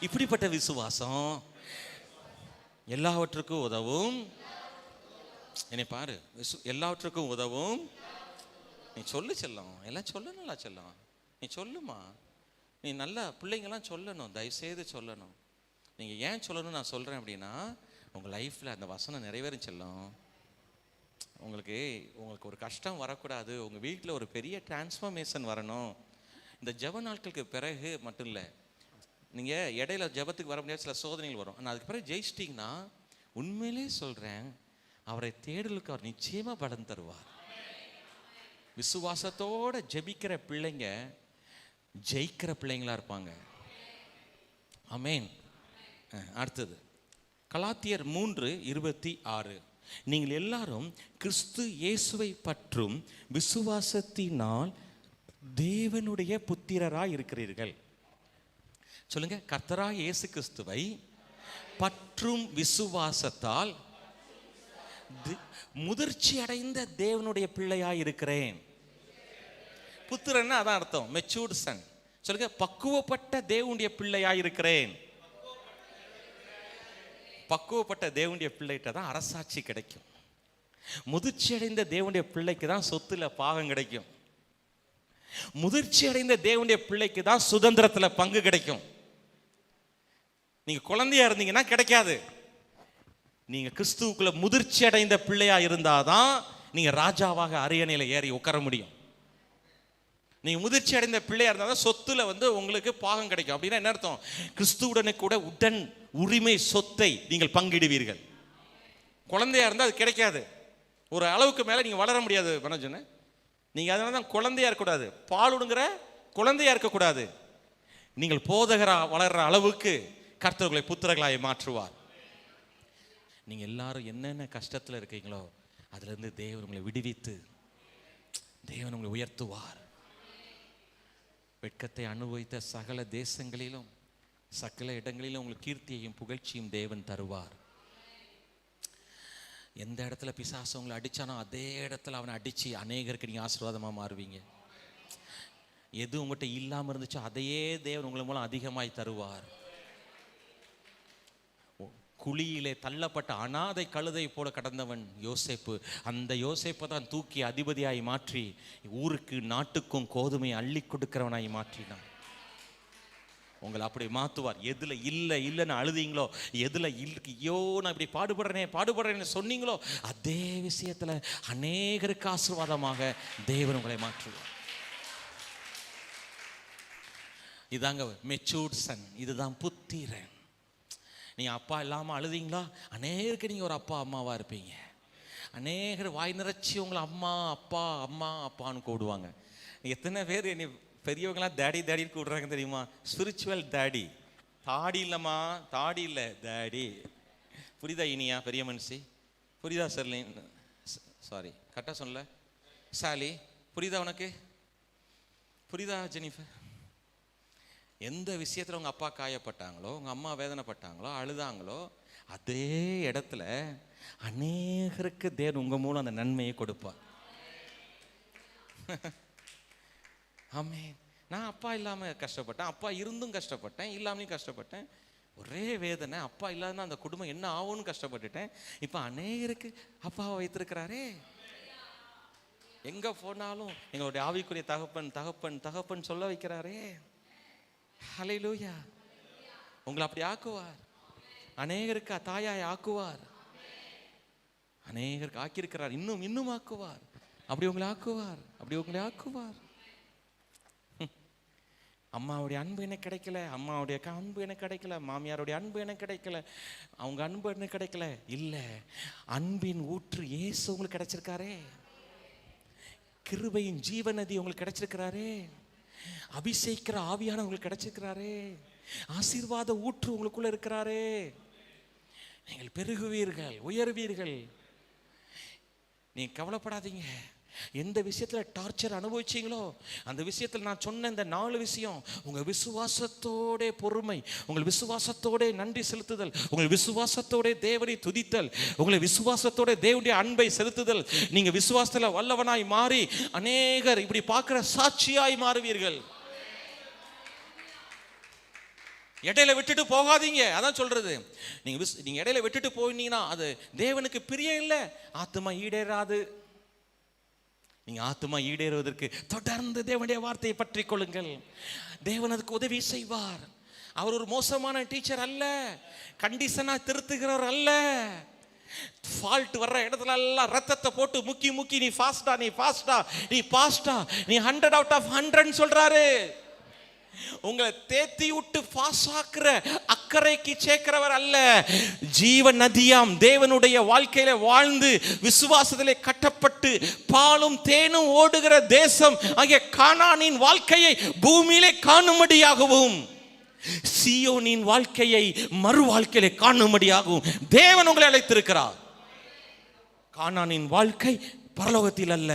இப்படிப்பட்ட விசுவாசம் எல்லாவற்றுக்கும் உதவும். என்னை பாரு, எல்லாவற்றுக்கும் உதவும். நீ சொல்லு செல்லம், எல்லாம் சொல்லணும்ல செல்லம், நீ சொல்லுமா. நீ நல்ல பிள்ளைங்கெல்லாம் சொல்லணும், தயவுசெய்து சொல்லணும். நீங்கள் ஏன் சொல்லணும்னு நான் சொல்கிறேன் அப்படின்னா, உங்கள் லைஃப்பில் அந்த வசனம் நிறைவேறும் செல்லம். உங்களுக்கு ஒரு கஷ்டம் வரக்கூடாது, உங்கள் வீட்டில் ஒரு பெரிய டிரான்ஸ்ஃபர்மேஷன் வரணும். இந்த ஜெப நாட்களுக்கு பிறகு மட்டும் இல்லை, நீங்கள் இடையில ஜெபத்துக்கு வர முடியாது, சில சோதனைகள் வரும். ஆனால் அதுக்கு பிறகு ஜெயிச்சிட்டிங்கன்னா, உண்மையிலே சொல்கிறேன், அவரை தேடலுக்கு அவர் நிச்சயமாக பலன் தருவார். விசுவாசத்தோடு ஜெபிக்கிற பிள்ளைங்க ஜெயிக்கிற பிள்ளைங்களா இருப்பாங்க. ஆமென். அடுத்தது கலாத்தியர் 3:26. நீங்கள் எல்லாரும் கிறிஸ்து இயேசுவை பற்றும் விசுவாசத்தினால் தேவனுடைய புத்திரராய் இருக்கிறீர்கள். சொல்லுங்க, கர்த்தராய் இயேசு கிறிஸ்துவை பற்றும் விசுவாசத்தால் முதிர்ச்சி அடைந்த தேவனுடைய பிள்ளையாய் இருக்கிறேன். புத்திரன்னா அதான் அர்த்தம், மெச்சூர்ட் சன். சொல்லுங்க, பக்குவப்பட்ட தேவனுடைய பிள்ளையாய் இருக்கிறேன். பக்குவப்பட்ட தேவனுடைய பிள்ளைகிட்ட தான் அரசாட்சி கிடைக்கும். முதிர்ச்சி அடைந்த தேவனுடைய பிள்ளைக்கு தான் சொத்துல பாகம் கிடைக்கும். முதிர்ச்சி அடைந்த தேவனுடைய பிள்ளைக்கு தான் சுதந்திரத்தில் பங்கு கிடைக்கும். நீங்க குழந்தையா இருந்தீங்கன்னா கிடைக்காது. நீங்க கிறிஸ்துவுக்குள்ள முதிர்ச்சி அடைந்த பிள்ளையா இருந்தாதான் நீங்க ராஜாவாக அரியணையில ஏறி உட்கார முடியும். நீங்க முதிர்ச்சி அடைந்த பிள்ளையா இருந்தாதான் சொத்துல உங்களுக்கு பாகம் கிடைக்கும். அப்படின்னா என்ன அர்த்தம்? கிறிஸ்துவுடனே கூட உடன் உரிமை சொத்தை நீங்கள் பங்கிடுவீர்கள். குழந்தையா இருந்தால் அது கிடைக்காது. ஒரு அளவுக்கு மேலே நீங்கள் வளர முடியாது மனோஜன். நீங்கள் அதனால தான் குழந்தையா இருக்கக்கூடாது, பால் உடுங்கிற குழந்தையா இருக்கக்கூடாது. நீங்கள் போதகரா வளர்கிற அளவுக்கு கர்த்தர்களை புத்திரர்களாய் மாற்றுவார். நீங்கள் எல்லாரும் என்னென்ன கஷ்டத்தில் இருக்கீங்களோ அதுலேருந்து தேவன் உங்களை விடுவித்து தேவன் உங்களை உயர்த்துவார். வெட்கத்தை அனுபவித்த சகல தேசங்களிலும் சகல இடங்களிலும் உங்களுக்கு கீர்த்தியையும் புகழ்ச்சியும் தேவன் தருவார். எந்த இடத்துல பிசாசு உங்களை அடித்தானோ அதே இடத்துல அவனை அடித்து அநேகருக்கு நீங்கள் ஆசீர்வாதமாக மாறுவீங்க. எது உங்கள்கிட்ட இல்லாமல் இருந்துச்சோ அதையே தேவன் உங்களை மூலம் அதிகமாய் தருவார். குழியிலே தள்ளப்பட்ட அனாதை கழுதை போல கடந்தவன் யோசேப்பு. அந்த யோசேப்பை தான் தூக்கி அதிபதியாய் மாற்றி ஊருக்கு நாட்டுக்கும் கோதுமையை அள்ளி கொடுக்கிறவனாய் மாற்றினான். உங்களை அப்படி மாற்றுவார். எதில் இல்லைன்னு அழுதீங்களோ, எதில் ஐயோ நான் இப்படி பாடுபடுறேன்னு சொன்னீங்களோ அதே விஷயத்தில் அநேகருக்கு ஆசீர்வாதமாக தேவன் உங்களை மாற்றுவார். இதாங்க மெச்சூர்ட் சன், இதுதான் புத்திரன். நீங்கள் அப்பா இல்லாமல் அழுதீங்களா, அநேகருக்கு நீங்கள் ஒரு அப்பா அம்மாவாக இருப்பீங்க. அநேகர் வாய் நிறைச்சி உங்களை அம்மா அப்பா அம்மா அப்பான்னு கூடுவாங்க. எத்தனை பேர் என்னை பெரியவங்களாம் டேடின்னு கூடுறாங்க தெரியுமா? Spiritual daddy. தாடி இல்லைம்மா, தாடி இல்லை, டேடி. புரியுதா இனியா பெரிய மனுஷி? புரியுதா சர்லின்? சாரி கரெக்டாக சொல்லல சாலி. புரியுதா உனக்கு? புரியுதா ஜெனிஃபர்? எந்த விஷயத்தில் உங்கள் அப்பா காயப்பட்டாங்களோ, உங்கள் அம்மா வேதனைப்பட்டாங்களோ, அழுதாங்களோ, அதே இடத்துல அநேகருக்கு தேவன் உங்கள் மூலம் அந்த நன்மையை கொடுப்பார். ஆமென். நான் அப்பா இல்லாமல் கஷ்டப்பட்டேன், அப்பா இருந்தும் கஷ்டப்பட்டேன், இல்லாமலையும் கஷ்டப்பட்டேன். ஒரே வேதனை. அப்பா இல்லாத அந்த குடும்பம் என்ன ஆகும்னு கஷ்டப்பட்டுட்டேன். இப்போ அநேகருக்கு அப்பாவை வைத்திருக்கிறாரே. எங்கே போனாலும் எங்களுடைய ஆவிக்குரிய தகப்பன் தகப்பன் தகப்பன் சொல்ல வைக்கிறாரே. ஹல்லேலூயா. உங்களை அப்படி ஆக்குவார். அநேகருக்கு தாயாய் ஆக்குவார். அநேகருக்கு ஆக்கியிருக்கிறார், இன்னும் ஆக்குவார். அப்படி உங்களை ஆக்குவார். அம்மாவுடைய அன்பு எனக்கு கிடைக்கல, அம்மாவுடைய அன்பு எனக்கு கிடைக்கல, மாமியாருடைய அன்பு எனக்கு கிடைக்கல, அவங்க அன்பு எனக்கு கிடைக்கல. இல்லை, அன்பின் ஊற்று இயேசு உங்களுக்கு கிடைச்சிருக்காரே. கிருபையின் ஜீவநதி உங்களுக்கு கிடைச்சிருக்கிறாரே. அபிஷேகிக்கிற ஆவியான உங்களுக்கு கிடைச்சிருக்கிறாரே. ஆசீர்வாத ஊற்று உங்களுக்குள்ள இருக்கிறாரே. நீங்கள் பெருகுவீர்கள், உயர்வீர்கள். நீங்க கவலைப்படாதீங்க. எந்த விஷயத்தில் டார்ச்சர் அனுபவிச்சீங்களோ அந்த விஷயத்தில் நான் சொன்ன இந்த 4 விஷயம், உங்கள் விசுவாசத்தோட பொறுமை, உங்கள் விசுவாசத்தோட நன்றி செலுத்துதல், உங்கள் விசுவாசத்தோட தேவனை துதித்தல், உங்களை விசுவாசத்தோட தேவனுடைய அன்பை செலுத்துதல், நீங்கள் விசுவாசத்தில் வல்லவனாய் மாறி அநேகர் இப்படி பார்க்குற சாட்சியாய் மாறுவீர்கள். இடையில விட்டுட்டு போகாதீங்க. அதான் சொல்றது. நீங்க இடையில விட்டுட்டு போனீங்கன்னா அது தேவனுக்கு பிரியம் இல்லை, ஆத்துமா ஈடேறாது. நீங்க ஆத்துமா ஈடேறுவதற்கு தொடர்ந்து தேவனுடைய வார்த்தையை பற்றி கொள்ளுங்கள். தேவன் அதுக்கு உதவி செய்வார். அவர் ஒரு மோசமான டீச்சர் அல்ல, கண்டிஷனா திருத்துகிறவர் அல்ல. ஃபால்ட் வர்ற இடத்துல எல்லாம் ரத்தத்தை போட்டு முக்கி முக்கி நீ ஃபாஸ்டா, நீ ஃபாஸ்டா, நீ பாஸ்டா, நீ 100 out of 100 சொல்றாரு. உங்களை தேத்தி விட்டு பாஸ் ஆக்குற, அக்கறைக்கு சேர்க்கிறவர் அல்ல. ஜீவ நதியாம் தேவனுடைய வாழ்க்கையில வாழ்ந்து விசுவாசத்திலே கட்டப்பட்டு பாலும் தேனும் ஓடுகிற தேசம் ஆகிய கானானின் வாழ்க்கையை பூமியிலே காணும்படியாகவும், சீயோனின் வாழ்க்கையை மறு வாழ்க்கையிலே காணும்படியாகவும் தேவன் உங்களை அழைத்திருக்கிறார். கானானின் வாழ்க்கை பரலோகத்தில் அல்ல,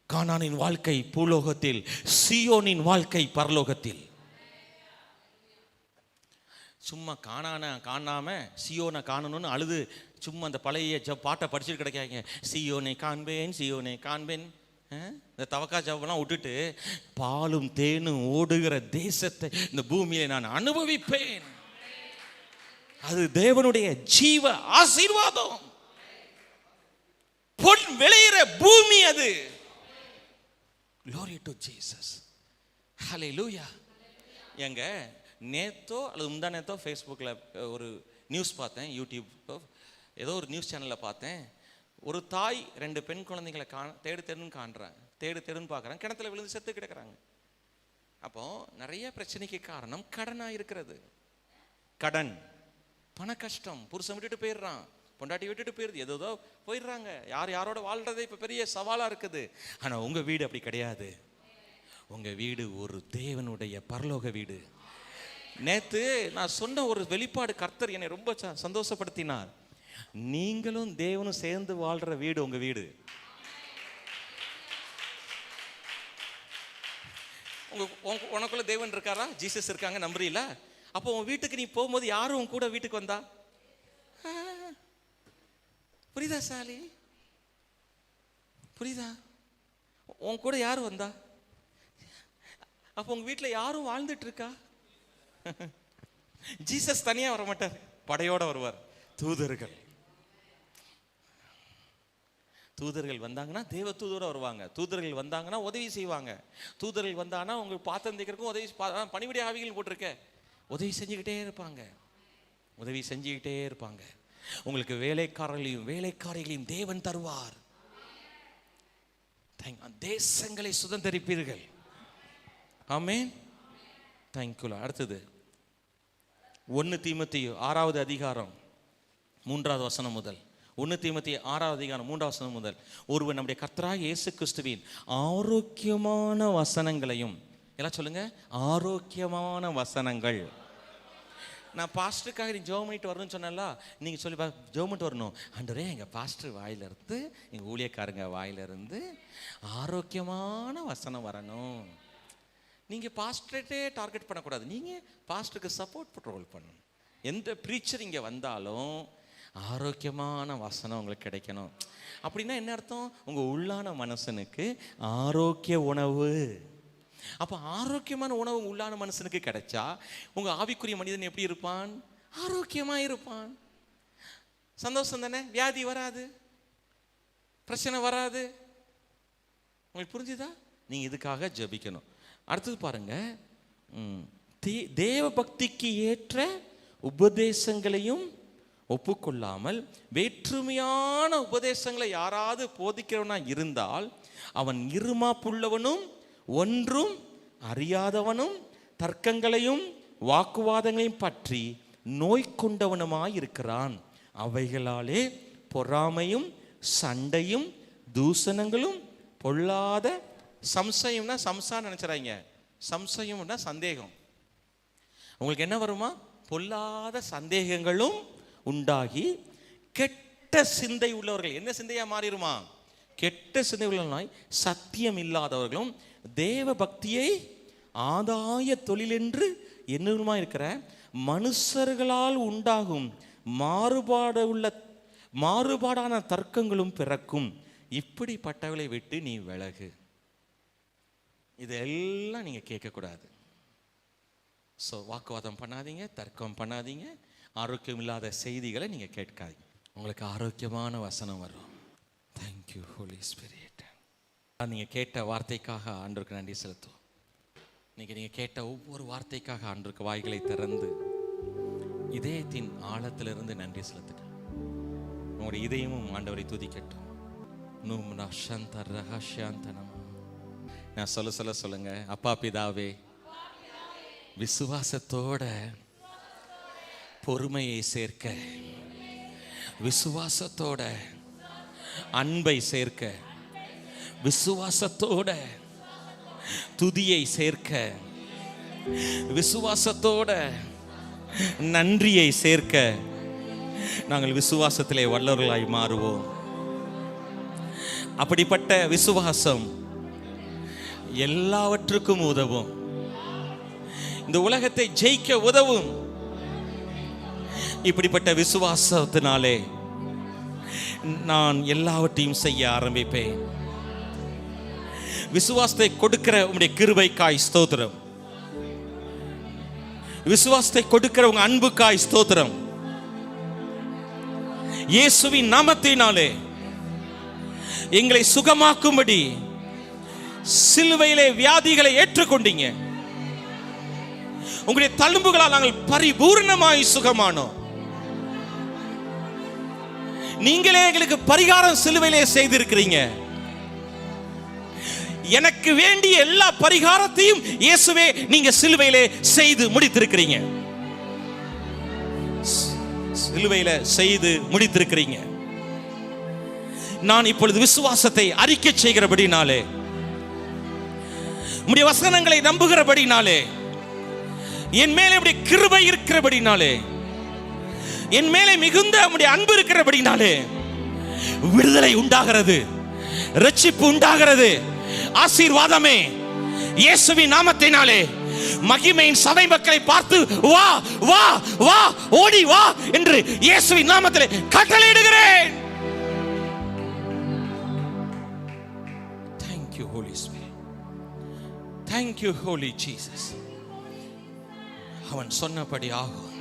கானானின் வாழ்க்கை பூலோகத்தில், சீயோனின் வாழ்க்கை பரலோகத்தில். சும்மா காணாம சீயோனை காணணும்னு அழுது சும்மா அந்த பழைய பாட்டை படிச்சுட்டு கிடைக்காங்க. சீயோனை காண்பேன், சீயோனை காண்பேன், இந்த தவக்கா ஜபெல்லாம் விட்டுட்டு பாலும் தேனும் ஓடுகிற தேசத்தை இந்த பூமியை நான் அனுபவிப்பேன். அது தேவனுடைய ஜீவ ஆசீர்வாதம். பொன் விளையிற பூமி அது. Glory to Jesus. Hallelujah. எங்க நேத்தோ அல்லது முந்தா நேத்தோ ஃபேஸ்புக்கில் ஒரு நியூஸ் பார்த்தேன், யூடியூப் ஏதோ ஒரு நியூஸ் சேனலில் பார்த்தேன். ஒரு தாய் 2 பெண் குழந்தைங்களை தேடுன்னு காண்றாங்க, தேடுன்னு பார்க்குறாங்க, கிணத்துல விழுந்து செத்து கிடக்குறாங்க. அப்போ நிறைய பிரச்சனைக்கு காரணம் கடனாக இருக்கிறது. கடன், பண கஷ்டம், புருஷன் விட்டுட்டு போயிடுறான், பொண்டாட்டி விட்டுட்டு போயிருது, ஏதோ போயிடுறாங்க. யாரோட வாழ்றதே இப்போ பெரிய சவாலாக இருக்குது. ஆனால் உங்கள் வீடு அப்படி கிடையாது. உங்கள் வீடு ஒரு தேவனுடைய பரலோக வீடு. நேற்று நான் சொன்ன ஒரு வெளிப்பாடு கர்த்தர் என்னை ரொம்ப சந்தோஷப்படுத்தினார். நீங்களும் தேவனும் சேர்ந்து வாழ்ற வீடு உங்க வீடு. உனக்குள்ள தேவன் இருக்காரா, ஜீசஸ் இருக்காங்க, நம்புறீங்களா? அப்போ உன் வீட்டுக்கு நீ போகும்போது யாரும் உன் கூட வீட்டுக்கு வந்தா? புரியுதா சாலி? புரியுதா? உன் கூட யாரும் வந்தா? அப்போ உங்க வீட்டில் யாரும் வாழ்ந்துட்டு இருக்கா? ஜீசஸ் தனியா வர மாட்டார், படையோட வருவார். தூதர்கள் வந்தாங்கன்னா தேவ தூதரை வருவாங்க. தூதர்கள் வந்தாங்கன்னா உதவி செய்வாங்க. தூதர்கள் வந்தாங்கன்னா உங்களுக்கு பாத்திரம் தேய்க்கிறதுக்கும் உதவி, பணிவிடை ஆவிகள் போட்டிருக்க உதவி செஞ்சுக்கிட்டே இருப்பாங்க. உங்களுக்கு வேலைக்காரர்களையும் தேவன் தருவார். தேசங்களை சுதந்தரிப்பீர்கள். ஆமென். தேங்க்யூ. அடுத்தது 1 தீமோத்தேயு 6வது அதிகாரம் 3வது வசனம் முதல். 1 தீமோத்தேயு 6வது அதிகாரம் 3வது வசனம் முதல். ஒருவன் நம்முடைய கர்த்தராகிய இயேசு கிறிஸ்துவின் ஆரோக்கியமான வசனங்களையும், எல்லாம் சொல்லுங்க, ஆரோக்கியமான வசனங்கள். நான் பாஸ்டருக்காக நீ ஜெபம் பண்ணிட்டு வரணும்னு சொன்னல, நீங்க சொல்லி ஜெபம் பண்ணிட்டு வரணும். ஆண்டவரே, எங்க பாஸ்டர் வாயிலிருந்து, எங்க ஊழியக்காரங்க வாயிலிருந்து ஆரோக்கியமான வசனம் வரணும். நீங்க பாஸ்டர்ட்டே டார்கெட் பண்ணக்கூடாது, நீங்க பாஸ்டருக்கு சப்போர்ட் ரோல் பண்ணணும். எந்த ப்ரீச்சர் இங்க வந்தாலும் ஆரோக்கியமான வசனம் உங்களுக்கு கிடைக்கணும். அப்படின்னா என்ன அர்த்தம்? உங்க உள்ளான மனுஷனுக்கு ஆரோக்கிய உணவு. அப்ப ஆரோக்கியமான உணவு உள்ளான மனுஷனுக்கு கிடைச்சா உங்க ஆவிக்குரிய மனிதன் எப்படி இருப்பான்? ஆரோக்கியமா இருப்பான். சந்தோஷம் தானே? வியாதி வராது, பிரச்சனை வராது. உங்களுக்கு புரிஞ்சுதா? நீங்க இதுக்காக ஜெபிக்கணும். அடுத்தது பாருங்க, தேவ பக்திக்கு ஏற்ற உபதேசங்களையும் ஒப்புக்கொள்ளாமல் வேற்றுமையான உபதேசங்களை யாராவது போதிக்கிறவனா இருந்தால் அவன் இருமாப்புள்ளவனும் ஒன்றும் அறியாதவனும் தர்க்கங்களையும் வாக்குவாதங்களையும் பற்றி நோய் கொண்டவனுமாய் இருக்கிறான். அவைகளாலே பொறாமையும் சண்டையும் தூஷணங்களும் பொல்லாத சம்சயம்னா சம்சான்னு நினைச்சுறாங்க. சம்சயம்னா சந்தேகம். உங்களுக்கு என்ன வருமா? பொல்லாத சந்தேகங்களும் உண்டாகி கெட்ட சிந்தை உள்ளவர்கள். என்ன சிந்தையா மாறிடுமா? கெட்ட சிந்தை உள்ளவர்களாய் சத்தியம் இல்லாதவர்களும் தேவ பக்தியை ஆதாய தொழிலென்று என்னுமா இருக்கிற மனுஷர்களால் உண்டாகும் மாறுபாடான தர்க்கங்களும் பிறக்கும். இப்படிப்பட்டவளை விட்டு நீ விலகு. இதெல்லாம் நீங்க கேட்கக்கூடாது. ஸோ வாக்குவாதம் பண்ணாதீங்க, தர்க்கம் பண்ணாதீங்க, ஆரோக்கியம் இல்லாத செய்திகளை நீங்கள் கேட்காதீங்க. உங்களுக்கு ஆரோக்கியமான வசனம் வரும். Thank you Holi spirit. நீங்கள் கேட்ட வார்த்தைக்காக ஆண்டவருக்கு நன்றி செலுத்துவோம். நீங்கள் கேட்ட ஒவ்வொரு வார்த்தைக்காக ஆண்டவருக்கு வாய்களை திறந்து இதயத்தின் ஆழத்திலிருந்து நன்றி செலுத்துங்க. உங்களுடைய இதயமும் ஆண்டவரை துதிக்கட்டும். நூம்னா சந்த ரகசியாந்தனமா. நான் சொல்லுங்க. அப்பா பிதாவே, விசுவாசத்தோட பொறுமையை சேர்க்க, விசுவாசத்தோட அன்பை சேர்க்க, விசுவாசத்தோட துதியை சேர்க்க, விசுவாசத்தோட நன்றியை சேர்க்க நாங்கள் விசுவாசத்திலே வல்லவர்களாய் மாறுவோம். அப்படிப்பட்ட விசுவாசம் எல்லாவற்றுக்கும் உதவும். இந்த உலகத்தை ஜெயிக்க உதவும். இப்படிப்பட்ட விசுவாசத்தினாலே நான் எல்லாவற்றையும் செய்ய ஆரம்பிப்பேன். விசுவாசத்தை கொடுக்கிற உங்களுடைய கிருபைக்காய் ஸ்தோத்திரம். விசுவாசத்தை கொடுக்கிற உங்க அன்புக்காய் ஸ்தோத்திரம். இயேசுவின் நாமத்தினாலே எங்களை சுகமாக்கும்படி சிலுவையிலே வியாதிகளை ஏற்றுக்கொண்டீங்க. உங்களுடைய தழும்புகளால் நாங்கள் பரிபூர்ணமாய் சுகமானோம். நீங்களே எங்களுக்கு பரிகாரம் சிலுவையிலே செய்திருக்கிறீங்க. எனக்கு வேண்டிய எல்லா பரிகாரத்தையும் இயேசுவே நீங்க சிலுவையிலே செய்து முடித்திருக்கிறீங்க. சிலுவையில செய்து முடித்திருக்கிறீங்க. நான் இப்பொழுது விசுவாசத்தை அறிக்கை செய்கிறபடினாலே, உம்முடைய வசனங்களை நம்புகிறபடினாலே, என் மேலே உம்முடைய கிருபை இருக்கிறபடினாலே, என் மேலே மிகுந்த உம்முடைய அன்பு இருக்கிறபடினாலே விடுதலை உண்டாகிறது, ரட்சிப்பு உண்டாகிறது. ஆசீர்வாதமே இயேசுவின் நாமத்தினாலே மகிமையின் சபை மக்களை பார்த்து வா வா வா ஓடி வா என்று இயேசுவின் நாமத்திலே கட்டளையிடுகிறேன். Thank you Holy Spirit. Thank you Holy Jesus. அவன் சொன்னபடி ஆகும்.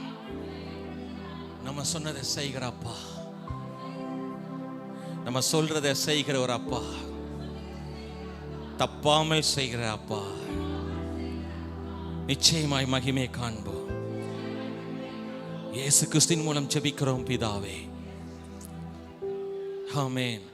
நம்ம சொன்னதை செய்கிற அப்பா, நம்ம சொல்றதை செய்கிற ஒரு அப்பா, தப்பாமல் செய்கிற அப்பா. நிச்சயமாய் மகிமை காண்போம். இயேசு கிறிஸ்துவின் மூலம் ஜெபிக்கிறோம் பிதாவே, ஆமென்.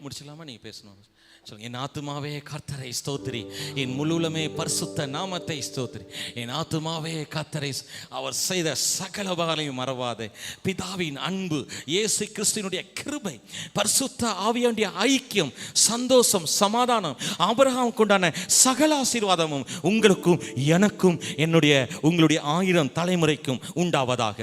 முடிச்சலாமா? நீங்க பேசணும். சொல்லுங்க. என் ஆத்துமாவே கர்த்தரை ஸ்தோத்திரி, என் முழுவலுமே பரிசுத்த நாமத்தை ஸ்தோத்திரி. என் ஆத்துமாவே கர்த்தரை, அவர் செய்த சகல உபகாரங்களையும் மறவாதே. பிதாவின் அன்பு, இயேசு கிறிஸ்துவினுடைய கிருபை, பரிசுத்த ஆவியானுடைய ஐக்கியம், சந்தோஷம், சமாதானம், ஆபிரகாம் கொண்டான சகல ஆசீர்வாதமும் உங்களுக்கும் எனக்கும் உங்களுடைய 1000 தலைமுறைக்கும் உண்டாவதாக.